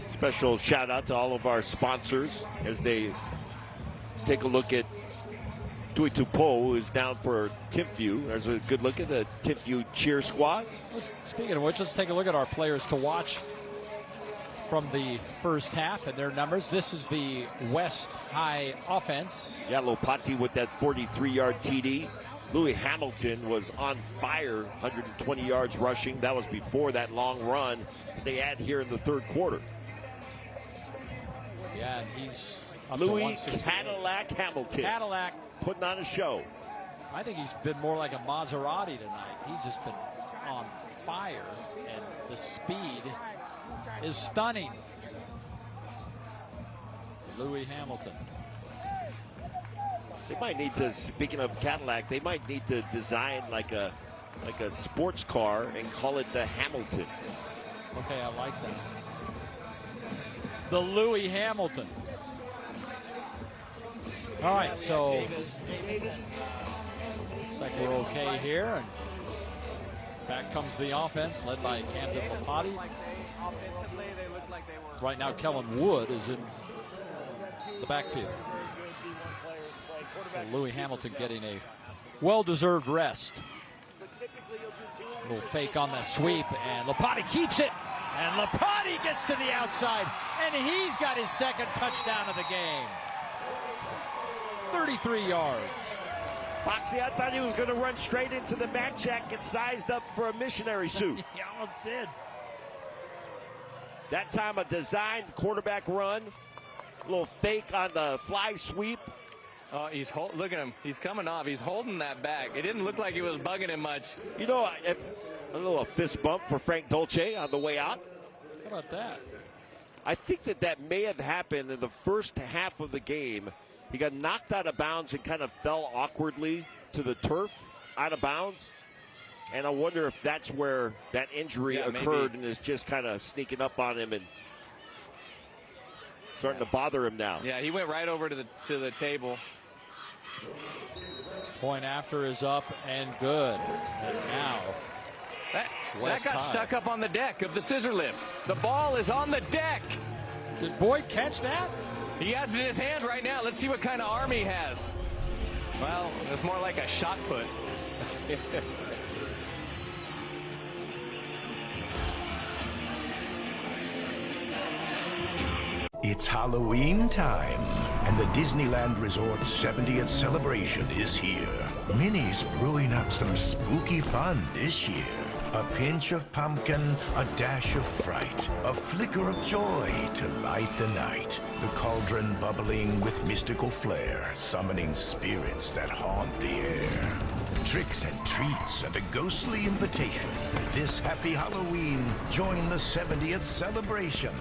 Special shout out to all of our sponsors as they take a look at Tui Tupo, who is down for Timpview. There's a good look at the Timpview cheer squad. Speaking of which, let's take a look at our players to watch from the first half and their numbers. This is the West High offense. Yeah, Lopati with that 43-yard TD. Louis Hamilton was on fire, 120 yards rushing. That was before that long run they had here in the third quarter. Yeah, and he's up Louis to Cadillac Hamilton. Cadillac putting on a show. I think he's been more like a Maserati tonight. He's just been on fire, and the speed is stunning. Louis Hamilton. They might need to, speaking of Cadillac, they might need to design like a sports car and call it the Hamilton. Okay, I like that. The Louis Hamilton. All right, so looks like we're okay here. And back comes the offense, led by Camden Lopati. Right now, Kellen Wood is in the backfield. So Louis Hamilton getting a well-deserved rest. A little fake on the sweep, and Lopati keeps it. And Lopati gets to the outside, and he's got his second touchdown of the game. 33 yards. Foxy, I thought he was going to run straight into the back check, get sized up for a missionary suit. He almost did. That time a designed quarterback run. A little fake on the fly sweep. Oh, look at him. He's coming off. He's holding that back. It didn't look like he was bugging him much. You know, a little fist bump for Frank Dolce on the way out. How about that? I think that may have happened in the first half of the game. He got knocked out of bounds and kind of fell awkwardly to the turf, out of bounds. And I wonder if that's where that injury occurred, and is just kind of sneaking up on him and starting to bother him now. Yeah, he went right over to the table. Point after is up and good. And now that got stuck up on the deck of the scissor lift. The ball is on the deck. Did Boyd catch that? He has it in his hand right now. Let's see what kind of arm he has. Well, it's more like a shot put. It's Halloween time, and the Disneyland Resort's 70th celebration is here. Minnie's brewing up some spooky fun this year. A pinch of pumpkin, a dash of fright, a flicker of joy to light the night. The cauldron bubbling with mystical flair, summoning spirits that haunt the air. Tricks and treats and a ghostly invitation. This happy Halloween, join the 70th celebration.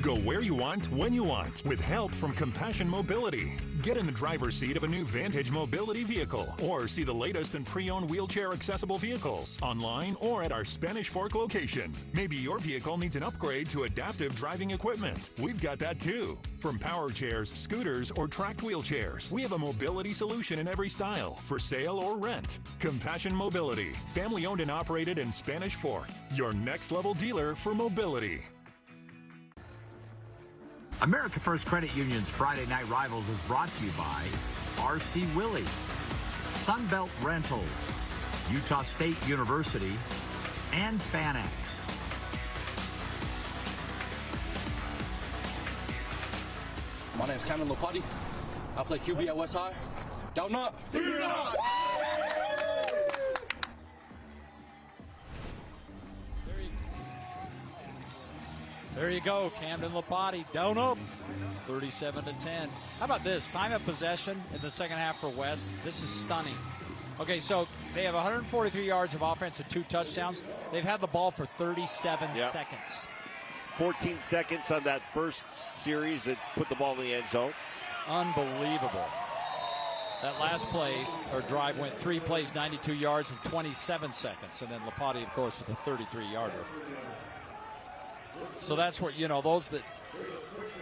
Go where you want, when you want, with help from Compassion Mobility. Get in the driver's seat of a new Vantage mobility vehicle, or see the latest in pre-owned wheelchair-accessible vehicles, online or at our Spanish Fork location. Maybe your vehicle needs an upgrade to adaptive driving equipment. We've got that too. From power chairs, scooters, or tracked wheelchairs, we have a mobility solution in every style, for sale or rent. Compassion Mobility, family-owned and operated in Spanish Fork. Your next-level dealer for mobility. America First Credit Union's Friday Night Rivals is brought to you by R.C. Willey, Sunbelt Rentals, Utah State University, and FanX. My name's Cameron Lopati. I play QB at West High. Doubt not. Fear not. There you go, Camden Lapati down up, 37-10. How about this? Time of possession in the second half for West. This is stunning. Okay, so they have 143 yards of offense and 2 touchdowns. They've had the ball for 37 seconds. 14 seconds on that first series that put the ball in the end zone. Unbelievable. That last play or drive went 3 plays, 92 yards, and 27 seconds. And then Lapati, of course, with a 33-yarder. So that's what, those that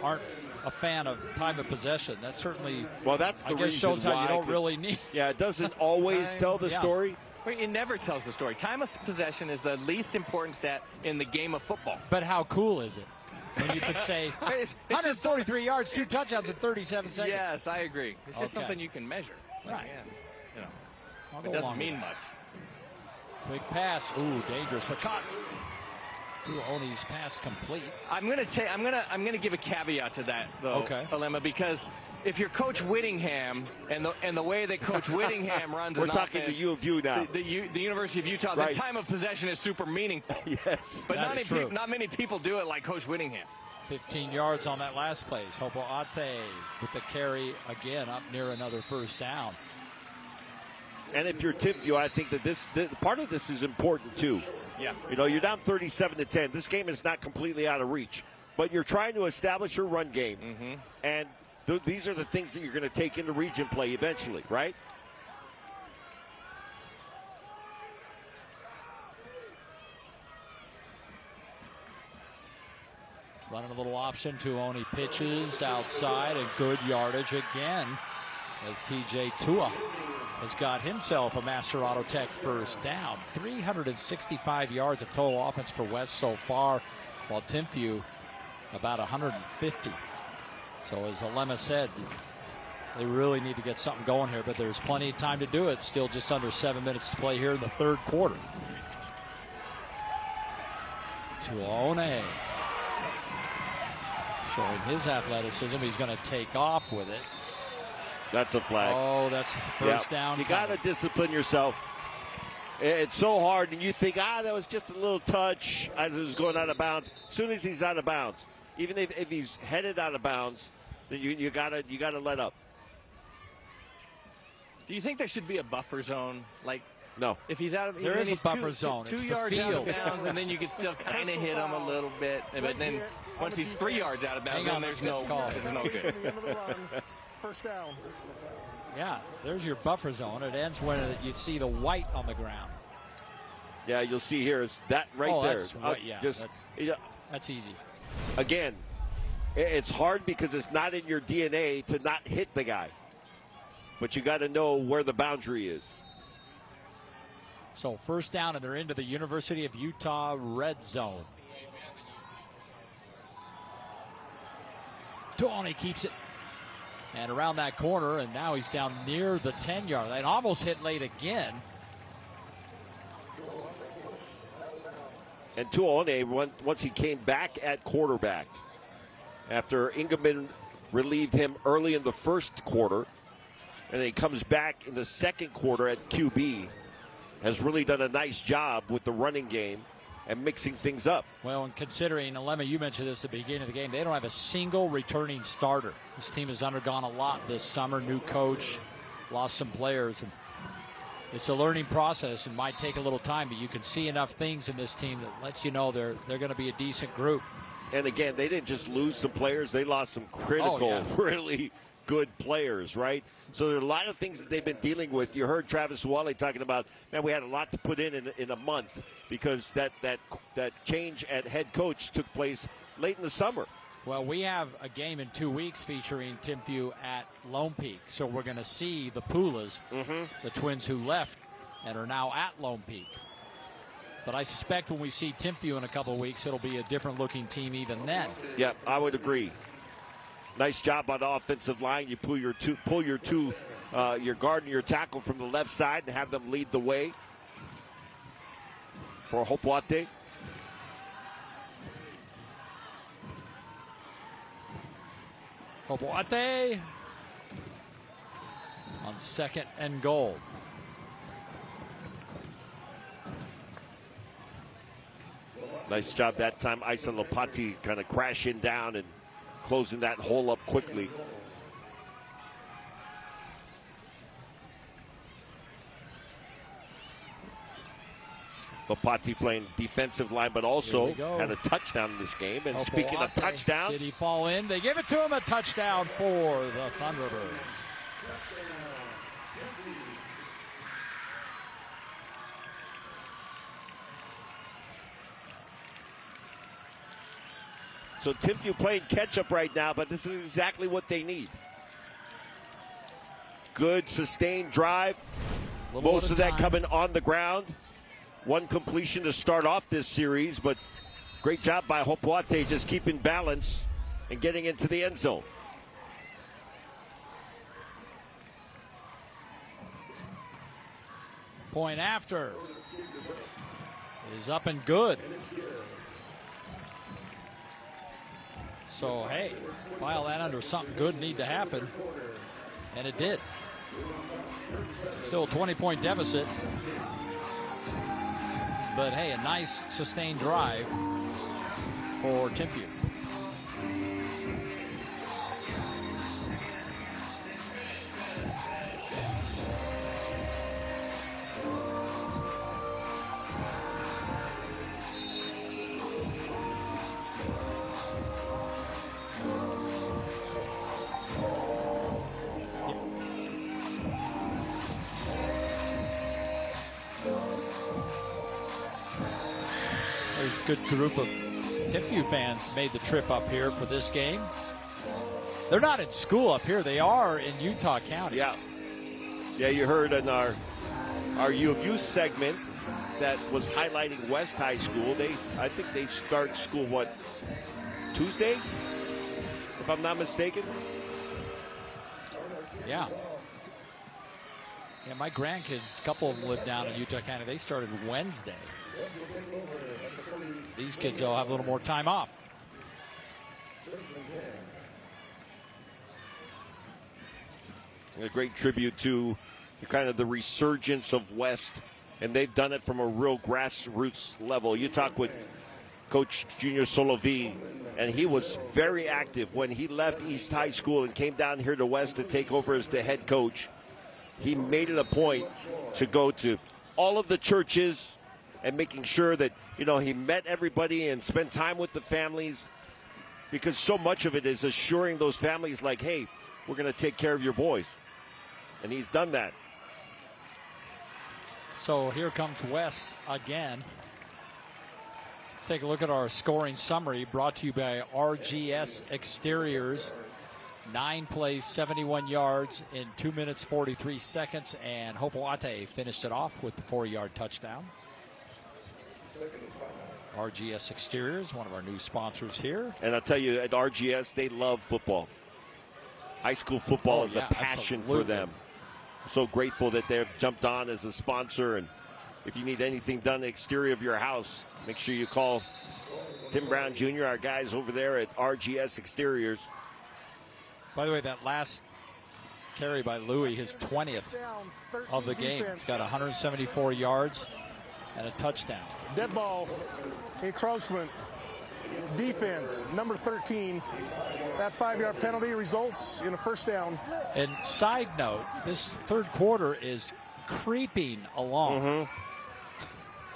aren't a fan of time of possession, that certainly, that's the I guess, reason shows how why you don't really need. Yeah, it doesn't always tell the story. Well, it never tells the story. Time of possession is the least important stat in the game of football. But how cool is it? When you could say 143 yards, 2 touchdowns in 37 seconds. Yes, I agree. It's just something you can measure. Right. It doesn't mean much. Quick pass. Ooh, dangerous, but caught. Tuoni's pass complete. I'm gonna give a caveat to that, though, okay, Alema, because if you're Coach Whittingham and the way that Coach Whittingham runs, we're talking the U of U now, the University of Utah. Right. The time of possession is super meaningful. Yes, but not many people do it like Coach Whittingham. 15 yards on that last play. Hopo Ate with the carry again up near another first down. And if you're Timpview, I think that part of this is important too. Yeah. You're down 37-10. This game is not completely out of reach, but you're trying to establish your run game, and these are the things that you're going to take into region play eventually, right? Running a little option. Tuoni pitches outside, and good yardage again as TJ Tua has got himself a Master Auto Tech first down. 365 yards of total offense for West so far, while Timpview about 150. So as Alema said, they really need to get something going here, but there's plenty of time to do it. Still just under 7 minutes to play here in the third quarter. Tuone showing his athleticism. He's going to take off with it. That's a flag. Oh, that's first down. You got to discipline yourself. It's so hard, and you think, that was just a little touch as it was going out of bounds. As soon as he's out of bounds, even if he's headed out of bounds, then you gotta let up. Do you think there should be a buffer zone? Like, no. If he's out of, there is a buffer zone. Two yards out of bounds, and then you can still kind of hit him a little bit. But then once he's 3 yards out of bounds, then there's no good. First down. Yeah, there's your buffer zone. It ends when you see the white on the ground. Yeah, you'll see here is that right there. That's white, that's easy. Again, it's hard because it's not in your DNA to not hit the guy. But you got to know where the boundary is. So first down, and they're into the University of Utah red zone. Tuoni keeps it. And around that corner, and now he's down near the 10-yard line. Almost hit late again. And Tuone, once he came back at quarterback, after Ingeman relieved him early in the first quarter, and then he comes back in the second quarter at QB, has really done a nice job with the running game and mixing things up. Well, and considering, Alema, you mentioned this at the beginning of the game, they don't have a single returning starter. This team has undergone a lot this summer. New coach, lost some players. And it's a learning process and might take a little time, but you can see enough things in this team that lets you know they're going to be a decent group. And again, they didn't just lose some players. They lost some critical, really good players, right? So there are a lot of things that they've been dealing with. You heard Travis Wally talking about, man, we had a lot to put in a month because that change at head coach took place late in the summer. Well, we have a game in 2 weeks featuring Timpview at Lone Peak. So we're going to see the Pulas, the twins who left and are now at Lone Peak. But I suspect when we see Timpview in a couple of weeks, it'll be a different looking team even then. Yeah, I would agree. Nice job on the offensive line. You pull your guard and your tackle from the left side and have them lead the way for Hopoate. Hopoate on 2nd and goal. Nice job that time. Isa Lopati kind of crashing down and closing that hole up quickly. Lopati playing defensive line, but also had a touchdown in this game. And speaking of touchdowns, did he fall in? They give it to him, a touchdown for the Thunderbirds. So Timpview playing catch-up right now, but this is exactly what they need. Good sustained drive. Most of that coming on the ground. One completion to start off this series, but great job by Hopoate just keeping balance and getting into the end zone. Point after is up and good. So, hey, file that under something good need to happen. And it did. Still a 20-point deficit. But, hey, a nice sustained drive for Timpview. There's a good group of Timpview fans made the trip up here for this game. They're not in school up here. They are in Utah County. Yeah, you heard in our U of U segment that was highlighting West High School. I think they start school, what, Tuesday? If I'm not mistaken. Yeah. Yeah, my grandkids, a couple of them live down in Utah County. They started Wednesday. These kids will have a little more time off. A great tribute to kind of the resurgence of West, and they've done it from a real grassroots level. You talk with Coach Junior Solovi, and he was very active when he left East High School and came down here to West to take over as the head coach. He made it a point to go to all of the churches and making sure that, he met everybody and spent time with the families, because so much of it is assuring those families like, hey, we're going to take care of your boys. And he's done that. So here comes West again. Let's take a look at our scoring summary brought to you by RGS Exteriors. 9 plays, 71 yards in 2 minutes, 43 seconds. And Hopoate finished it off with the 4-yard touchdown. RGS Exteriors, one of our new sponsors here. And I'll tell you, at RGS, they love football. High school football is a passion for them. So grateful that they've jumped on as a sponsor. And if you need anything done the exterior of your house, make sure you call Tim Brown Jr., our guys over there at RGS Exteriors. By the way, that last carry by Louis, his 20th of the game. He's got 174 yards and a touchdown. Dead ball, encroachment, defense, number 13. That 5-yard penalty results in a first down. And side note, this third quarter is creeping along.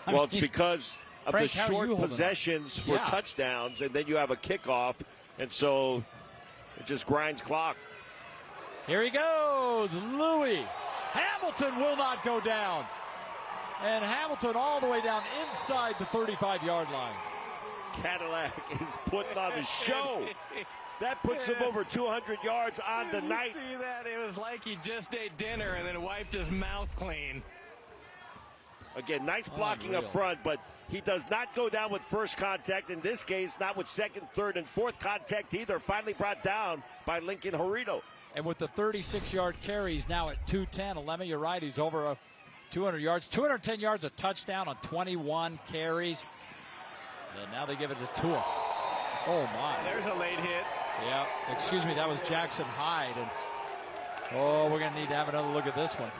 Well, it's because of Frank, the short possessions for touchdowns, and then you have a kickoff, and so it just grinds clock. Here he goes, Louis. Hamilton will not go down. And Hamilton all the way down inside the 35-yard line. Cadillac is putting on a show. That puts him over 200 yards on the night. You see that? It was like he just ate dinner and then wiped his mouth clean. Again, nice blocking up front, but he does not go down with first contact. In this case, not with second, third, and fourth contact either. Finally brought down by Lincoln Horito. And with the 36-yard carry, he's now at 210. Alema, you're right, he's over 200 yards. 210 yards, a touchdown on 21 carries. And now they give it to Tua. Oh, my. There's a late hit. Yeah, excuse me, that was Jackson Hyde. And we're going to need to have another look at this one.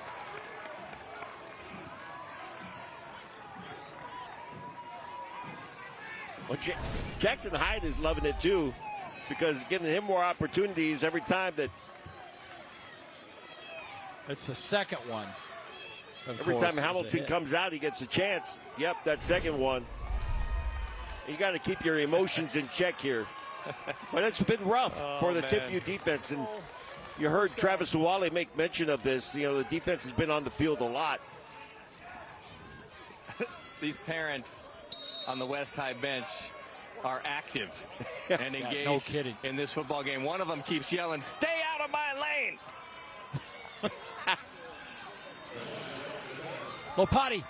Well, Jackson Hyde is loving it too, because giving him more opportunities every time that. It's the second one. Every time Hamilton comes out, he gets a chance. Yep, that second one. You got to keep your emotions in check here. But it's been rough for the Timpview defense, and you heard Travis Uwale make mention of this. You know, the defense has been on the field a lot. These parents on the West High bench are active and engaged no kidding. in this football game. One of them keeps yelling, "Stay out of my lane!" Lopati,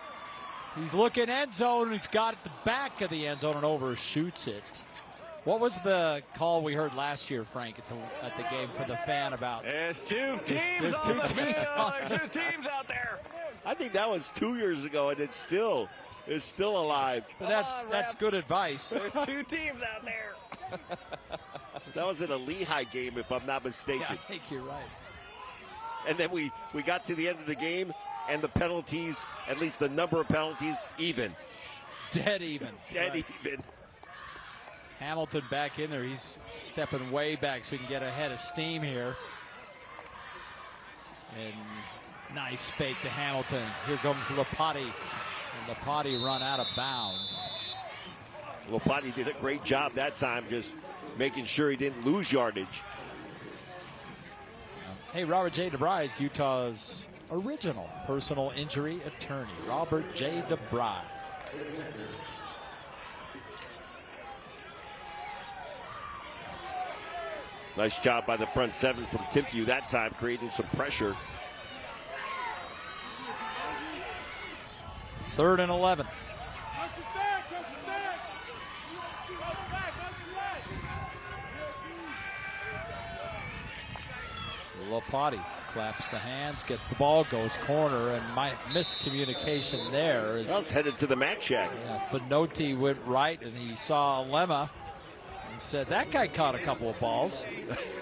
he's looking end zone. He's got at the back of the end zone and overshoots it. What was the call we heard last year, Frank, at the game for the fan about? There's two teams there's on two the teams field. on There's two teams out there. I think that was 2 years ago, and it's still alive. But that's good advice. There's two teams out there. That was in a Lehigh game, if I'm not mistaken. Yeah, I think you're right. And then we got to the end of the game, and the penalties, at least the number of penalties, even. Dead even. Dead even. Hamilton back in there. He's stepping way back so he can get ahead of steam here. And nice fake to Hamilton. Here comes Lopati. And Lopati run out of bounds. Lopati did a great job that time, just making sure he didn't lose yardage. Hey, Robert J. DeBry is Utah's original personal injury attorney. Robert J. DeBry. Nice job by the front seven from Timpview that time, creating some pressure. 3rd and 11. Lopati claps the hands, gets the ball, goes corner, and my miscommunication there is. That was headed to the Mac Shack. Yeah, Finoti went right, and he saw Lemma and said, "That guy caught a couple of balls."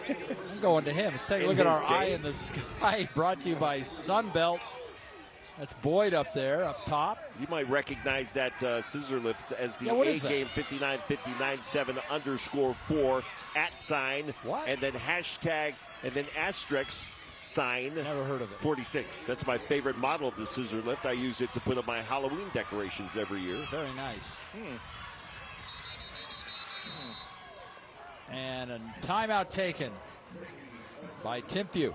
I'm going to him. Let's take a look at our eye in the sky. Brought to you by Sunbelt. That's Boyd up there, up top. You might recognize that scissor lift as the A-game 5959-7_4 @ what? and then hashtag and then asterisk sign. Never heard of it. 46. That's my favorite model of the scissor lift. I use it to put up my Halloween decorations every year. Very nice. And a timeout taken by Timpview.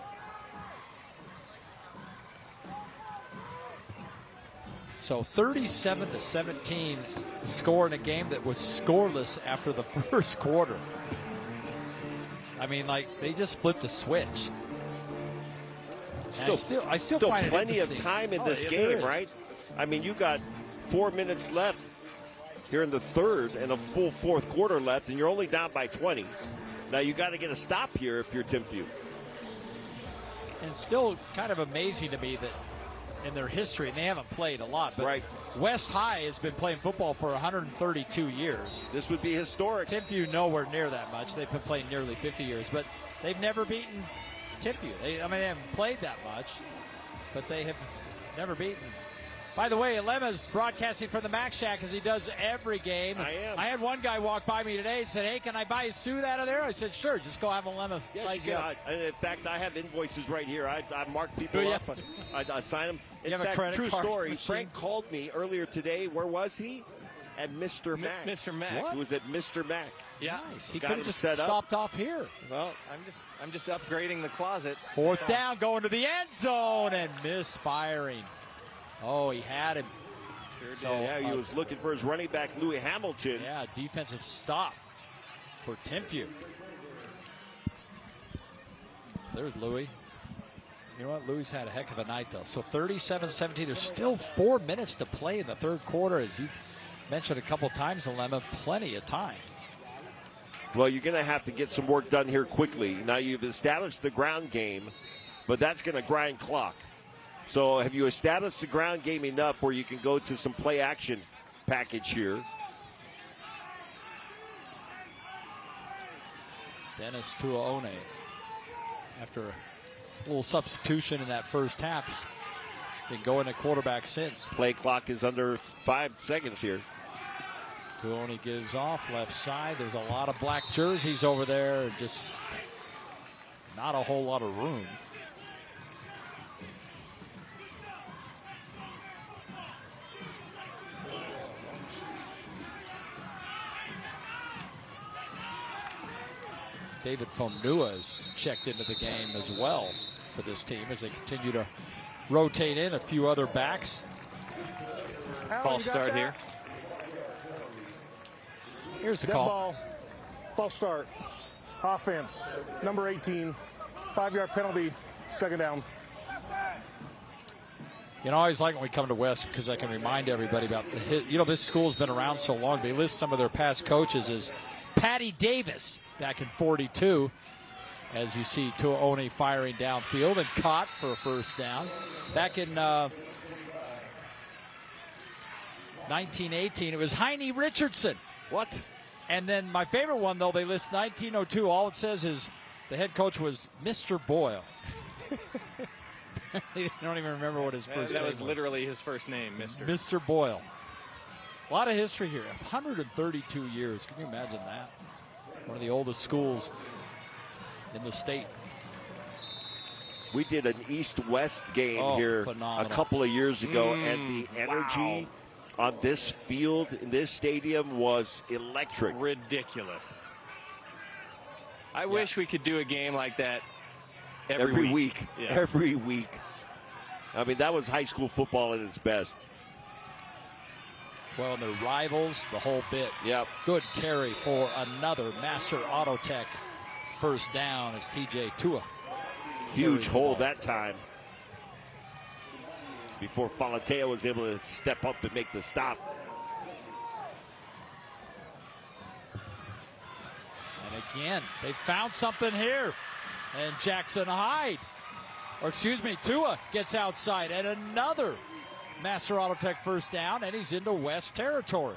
So 37-17 score in a game that was scoreless after the first quarter. I mean, like, they just flipped a switch. I still find plenty it of time in this yeah, game, right? I mean, you got 4 minutes left here in the third and a full fourth quarter left, and you're only down by 20. Now you got to get a stop here if you're Timpview. And it's still kind of amazing to me that in their history, and they haven't played a lot, but right. West High has been playing football for 132 years. This would be historic. Timpview nowhere near that much. They've been playing nearly 50 years, but they've never beaten Timpview. They haven't played that much, but they have never beaten. By the way, Lemma's broadcasting from the Mac Shack as he does every game. I am. I had one guy walk by me today and said, "Hey, can I buy a suit out of there?" I said, "Sure, just go have a Lemma size you up." In fact, I have invoices right here. I mark people up. I sign them. In have a fact, credit true card story. machine? Frank called me earlier today. Where was he? At Mr. Mac. Mr. Mac. He was at Mr. Mac. Yeah. Nice. He Got could him have just set up. stopped off here. Well, I'm just upgrading the closet. 4th down, going to the end zone and misfiring. Oh, he had him. Sure did. Yeah, he was looking for his running back, Louis Hamilton. Yeah, defensive stop for Timpview. There's Louis. You know what? Louis had a heck of a night, though. So 37-17. There's still 4 minutes to play in the third quarter, as you mentioned a couple times, Lemma. Plenty of time. Well, you're going to have to get some work done here quickly. Now, you've established the ground game, but that's going to grind clock. So have you established the ground game enough where you can go to some play action package here? Dennis Tuaone, after a little substitution in that first half, he's been going at quarterback since. Play clock is under 5 seconds here. Tuone gives off left side. There's a lot of black jerseys over there. Just not a whole lot of room. David Fonua has checked into the game as well for this team as they continue to rotate in a few other backs. False start here. Here's the Dead call. ball. False start. Offense. Number 18. 5-yard penalty. Second down. You know, I always like when we come to West because I can remind everybody about this school's been around so long. They list some of their past coaches as Patty Davis back in 42. As you see Tuone firing downfield and caught for a first down. Back in 1918, it was Heine Richardson. What? And then my favorite one, though, they list 1902. All it says is the head coach was Mr. Boyle. They don't even remember what his first name was. That was literally his first name, Mr. Mr. Boyle. A lot of history here. 132 years. Can you imagine that? One of the oldest schools in the state. We did an East-West game here phenomenal. A couple of years ago, and the energy on this field, in this stadium, was electric. Ridiculous. I wish we could do a game like that every week. Yeah. Every week. I mean, that was high school football at its best. Well, their rivals, the whole bit. Yep. Good carry for another Master Auto Tech first down as TJ Tua. Huge hole that time before Falatea was able to step up and make the stop. And again, they found something here. And Jackson Hyde, Tua gets outside. And another Master Auto Tech first down, and he's into West territory.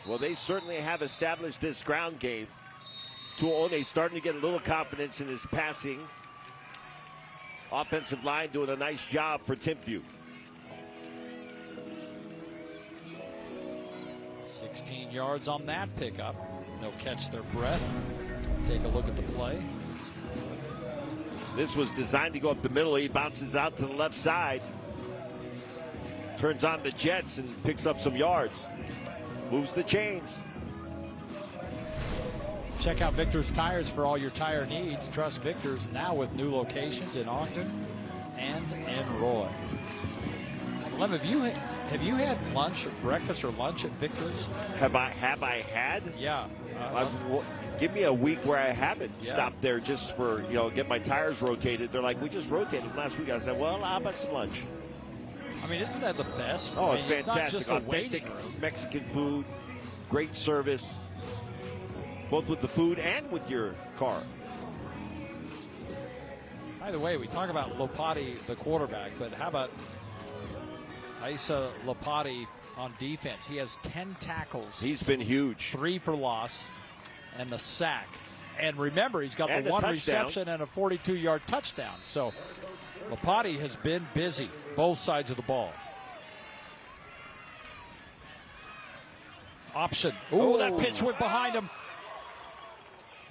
Well, they certainly have established this ground game. Tuone starting to get a little confidence in his passing. Offensive line doing a nice job for Timpview. 16 yards on that pickup. They'll catch their breath. Take a look at the play. This was designed to go up the middle. He bounces out to the left side. Turns on the jets and picks up some yards. Moves the chains. Check out Victor's Tires for all your tire needs. Trust Victor's now with new locations in Ogden and in Roy. Lem, have you had lunch, breakfast or lunch at Victor's? Have I had? Yeah. Give me a week where I haven't stopped there just for, get my tires rotated. They're like, we just rotated last week. I said, well, how about some lunch? I mean, isn't that the best? Oh, it's fantastic. Not just a waiting room. Mexican food, great service, both with the food and with your car. By the way, we talk about Lopati, the quarterback, but how about Isa Lopati on defense? He has 10 tackles. He's been huge. 3 for loss and the sack. And remember, he's got the one reception and a 42-yard touchdown. So Lopati has been busy, both sides of the ball. Option. Oh, that pitch went behind him.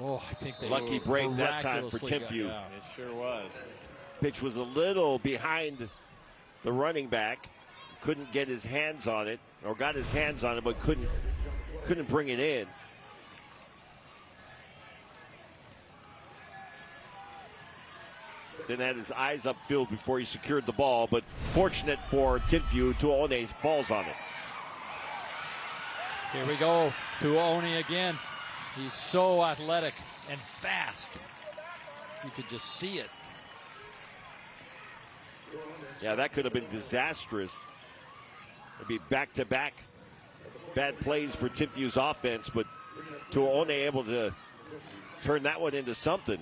Oh, I think they lucky break that time for Timpview. Yeah. It sure was. Pitch was a little behind the running back. Couldn't get his hands on it, or got his hands on it, but couldn't bring it in. Then had his eyes upfield before he secured the ball, but fortunate for Timpview, Tuone falls on it. Here we go. Tuone again. He's so athletic and fast. You could just see it. Yeah, that could have been disastrous. It'd be back-to-back bad plays for Timpview's offense, but Tuone able to turn that one into something.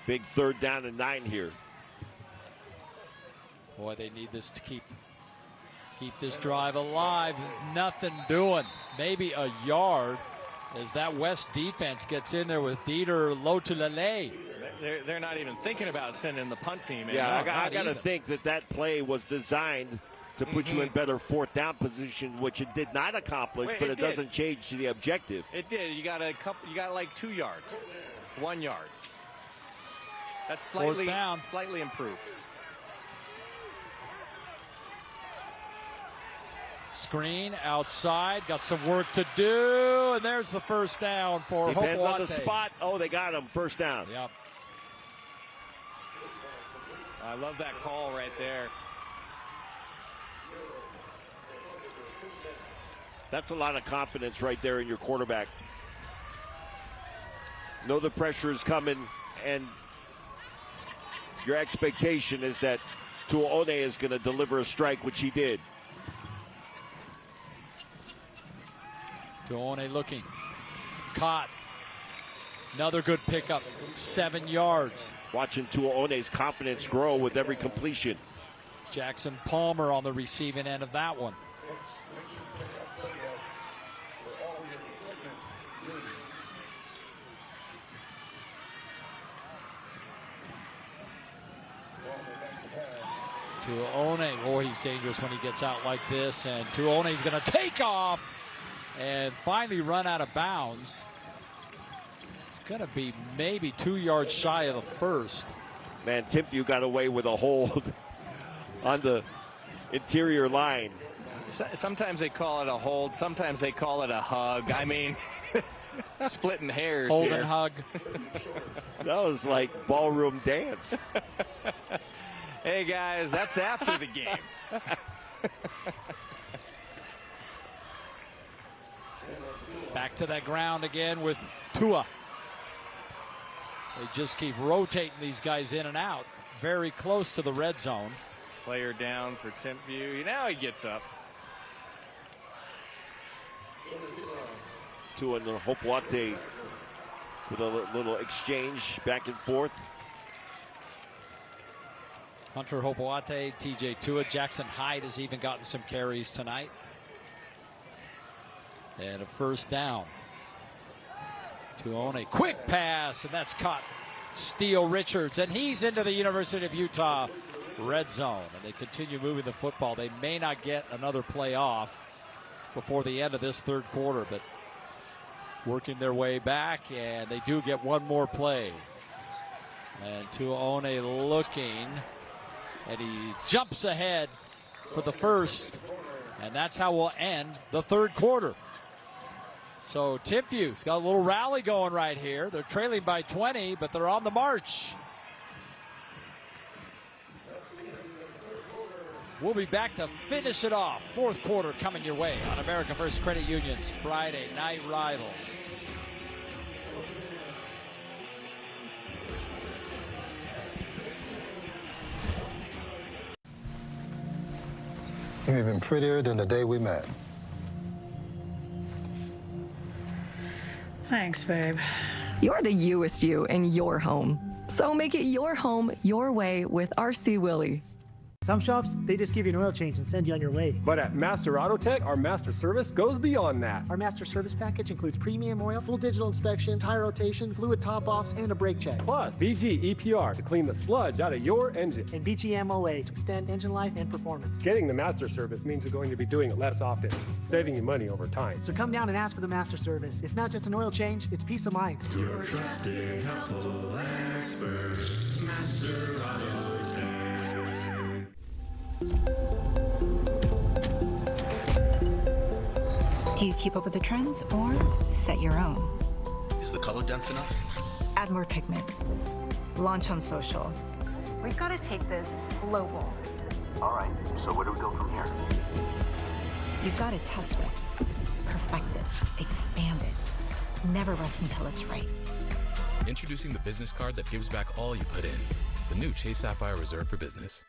Big 3rd down and 9 here. Boy, they need this to keep this drive alive. Nothing doing. Maybe a yard as that West defense gets in there with Dieter Lotulele. they're not even thinking about sending the punt team in. Yeah, No, I got to even. think that play was designed to put you in better fourth down position, which it did not accomplish, but it doesn't change the objective. It did. You got like 2 yards, 1 yard. That's slightly improved. Screen outside, got some work to do, and there's the first down for Hopoate. Depends on the spot. Oh, they got him. First down. Yep. I love that call right there. That's a lot of confidence right there in your quarterback. Know the pressure is coming, and your expectation is that Tuone is going to deliver a strike, which he did. Tuone looking. Caught. Another good pickup. 7 yards. Watching Tuone's confidence grow with every completion. Jackson Palmer on the receiving end of that one. Tuone, oh, he's dangerous when he gets out like this, and Tuone's going to take off and finally run out of bounds. It's going to be maybe 2 yards shy of the first. Man, Timpview got away with a hold on the interior line. Sometimes they call it a hold, sometimes they call it a hug. I mean, splitting hairs hold here. and hug. That was like ballroom dance. Hey, guys, that's after the game. Back to that ground again with Tua. They just keep rotating these guys in and out. Very close to the red zone. Player down for Timpview. Now he gets up. Tua and Hopoate with a little exchange back and forth. Hunter Hopoate, TJ Tua, Jackson Hyde has even gotten some carries tonight. And a first down. Tuone, quick pass, and that's caught. Steele Richards, and he's into the University of Utah red zone. And they continue moving the football. They may not get another play off before the end of this third quarter, but working their way back, and they do get one more play. And Tuone looking, and he jumps ahead for the first, and that's how we'll end the third quarter. So Timpview's got a little rally going right here. They're trailing by 20, but they're on the march. We'll be back to finish it off. Fourth quarter coming your way on American First Credit Union's Friday Night Rival. You're even prettier than the day we met. Thanks, babe. You're the youest you in your home. So make it your home your way with RC Willey. Some shops, they just give you an oil change and send you on your way. But at Master Auto Tech, our master service goes beyond that. Our master service package includes premium oil, full digital inspection, tire rotation, fluid top-offs, and a brake check. Plus, BG EPR to clean the sludge out of your engine. And BG MOA to extend engine life and performance. Getting the master service means you're going to be doing it less often, saving you money over time. So come down and ask for the master service. It's not just an oil change, it's peace of mind. Your trusted, helpful expert, Master Auto Tech. Do you keep up with the trends or set your own? Is the color dense enough? Add more pigment. Launch on social. We've got to take this global. All right, so where do we go from here? You've got to test it, perfect it, expand it. Never rest until it's right. Introducing the business card that gives back all you put in. The new Chase Sapphire Reserve for Business.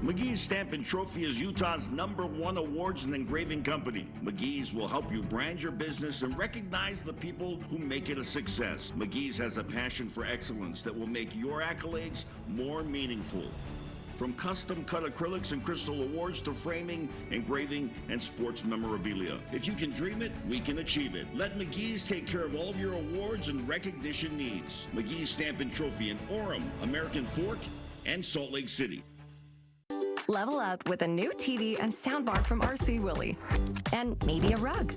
McGee's Stamp and Trophy is Utah's #1 awards and engraving company. McGee's will help you brand your business and recognize the people who make it a success. McGee's has a passion for excellence that will make your accolades more meaningful. From custom cut acrylics and crystal awards to framing, engraving, and sports memorabilia. If you can dream it, we can achieve it. Let McGee's take care of all of your awards and recognition needs. McGee's Stamp and Trophy in Orem, American Fork, and Salt Lake City. Level up with a new TV and soundbar from RC Willie. And maybe a rug,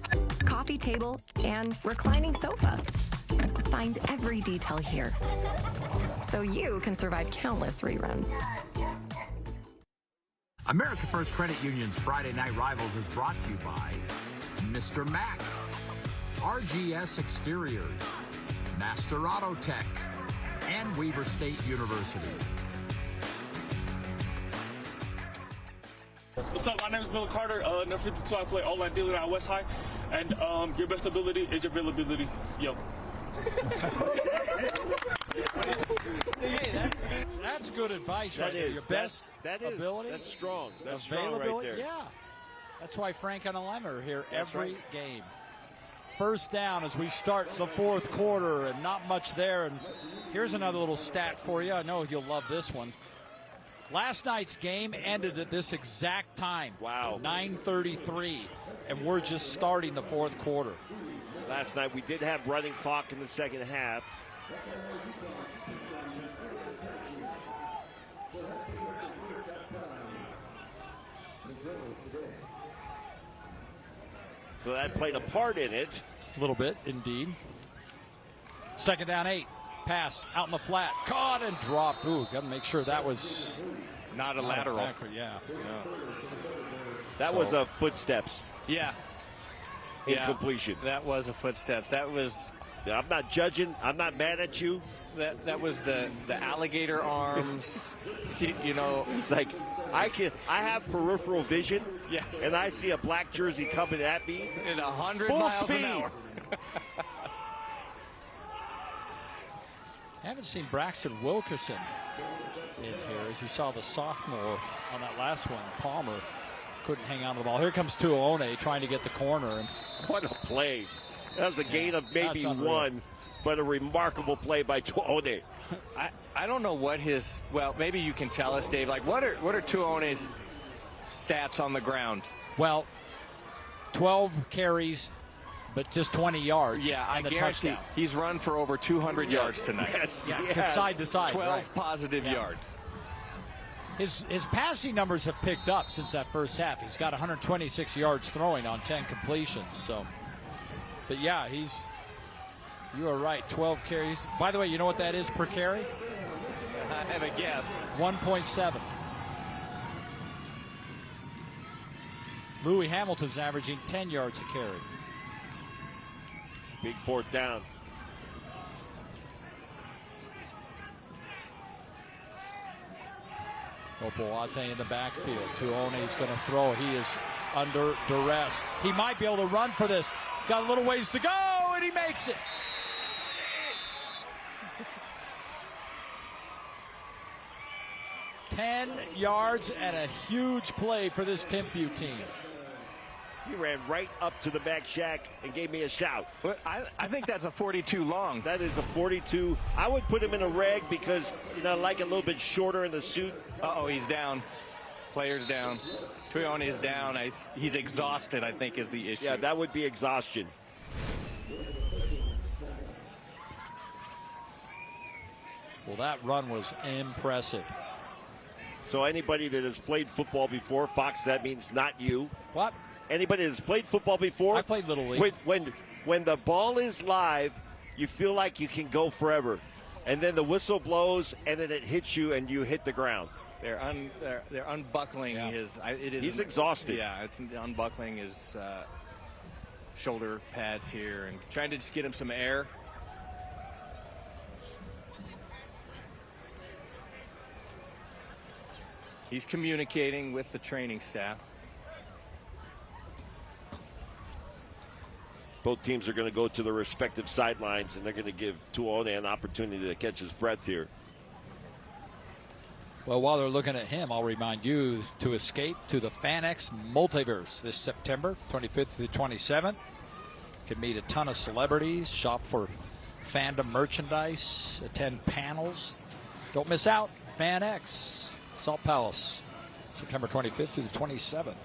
coffee table, and reclining sofa. Find every detail here, so you can survive countless reruns. America First Credit Union's Friday Night Rivals is brought to you by Mr. Mac, RGS Exteriors, Master Auto Tech, and Weber State University. What's up? My name is Bill Carter. Number 52. I play O-line dealer at West High. And your best ability is your availability. Yo. Hey, that's good advice right there. Your best ability. That's strong. That's strong right there. Yeah. That's why Frank and Alema are here every game. First down as we start the fourth quarter, and not much there. And here's another little stat for you. I know you'll love this one. Last night's game ended at this exact time. Wow. 9:33, and we're just starting the fourth quarter. Last night we did have running clock in the second half. So that played a part in it. A little bit, indeed. Second down 8. Pass out in the flat. Caught and dropped. Ooh, got to make sure that was not a lateral. Yeah. That was a footsteps. Yeah. Incompletion. Yeah, that was a footsteps. That was. I'm not judging. I'm not mad at you. That was the alligator arms. You know, it's like I have peripheral vision. Yes. And I see a black jersey coming at me at 100 full miles speed. an hour. I haven't seen Braxton Wilkerson in here, as you saw the sophomore on that last one. Palmer couldn't hang on to the ball. Here comes Tuone trying to get the corner. And what a play. That was a gain of maybe one, but a remarkable play by Tuone. I don't know what his, well, maybe you can tell us, Dave, like what are Tuone's stats on the ground? Well, 12 carries, but just 20 yards. Yeah, I guarantee touchdown. He's run for over 200 yards tonight. Yes, side to side. 12 positive yards. His passing numbers have picked up since that first half. He's got 126 yards throwing on 10 completions. So, but yeah, you are right, 12 carries. By the way, you know what that is per carry? I have a guess. 1.7. Louis Hamilton's averaging 10 yards a carry. Big fourth down. Opoate in the backfield. Tuone's going to throw. He is under duress. He might be able to run for this. Got a little ways to go, and he makes it. $10 yards and a huge play for this Timpview team. He ran right up to the back shack and gave me a shout. Well, I think that's a 42 long. That is a 42. I would put him in a reg because, I like a little bit shorter in the suit. Uh-oh, he's down. Player's down. Tuone is down. He's exhausted, I think, is the issue. Yeah, that would be exhaustion. Well, that run was impressive. So anybody that has played football before, Fox, that means not you. What? Anybody that's played football before? I played Little League. When the ball is live, you feel like you can go forever. And then the whistle blows, and then it hits you, and you hit the ground. They're unbuckling his. He's exhausted. Yeah, it's unbuckling his shoulder pads here and trying to just get him some air. He's communicating with the training staff. Both teams are going to go to their respective sidelines, and they're going to give Tuone an opportunity to catch his breath here. Well, while they're looking at him, I'll remind you to escape to the FanX Multiverse this September 25th through 27th. You can meet a ton of celebrities, shop for fandom merchandise, attend panels. Don't miss out. FanX. Salt Palace, September 25th through the 27th.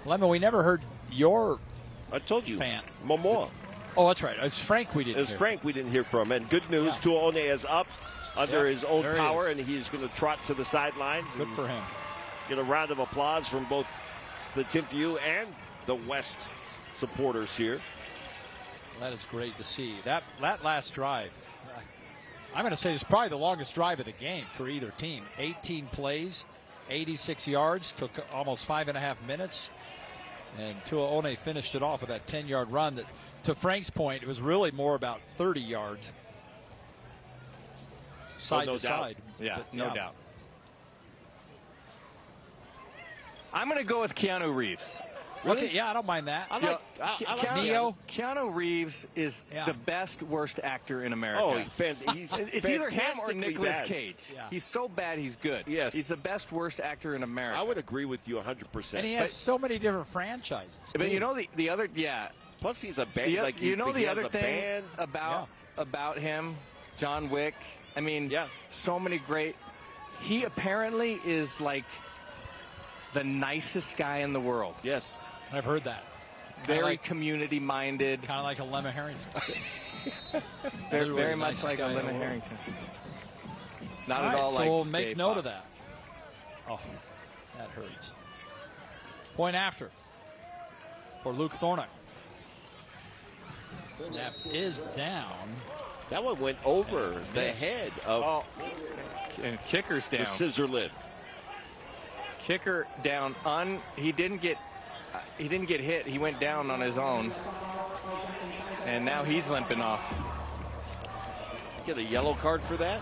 Lemon, we never heard your I told you. fan. Momoa. Oh, that's right. It's Frank we didn't hear. Frank we didn't hear from. And good news, Tuone is up under his own there he power, is. and he's going to trot to the sidelines. Good for him. Get a round of applause from both the Timpview and the West supporters here. That is great to see. That last drive, I'm going to say it's probably the longest drive of the game for either team. 18 plays, 86 yards, took almost 5.5 minutes. And Tuone finished it off with that 10-yard run that, to Frank's point, it was really more about 30 yards side to side. Yeah, But, no doubt. I'm going to go with Keanu Reeves. Really? Okay, yeah, I don't mind that. I like Neo. Keanu Reeves is the best, worst actor in America. Oh, he's it's either him or fantastically Nicolas bad. Cage. Yeah. He's so bad, he's good. Yes. He's the best, worst actor in America. I would agree with you 100%. And he has so many different franchises. But you know the other, Plus, he's a band. The other thing about him, John Wick. I mean, so many great. He apparently is like the nicest guy in the world. Yes, I've heard that. Very community-minded. Kind of like a Lemma Harrington. very much like a Lemma Harrington. Not at all so like we'll make Dave note Fox. of that. Oh, that hurts. Point after for Luke Thornock. Snap is down. That one went over the head of. And kicker's down. The scissor lift. Kicker down. He didn't get hit. He went down on his own. And now he's limping off. Get a yellow card for that?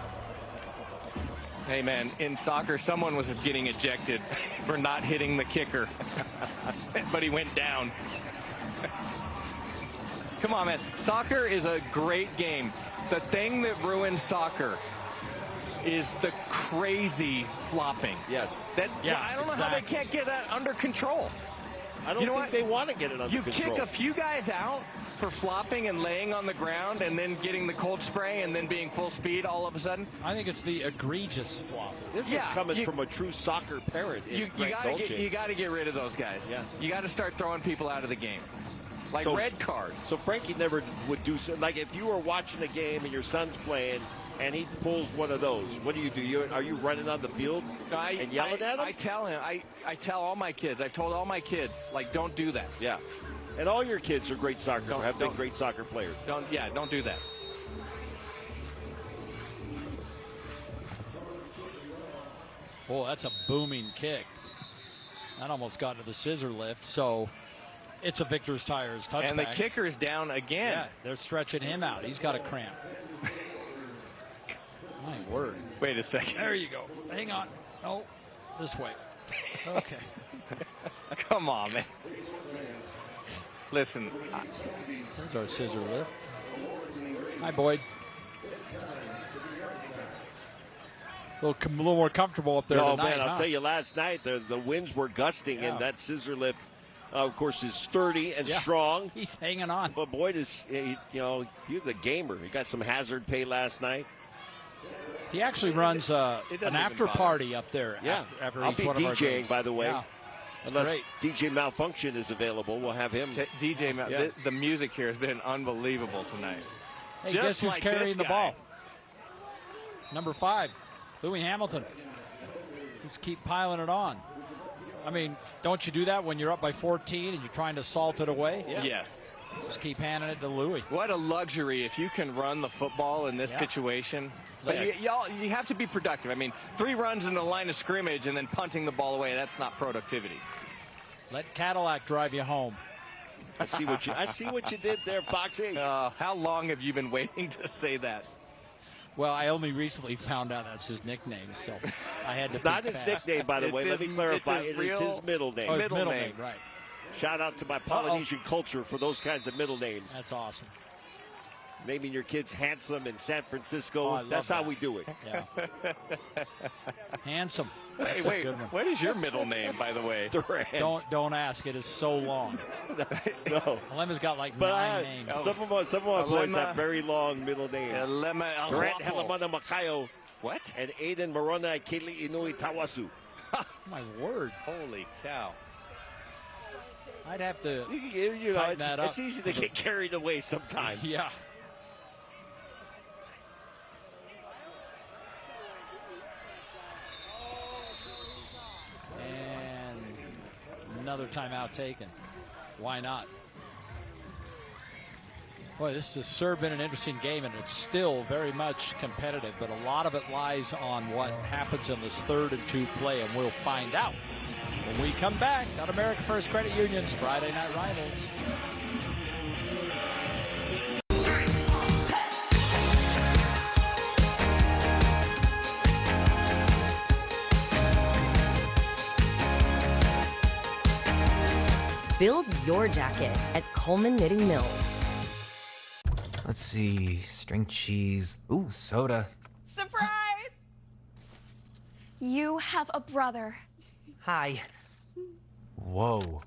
Hey, man, in soccer, someone was getting ejected for not hitting the kicker. But he went down. Come on, man. Soccer is a great game. The thing that ruins soccer is the crazy flopping. Yes. I don't know how they can't get that under control. I don't think they want to get it under control. You kick a few guys out for flopping and laying on the ground and then getting the cold spray and then being full speed all of a sudden. I think it's the egregious flop. This is coming from a true soccer parent. You got to get rid of those guys. Yeah. You got to start throwing people out of the game. Like red card. So Frankie never would do so. Like if you were watching a game and your son's playing and he pulls one of those, what do? Are you running on the field and yelling at him? I tell him. I tell all my kids. I've told all my kids, like, don't do that. Yeah. And all your kids are great soccer. Have been great soccer players. Don't do that. Oh, that's a booming kick. That almost got to the scissor lift. So it's a Victor's Tires touchback. And the kicker's down again. Yeah, they're stretching him out. He's got a cramp. My word. Wait a second. There you go. Hang on. Oh, this way. Okay. Come on, man. Listen. There's our scissor lift. Hi, Boyd. A little more comfortable up there tonight. Man, I'll tell you, last night the winds were gusting, and that scissor lift, of course, is sturdy and strong. He's hanging on. But Boyd is, he's a gamer. He got some hazard pay last night. He actually runs an after party up there. After I'll each be one of our DJing, games. by the way. Yeah. Unless great. DJ Malfunction is available, we'll have him. The music here has been unbelievable tonight. Hey, guess who's carrying the ball? Number 5, Louis Hamilton. Just keep piling it on. I mean, don't you do that when you're up by 14 and you're trying to salt it away? Yeah. Yes. Just keep handing it to Louis. What a luxury if you can run the football in this situation. But you have to be productive. I mean, 3 runs in the line of scrimmage and then punting the ball away, that's not productivity. Let Cadillac drive you home. I see what you did there, Foxy. How long have you been waiting to say that? Well, I only recently found out that's his nickname, so I had to. It's not his nickname, by the way. Let me clarify. It is his middle name. Oh, his middle name, right. Shout out to my Polynesian culture for those kinds of middle names. That's awesome. Naming your kids Handsome in San Francisco. Oh, that's how we do it. Yeah. Handsome. Hey, wait, what is your middle name, by the way? Durant. Don't ask. It is so long. No. Lemma's got like 9 names. Some of my boys have very long middle names. Durant Durant Helamana Makayo What? And Aiden Morona Kili Inui Tawasu. My word. Holy cow. I'd have to you know, tighten that up. It's easy to get carried away sometimes. Yeah. And another timeout taken. Why not? Boy, this has sure been an interesting game, and it's still very much competitive, but a lot of it lies on what happens in this 3rd and 2 play, and we'll find out when we come back on America First Credit Union's Friday Night Rivals. Build your jacket at Coleman Knitting Mills. Let's see, string cheese, ooh, soda. Surprise! You have a brother. Hi. Whoa.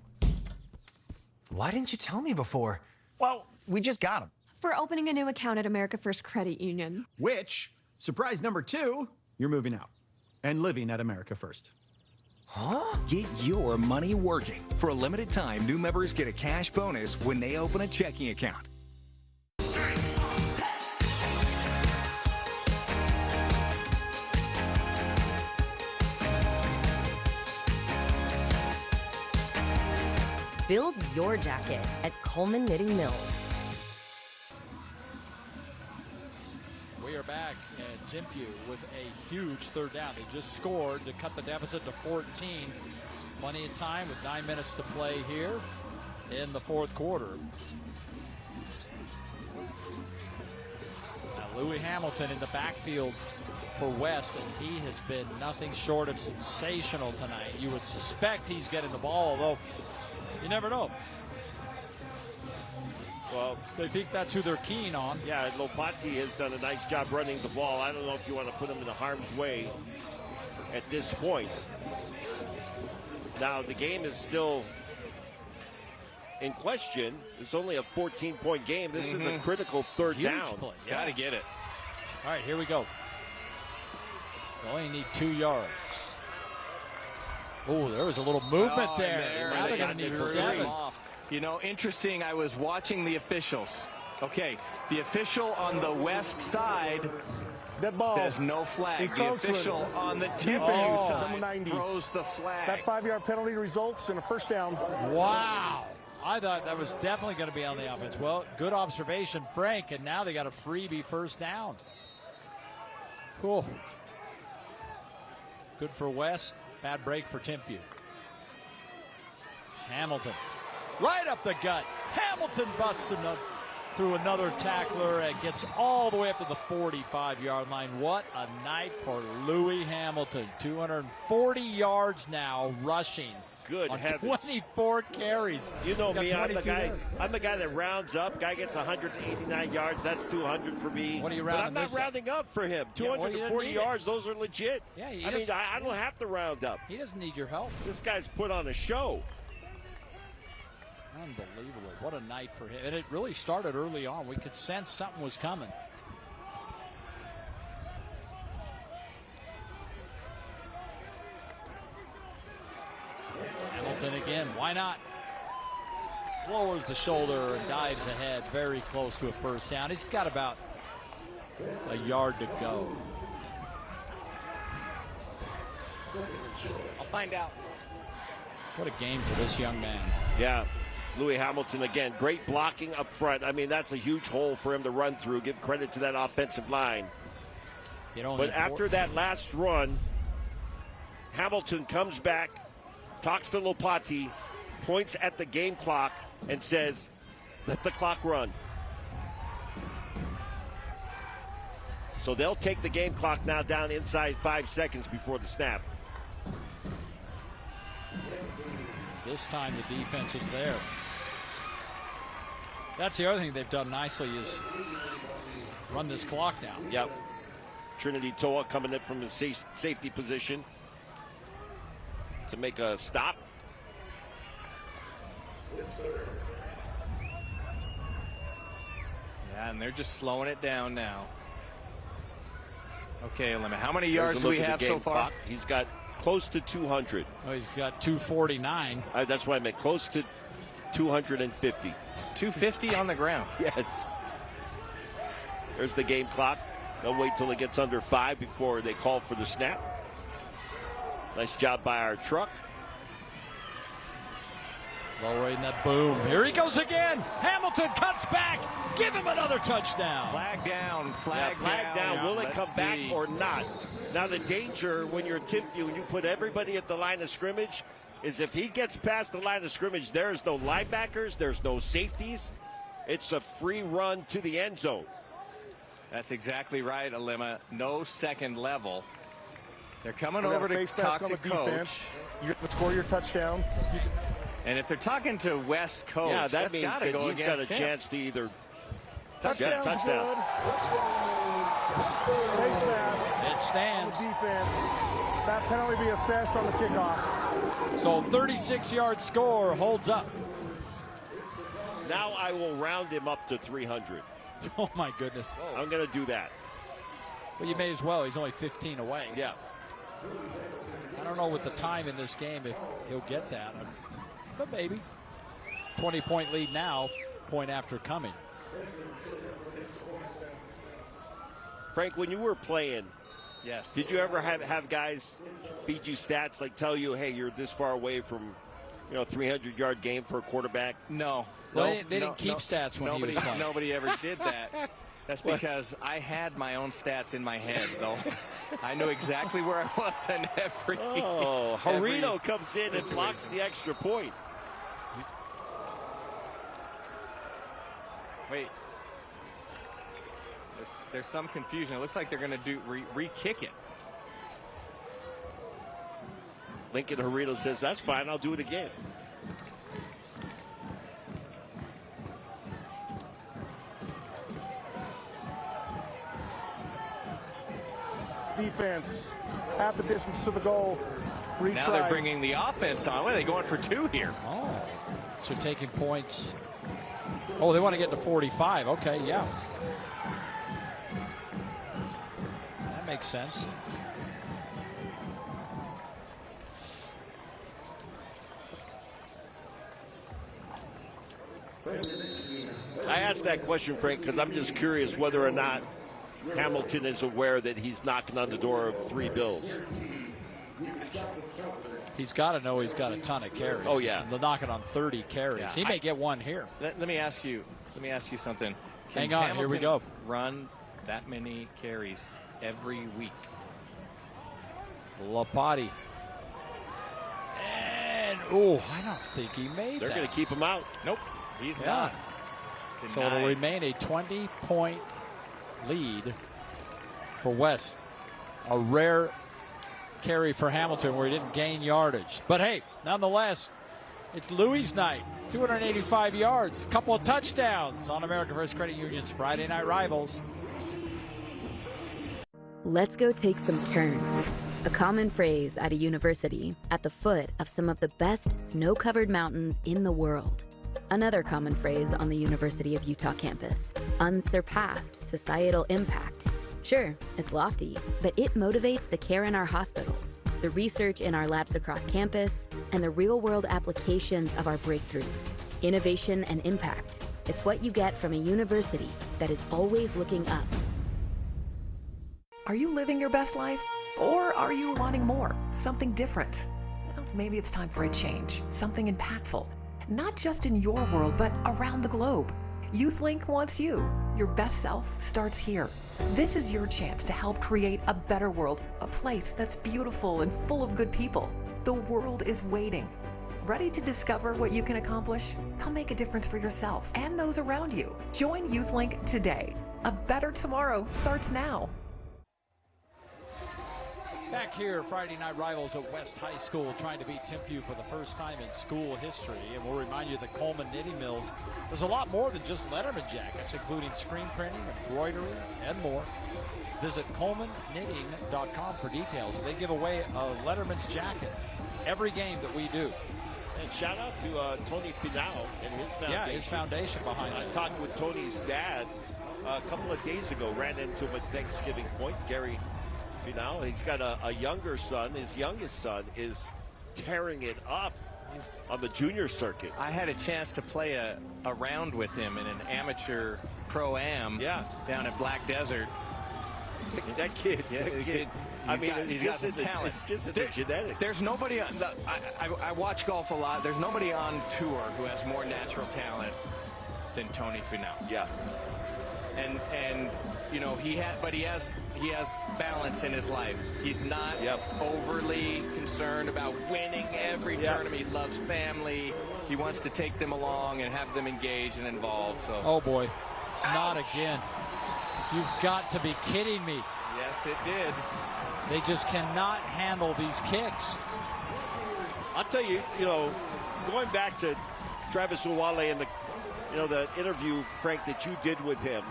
Why didn't you tell me before? Well, we just got him. For opening a new account at America First Credit Union. Which, surprise number 2, you're moving out and living at America First. Huh? Get your money working. For a limited time, new members get a cash bonus when they open a checking account. Build your jacket at Coleman Knitting Mills. We are back at Timpview with a huge 3rd down. They just scored to cut the deficit to 14. Plenty of time with 9 minutes to play here in the 4th quarter. Now Louis Hamilton in the backfield for West, and he has been nothing short of sensational tonight. You would suspect he's getting the ball, although you never know. Well, they think that's who they're keen on. Yeah, Lopati has done a nice job running the ball. I don't know if you want to put him in harm's way at this point. Now, the game is still in question. It's only a 14-point game. This is a critical 3rd Huge down. Play. Yeah. Got to get it. All right, here we go. They only need 2 yards. Oh, there was a little movement there. Now they're going to need 7. You know, interesting, I was watching the officials. Okay, the official on the west side Dead ball. says no flag. The official on the Timpview side throws the flag. That 5-yard penalty results in a 1st down. Wow. I thought that was definitely going to be on the offense. Well, good observation, Frank, and now they got a freebie 1st down. Cool. Good for West. Bad break for Timpview. Hamilton. Right up the gut. Hamilton busts through another tackler and gets all the way up to the 45-yard line. What a night for Louis Hamilton. 240 yards now rushing. Good on heavens. 24 carries. You know me, I'm the guy. there. I'm the guy that rounds up. Guy gets 189 yards. That's 200 for me. What are you But I'm rounding not this up? rounding up for him. Yeah, well, you 240 didn't need yards. Those are legit. Yeah, I mean, I don't have to round up. He doesn't need your help. This guy's put on a show. Unbelievable. What a night for him. And it really started early on. We could sense something was coming. Hamilton again. Why not? Lowers the shoulder and dives ahead. Very close to a 1st down. He's got about a yard to go. I'll find out. What a game for this young man. Yeah. Louis Hamilton again, great blocking up front. I mean, that's a huge hole for him to run through. Give credit to that offensive line. But after that last run, Hamilton comes back, talks to Lopati, points at the game clock, and says, let the clock run. So they'll take the game clock now down inside 5 seconds before the snap. This time the defense is there. That's the other thing they've done nicely is run this clock down. Yep. Trinity Toa coming in from the safety position to make a stop. Yeah, and they're just slowing it down now. Okay, Lemon, how many yards do we have so far? Clock. He's got close to 200. Oh, he's got 249. That's what I meant, close to 250. 250 on the ground. Yes. There's the game clock. They'll wait till it gets under 5 before they call for the snap. Nice job by our truck. Lowering that boom. Here he goes again. Hamilton cuts back. Give him another touchdown. Flag down. Flag down. Will it come back or not? Now the danger when you're Timpview and you put everybody at the line of scrimmage is if he gets past the line of scrimmage, there's no linebackers, there's no safeties. It's a free run to the end zone. That's exactly right, Alema. No second level. They're coming over to talk to coach. You're going to score your touchdown. And if they're talking to West Coach, yeah, that means that he's got a chance to either touchdown. Face mask. It stands. Defense. That penalty be assessed on the kickoff. So 36-yard score holds up. Now I will round him up to 300. Oh my goodness. I'm going to do that. Well, you may as well. He's only 15 away. Yeah. I don't know with the time in this game if he'll get that. But maybe. 20-point lead now, point after coming. Frank, when you were playing, yes, did you ever have guys feed you stats, like tell you, hey, you're this far away from, 300-yard game for a quarterback? No. Well, they didn't keep stats when he was playing. Nobody ever did that. That's because I had my own stats in my head, though. I knew exactly where I was in every. Oh, Harino comes in and blocks the extra point. Wait. There's some confusion. It looks like they're going to do re-kick it. Lincoln Harino says, that's fine, I'll do it again. Defense, half the distance to the goal. Retry. Now they're bringing the offense on. What are they going for 2 here? Oh, so taking points. Oh, they want to get to 45. Okay, yeah. That makes sense. I asked that question, Frank, because I'm just curious whether or not Hamilton is aware that he's knocking on the door of 3 bills. He's got to know he's got a ton of carries. Oh yeah, they're knocking on 30 carries. Yeah, he may get one here. Let me ask you something. Hang on, here we go. Run that many carries every week. Lapati. And I don't think he made They're that. going to keep him out. Nope, he's not. So it'll remain a 20-point lead for West. A rare carry for Hamilton where he didn't gain yardage. But hey, nonetheless, it's Louis' night. 285 yards, couple of touchdowns on American First Credit Union's Friday Night Rivals. Let's go take some turns. A common phrase at a university at the foot of some of the best snow-covered mountains in the world. Another common phrase on the University of Utah campus, unsurpassed societal impact. Sure, it's lofty, but it motivates the care in our hospitals, the research in our labs across campus, and the real-world applications of our breakthroughs. Innovation and impact. It's what you get from a university that is always looking up. Are you living your best life? Or are you wanting more? Something different? Well, maybe it's time for a change. Something impactful. Not just in your world, but around the globe. YouthLink wants you. Your best self starts here. This is your chance to help create a better world, a place that's beautiful and full of good people. The world is waiting. Ready to discover what you can accomplish? Come make a difference for yourself and those around you. Join YouthLink today. A better tomorrow starts now. Back here, Friday Night Rivals at West High School, trying to beat Timpview for the first time in school history. And we'll remind you that Coleman Knitting Mills does a lot more than just Letterman jackets, including screen printing, embroidery, and more. Visit ColemanKnitting.com for details. They give away a Letterman's jacket every game that we do. And shout out to Tony Finau and his foundation. Yeah, his foundation behind it. I talked with Tony's dad a couple of days ago, ran into him at Thanksgiving Point. Gary Finau. He's got a younger son. His youngest son is tearing it up on the junior circuit. I had a chance to play a round with him in an amateur pro-am down at Black Desert. That kid. I mean, it's just in the talent. It's just in the genetics. There's nobody on I watch golf a lot. There's nobody on tour who has more natural talent than Tony Finau. Yeah. And you know, he has balance in his life. He's not overly concerned about winning every tournament. He loves family. He wants to take them along and have them engaged and involved. So. Oh boy, not again. You've got to be kidding me. Yes, it did. They just cannot handle these kicks. I'll tell you, going back to Travis Uwale and the interview, Frank, that you did with him,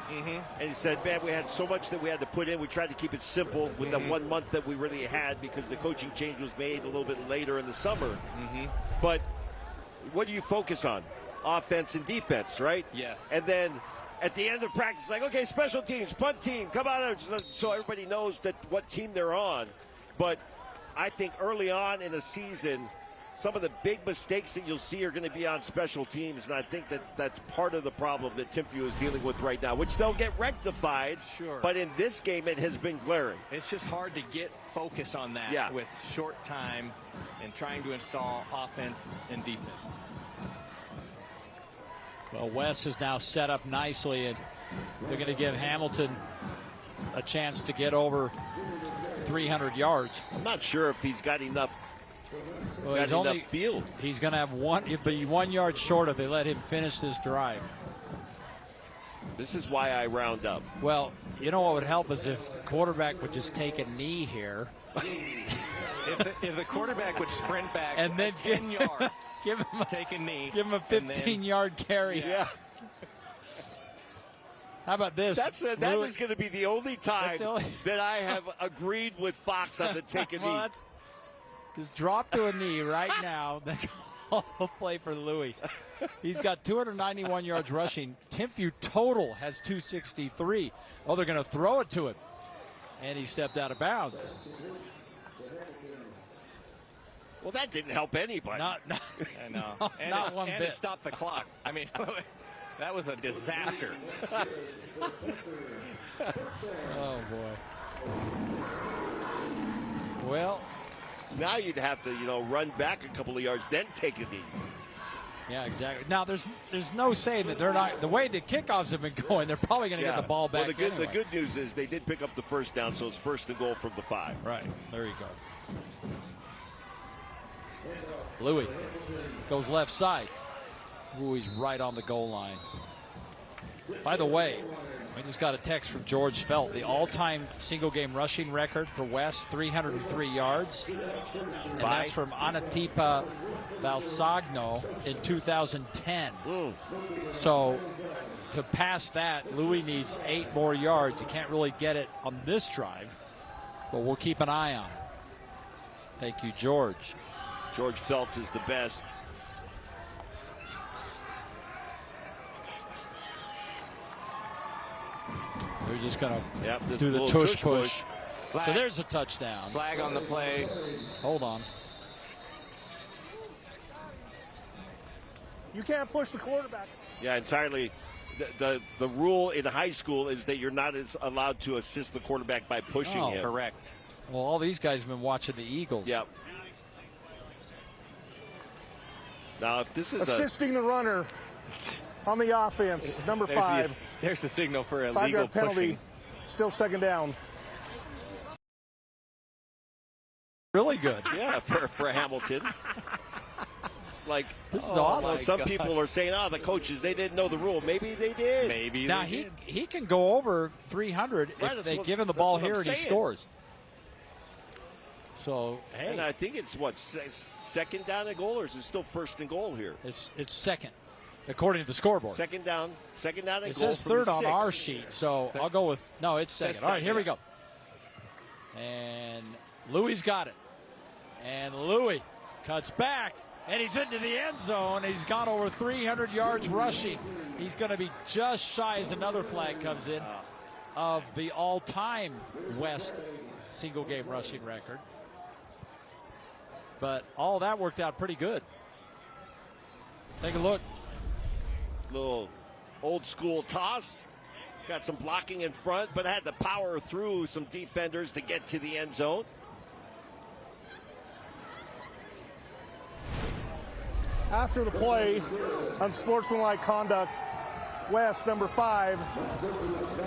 and he said, man, we had so much that we had to put in. We tried to keep it simple with the 1 month that we really had because the coaching change was made a little bit later in the summer. But what do you focus on? Offense and defense, right? Yes. And then at the end of practice, like, okay, special teams, punt team, come out, so everybody knows that what team they're on. But I think early on in the season, some of the big mistakes that you'll see are going to be on special teams, and I think that's part of the problem that Timpview is dealing with right now, which they'll get rectified. Sure. But in this game, it has been glaring. It's just hard to get focus on that with short time and trying to install offense and defense. Well, Wes is now set up nicely, and they're going to give Hamilton a chance to get over 300 yards. I'm not sure if he's got enough. Well, he's only field. He's going to have he'll be 1 yard short if they let him finish this drive. This is why I round up. Well, you know what would help is if the quarterback would just take a knee here. If the quarterback would sprint back and then 10 yards, give him take a knee, give him a 15-yard carry. Yeah. How about this? That is going to be the only time that I have agreed with Fox on the take a knee. Just drop to a knee right now. Then I'll play for Louis. He's got 291 yards rushing. Timpview total has 263. Oh, they're going to throw it to him. And he stepped out of bounds. Well, that didn't help anybody. I know. And not one bit. It stopped the clock. I mean, that was a disaster. Oh, boy. Well, now you'd have to, run back a couple of yards, then take a knee. Yeah, exactly. Now, there's no saying that they're not. The way the kickoffs have been going, they're probably going to get the ball back. Well, anyway. The good news is they did pick up the first down, so it's first and goal from the 5. Right. There you go. Louis goes left side. Ooh, he's right on the goal line. By the way, I just got a text from George Felt. The all-time single-game rushing record for West, 303 yards. And that's from Anatipa Balsagno in 2010. So to pass that, Louis needs 8 more yards. You can't really get it on this drive, but we'll keep an eye on it. Thank you, George. George Felt is the best. They're just going to do the tush push. So there's a touchdown. Flag on the play. Hold on. You can't push the quarterback. Yeah, entirely. The rule in high school is that you're not allowed to assist the quarterback by pushing him. Correct. Well, all these guys have been watching the Eagles. Yep. Now, if this is assisting the runner on the offense, number 5. There's the signal for a 5-yard penalty. Pushing. Still second down. Really good. Yeah, for Hamilton. It's like, this is awesome. Some people are saying, the coaches, they didn't know the rule. Maybe they did. Maybe now they did. He can go over 300 if they give him the ball here and he scores. So, hey. And I think it's, second down and goal, or is it still first and goal here? It's second, according to the scoreboard. Second down and goal. It says third on our sheet, so I'll go with, no, it's second. All right, here we go. And Louis got it. And Louis cuts back, and he's into the end zone. He's got over 300 yards rushing. He's going to be just shy as another flag comes in of the all-time West single game rushing record. But all that worked out pretty good. Take a look. Little old school toss. Got some blocking in front, but had to power through some defenders to get to the end zone. After the play, unsportsmanlike conduct, West, number 5.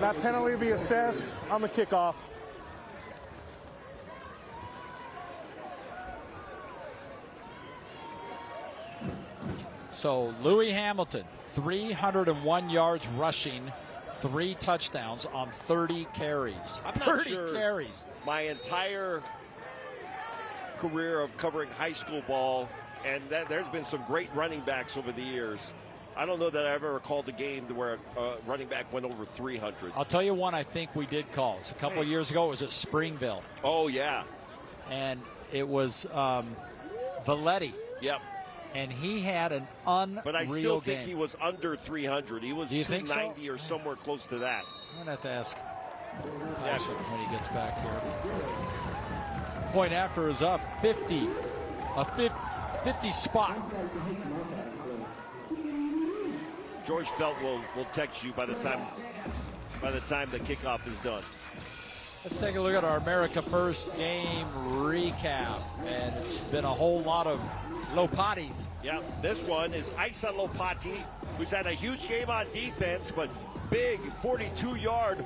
That penalty will be assessed on the kickoff. So Louis Hamilton, 301 yards rushing, 3 touchdowns on 30 carries. I'm not 30 sure carries. My entire career of covering high school ball, and there's been some great running backs over the years. I don't know that I ever called a game to where a running back went over 300. I'll tell you one I think we did call. It's a couple of years ago. It was at Springville. Oh, yeah. And it was Valetti. Yep. And he had an unreal game. But I still think he was under 300. He was 290 so? or somewhere close to that. I'm going to have to ask Tyson when he gets back here. Point after is up, 50. A 50 spot. George Felt will text you by the time the kickoff is done. Let's take a look at our America First game recap. And it's been a whole lot of Lopatis. Yeah, this one is Isa Lopati, who's had a huge game on defense, but big 42-yard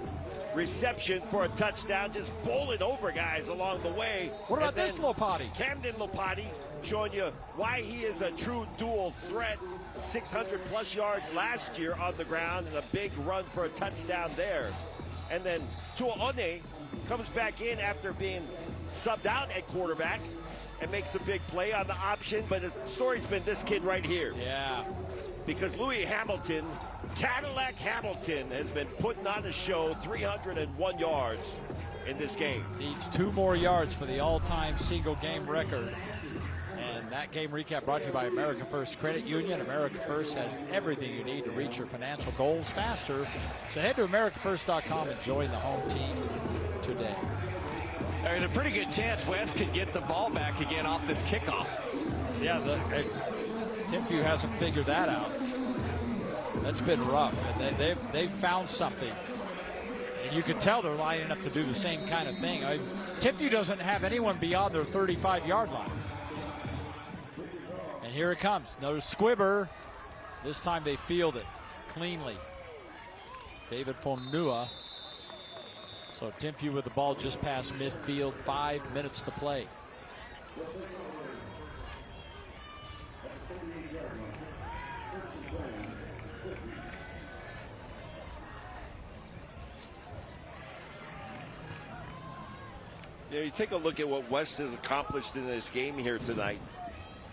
reception for a touchdown, just bowling over guys along the way. What about this Lopati? Camden Lopati, showing you why he is a true dual threat. 600-plus yards last year on the ground and a big run for a touchdown there. And then Tuaone comes back in after being subbed out at quarterback and makes a big play on the option. But the story's been this kid right here. Yeah. Because Louis Hamilton, Cadillac Hamilton, has been putting on a show, 301 yards in this game. Needs 2 more yards for the all-time single game record. And that game recap brought to you by America First Credit Union. America First has everything you need to reach your financial goals faster. So head to AmericaFirst.com and join the home team today. There's a pretty good chance West could get the ball back again off this kickoff. Yeah, Timpview hasn't figured that out. That's been rough, and they've found something. And you could tell they're lining up to do the same kind of thing. Timpview doesn't have anyone beyond their 35-yard line. And here it comes. Another squibber. This time they field it cleanly. David Fonua. So Timpview with the ball just past midfield. 5 minutes to play. Yeah, you take a look at what West has accomplished in this game here tonight.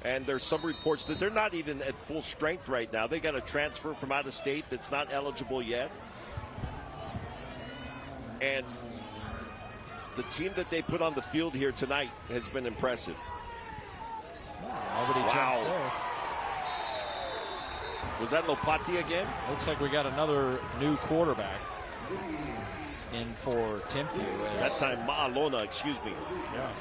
And there's some reports that they're not even at full strength right now. They got a transfer from out of state that's not eligible yet. And the team that they put on the field here tonight has been impressive. Nobody jumps there. Was that Lopati again? Looks like we got another new quarterback in for Timpview. That time Ma'alona, excuse me. Yeah.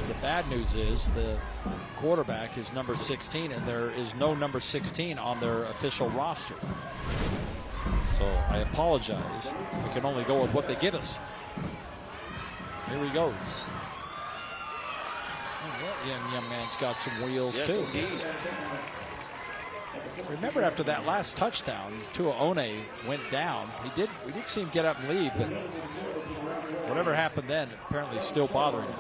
The bad news is the quarterback is number 16, and there is no number 16 on their official roster. So I apologize. We can only go with what they give us. Here he goes. That young man's got some wheels yes, too. Indeed. Remember, after that last touchdown, Tuaone went down. We did see him get up and leave, but whatever happened then apparently still bothering him.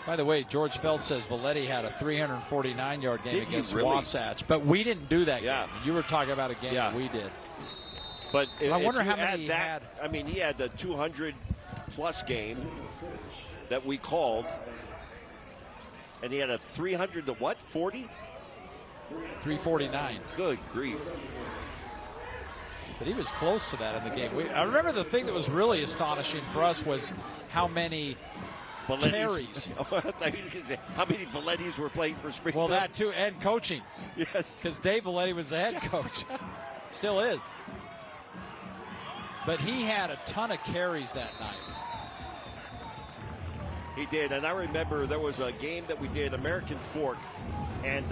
By the way, George Feld says Valetti had a 349-yard game against Wasatch, but we didn't do that game. You were talking about a game that we did. But I wonder how many he had. I mean, he had the 200-plus game that we called, and he had a 300 to what? 40? 349. Good grief. But he was close to that in the game. I remember the thing that was really astonishing for us was how many carries. I thought you were going to say how many Vallettis were playing for Springfield. Well, that too, and coaching. Yes. Because Dave Valetti was the head coach. Still is. But he had a ton of carries that night. He did, and I remember there was a game that we did, American Fork, and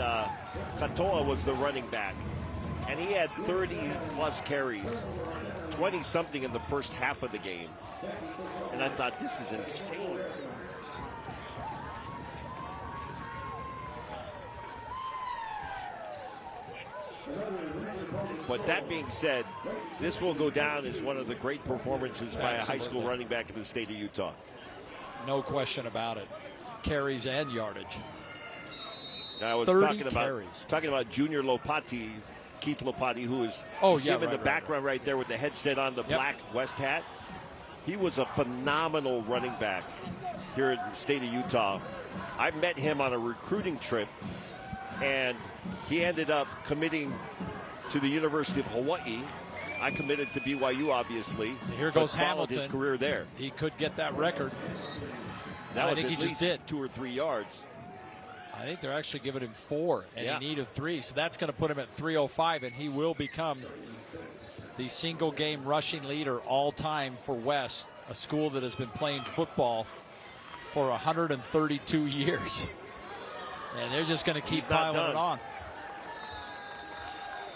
Katoa was the running back. And he had 30-plus carries, 20-something in the first half of the game. And I thought, this is insane. But that being said, this will go down as one of the great performances by a high school running back in the state of Utah. No question about it. Carries and yardage. Now, I was talking about Junior Lopati, Keith Lopati, who is in the background right there with the headset on, the black West hat. He was a phenomenal running back here in the state of Utah. I met him on a recruiting trip, and he ended up committing to the University of Hawaii. I committed to BYU, obviously. Here goes Hamilton. Hamilton. His career there. He could get that record. I think he just did 2 or 3 yards. I think they're actually giving him 4, and he needed 3. So that's going to put him at 305, and he will become the single-game rushing leader all-time for West, a school that has been playing football for 132 years. And they're just going to keep piling it on.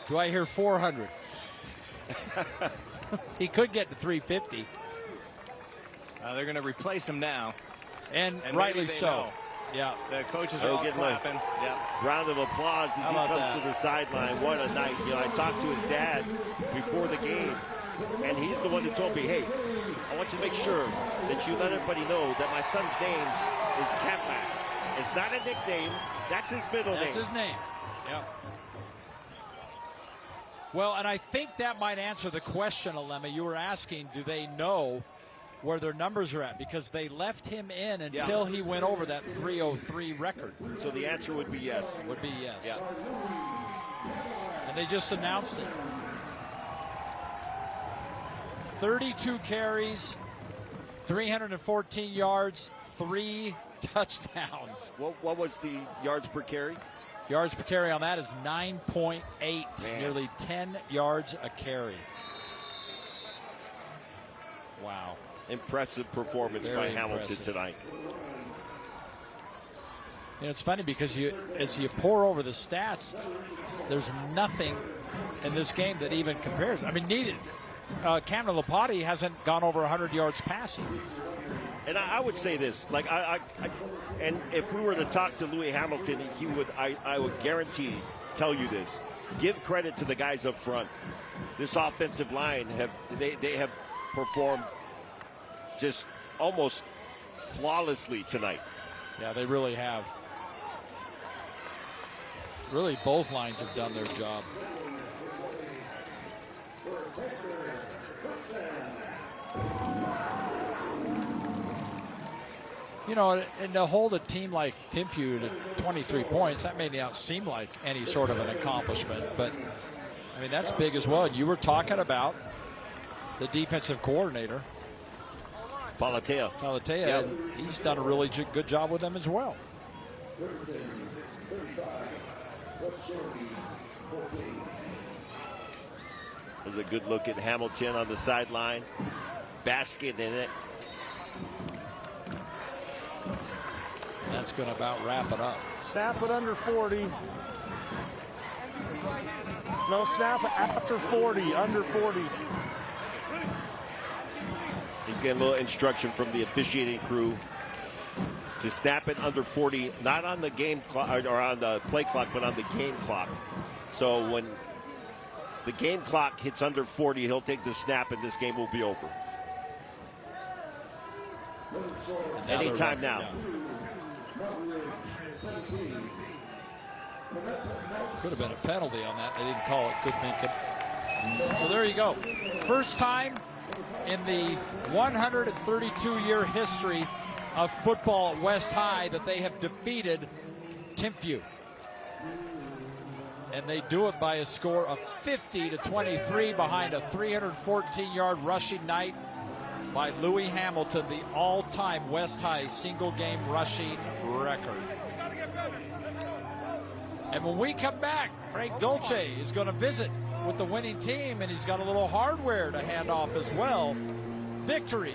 Do I hear 400? He could get to 350. They're going to replace him now. And rightly so. Know. Yeah. The coaches are all clapping. Round of applause as he comes to the sideline. What a night. You know, I talked to his dad before the game, and he's the one that told me, hey, I want you to make sure that you let everybody know that my son's name is Cadillac. It's not a nickname. That's his middle name. That's his name. Yeah. Well, and I think that might answer the question, Alema. You were asking, do they know where their numbers are at? Because they left him in until he went over that 303 record. So the answer would be yes. Would be yes. Yeah. And they just announced it. 32 carries, 314 yards, 3 touchdowns. What was the yards per carry? Yards per carry on that is 9.8, nearly 10 yards a carry. Wow. Impressive performance by Hamilton tonight. You know, it's funny because as you pour over the stats, there's nothing in this game that even compares. I mean, Cameron Lopati hasn't gone over 100 yards passing. And I would say this, like and if we were to talk to Louis Hamilton, he would, I would guarantee, tell you this. Give credit to the guys up front. This offensive line they have performed just almost flawlessly tonight. Yeah, they really have. Really, both lines have done their job. You know, and to hold a team like Timpview to 23 points, that may not seem like any sort of an accomplishment, but I mean, that's big as well. And you were talking about the defensive coordinator, Falatea, and he's done a really good job with them as well. There's a good look at Hamilton on the sideline. Basket in it. That's going to about wrap it up. Snap it under 40. No, snap it after 40, under 40. You get a little instruction from the officiating crew to snap it under 40, not on the game clock or on the play clock, but on the game clock. So when the game clock hits under 40, he'll take the snap and this game will be over. Anytime now. Could have been a penalty on that. They didn't call it. Good thinking. So there you go. First time in the 132-year history of football at West High that they have defeated Timpview. And they do it by a score of 50-23 behind a 314-yard rushing night by Louis Hamilton, the all-time West High single-game rushing record. And when we come back, Frank Dolce is going to visit with the winning team, and he's got a little hardware to hand off as well. Victory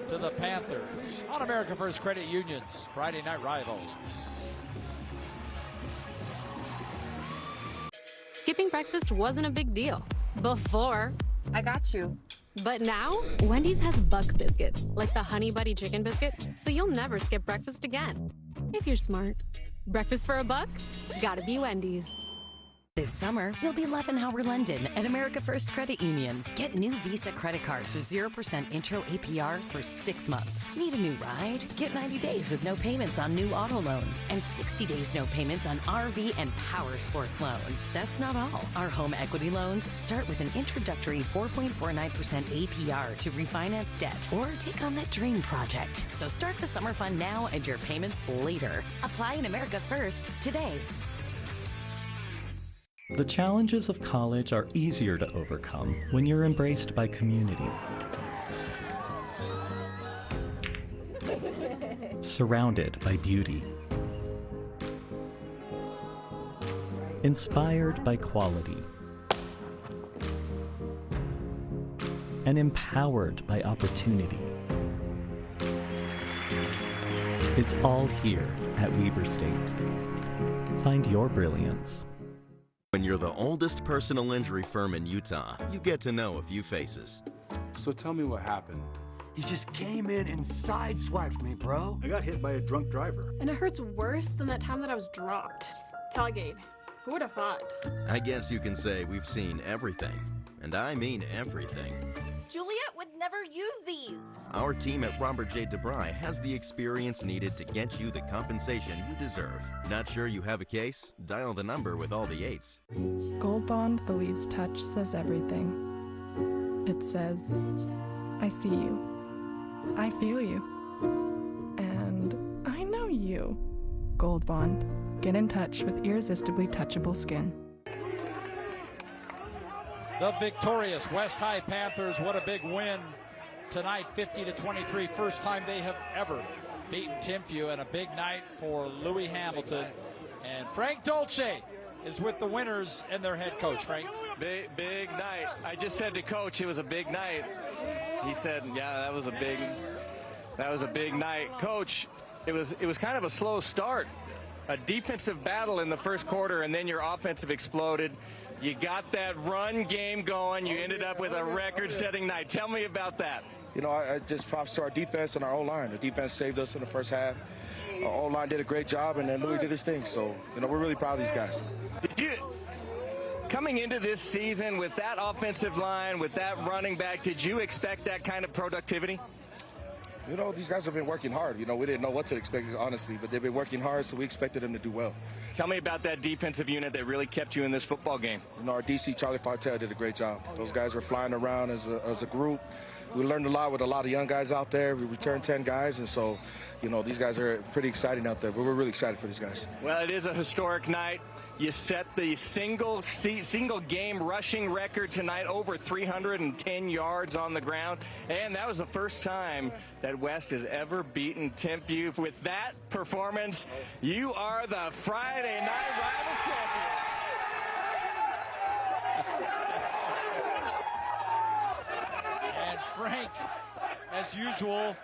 to the Panthers on America First Credit Union's Friday Night Rivals. Skipping breakfast wasn't a big deal before. I got you. But now, Wendy's has Buck Biscuits, like the Honey Buddy Chicken Biscuit, so you'll never skip breakfast again. If you're smart. Breakfast for a buck? Gotta be Wendy's. This summer, you'll be Leffenhauer London at America First Credit Union. Get new Visa credit cards with 0% intro APR for 6 months. Need a new ride? Get 90 days with no payments on new auto loans and 60 days no payments on RV and power sports loans. That's not all. Our home equity loans start with an introductory 4.49% APR to refinance debt or take on that dream project. So start the summer fun now and your payments later. Apply in America First today. The challenges of college are easier to overcome when you're embraced by community. Surrounded by beauty. Inspired by quality. And empowered by opportunity. It's all here at Weber State. Find your brilliance. When you're the oldest personal injury firm in Utah, you get to know a few faces. So tell me what happened. You just came in and sideswiped me, bro. I got hit by a drunk driver. And it hurts worse than that time that I was dropped. Tailgate. Who would have thought? I guess you can say we've seen everything. And I mean everything. Juliet would never use these. Our team at Robert J. DeBry has the experience needed to get you the compensation you deserve. Not sure you have a case? Dial the number with all the 8s. Gold Bond believes touch says everything. It says, I see you. I feel you. And I know you. Gold Bond. Get in touch with irresistibly touchable skin. The victorious West High Panthers, what a big win tonight, 50-23. First time they have ever beaten Timpview, and a big night for Louis Hamilton. And Frank Dolce is with the winners and their head coach. Frank? Big night. I just said to Coach it was a big night. He said, yeah, that was a big night. Coach, it was kind of a slow start. A defensive battle in the first quarter, and then your offensive exploded. You got that run game going. You ended up with a record-setting night. Tell me about that. You know, I just props to our defense and our O-line. The defense saved us in the first half. Our O-line did a great job, and then Louis did his thing. So, you know, we're really proud of these guys. Coming into this season with that offensive line, with that running back, did you expect that kind of productivity? You know, these guys have been working hard. You know, we didn't know what to expect, honestly, but they've been working hard, so we expected them to do well. Tell me about that defensive unit that really kept you in this football game. You know, our DC, Charlie Fartell, did a great job. Those guys were flying around as a group. We learned a lot with a lot of young guys out there. We returned 10 guys, and so, you know, these guys are pretty exciting out there. But we're really excited for these guys. Well, it is a historic night. You set the single game rushing record tonight, over 310 yards on the ground. And that was the first time that West has ever beaten Timpview. With that performance, you are the Friday Night Rivals champion. And Frank, as usual,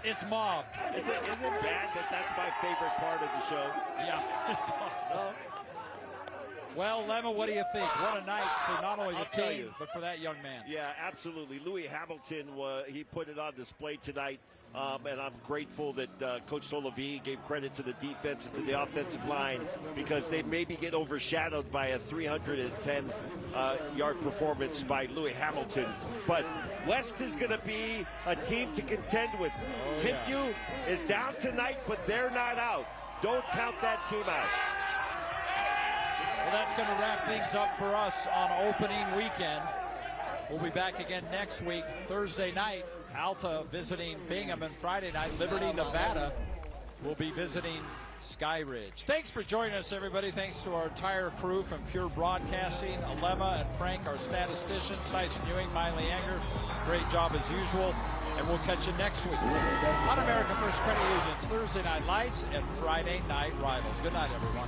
is mobbed. Is it bad that that's my favorite part of the show? Yeah, it's awesome. Well, Lemma, what do you think? What a night for not only the team, but for that young man. Yeah, absolutely. Louis Hamilton, he put it on display tonight, and I'm grateful that Coach Solovey gave credit to the defense and to the offensive line, because they maybe get overshadowed by a 310-yard performance by Louis Hamilton. But West is going to be a team to contend with. Timpview is down tonight, but they're not out. Don't count that team out. Well, that's going to wrap things up for us on opening weekend. We'll be back again next week, Thursday night. Alta visiting Bingham, and Friday night, Liberty, Nevada will be visiting Sky Ridge. Thanks for joining us, everybody. Thanks to our entire crew from Pure Broadcasting, Alema and Frank, our statisticians, Tyson Ewing, Miley Anger. Great job as usual. And we'll catch you next week on America First Credit Union's Thursday Night Lights and Friday Night Rivals. Good night, everyone.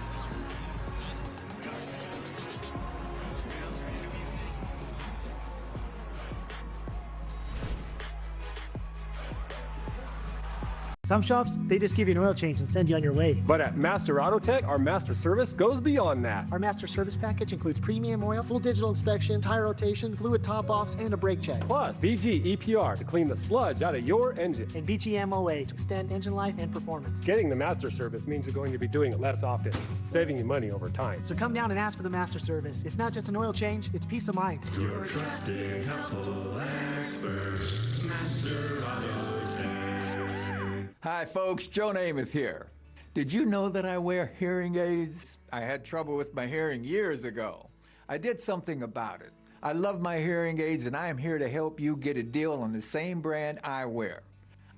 Some shops, they just give you an oil change and send you on your way. But at Master Auto Tech, our master service goes beyond that. Our master service package includes premium oil, full digital inspection, tire rotation, fluid top-offs, and a brake check. Plus, BG EPR to clean the sludge out of your engine. And BG MOA to extend engine life and performance. Getting the master service means you're going to be doing it less often, saving you money over time. So come down and ask for the master service. It's not just an oil change, it's peace of mind. Your trusted, helpful expert, Master Auto Tech. Hi folks, Joe Namath here. Did you know that I wear hearing aids? I had trouble with my hearing years ago. I did something about it. I love my hearing aids and I am here to help you get a deal on the same brand I wear.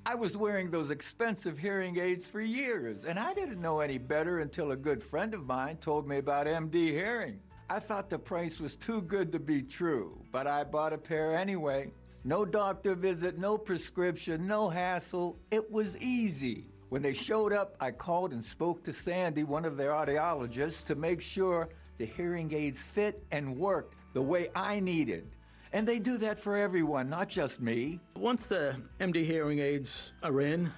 I was wearing those expensive hearing aids for years and I didn't know any better until a good friend of mine told me about MD Hearing. I thought the price was too good to be true, but I bought a pair anyway. No doctor visit, no prescription, no hassle. It was easy. When they showed up, I called and spoke to Sandy, one of their audiologists, to make sure the hearing aids fit and worked the way I needed. And they do that for everyone, not just me. Once the MD hearing aids are in,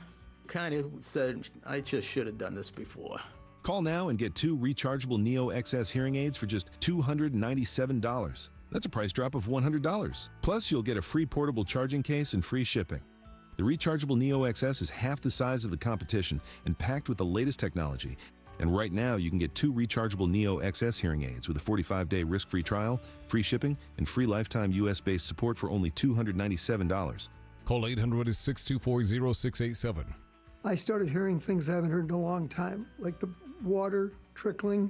kind of said, I just should have done this before. Call now and get 2 rechargeable Neo XS hearing aids for just $297. That's a price drop of $100. Plus, you'll get a free portable charging case and free shipping. The rechargeable Neo XS is half the size of the competition and packed with the latest technology. And right now, you can get 2 rechargeable Neo XS hearing aids with a 45-day risk-free trial, free shipping, and free lifetime U.S.-based support for only $297. Call 800-624-0687. I started hearing things I haven't heard in a long time, like the water trickling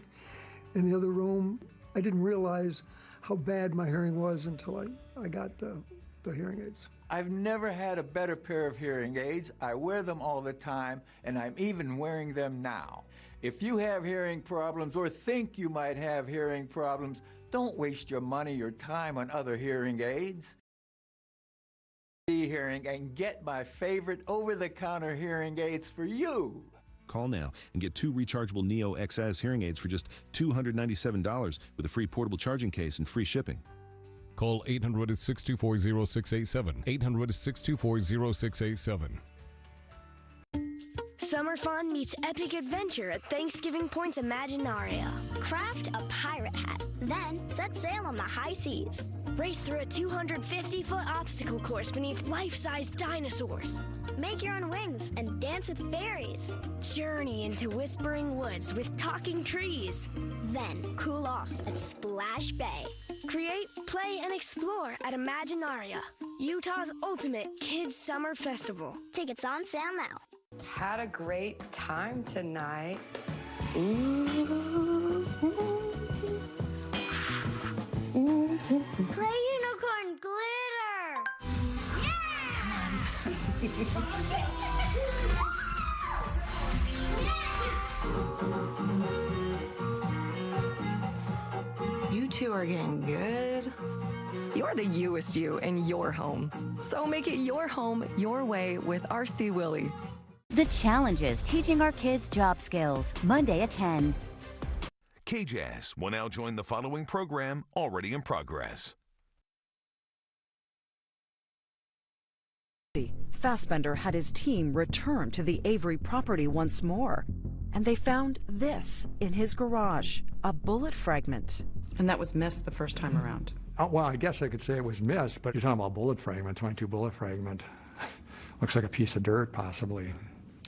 in the other room. I didn't realize how bad my hearing was until I got the hearing aids. I've never had a better pair of hearing aids. I wear them all the time, and I'm even wearing them now. If you have hearing problems or think you might have hearing problems, don't waste your money or time on other hearing aids. Hearing and get my favorite over-the-counter hearing aids for you. Call now and get 2 rechargeable Neo XS hearing aids for just $297 with a free portable charging case and free shipping. Call 800-624-0687. 800-624-0687. Summer fun meets epic adventure at Thanksgiving Point's Imaginaria. Craft a pirate hat, then set sail on the high seas. Race through a 250-foot obstacle course beneath life-size dinosaurs. Make your own wings and dance with fairies. Journey into whispering woods with talking trees. Then cool off at Splash Bay. Create, play, and explore at Imaginaria, Utah's ultimate kids' summer festival. Tickets on sale now. Had a great time tonight. Ooh. Play unicorn glitter! You two are getting good. You're the youest you in your home. So make it your home your way with RC Willie. The Challenges, teaching our kids job skills, Monday at 10. KJAS will now join the following program already in progress. Fassbender had his team return to the Avery property once more, and they found this in his garage, a bullet fragment. And that was missed the first time around. Well, I guess I could say it was missed, but you're talking about bullet fragment, 22 bullet fragment. Looks like a piece of dirt, possibly.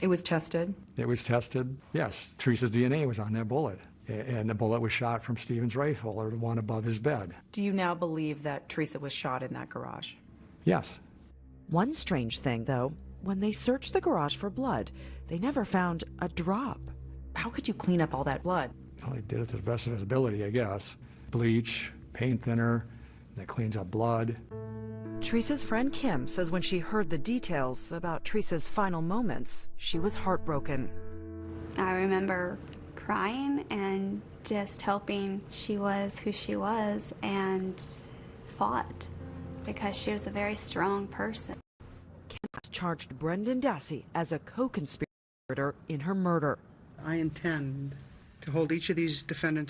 It was tested? It was tested, yes. Teresa's DNA was on that bullet. And the bullet was shot from Stephen's rifle, or the one above his bed. Do you now believe that Teresa was shot in that garage? Yes. One strange thing, though, when they searched the garage for blood, they never found a drop. How could you clean up all that blood? Well, he did it to the best of his ability, I guess. Bleach, paint thinner, that cleans up blood. Teresa's friend Kim says when she heard the details about Teresa's final moments, she was heartbroken. I remember crying and just hoping she was who she was and fought because she was a very strong person. Cass charged Brendan Dassey as a co-conspirator in her murder. I intend to hold each of these defendants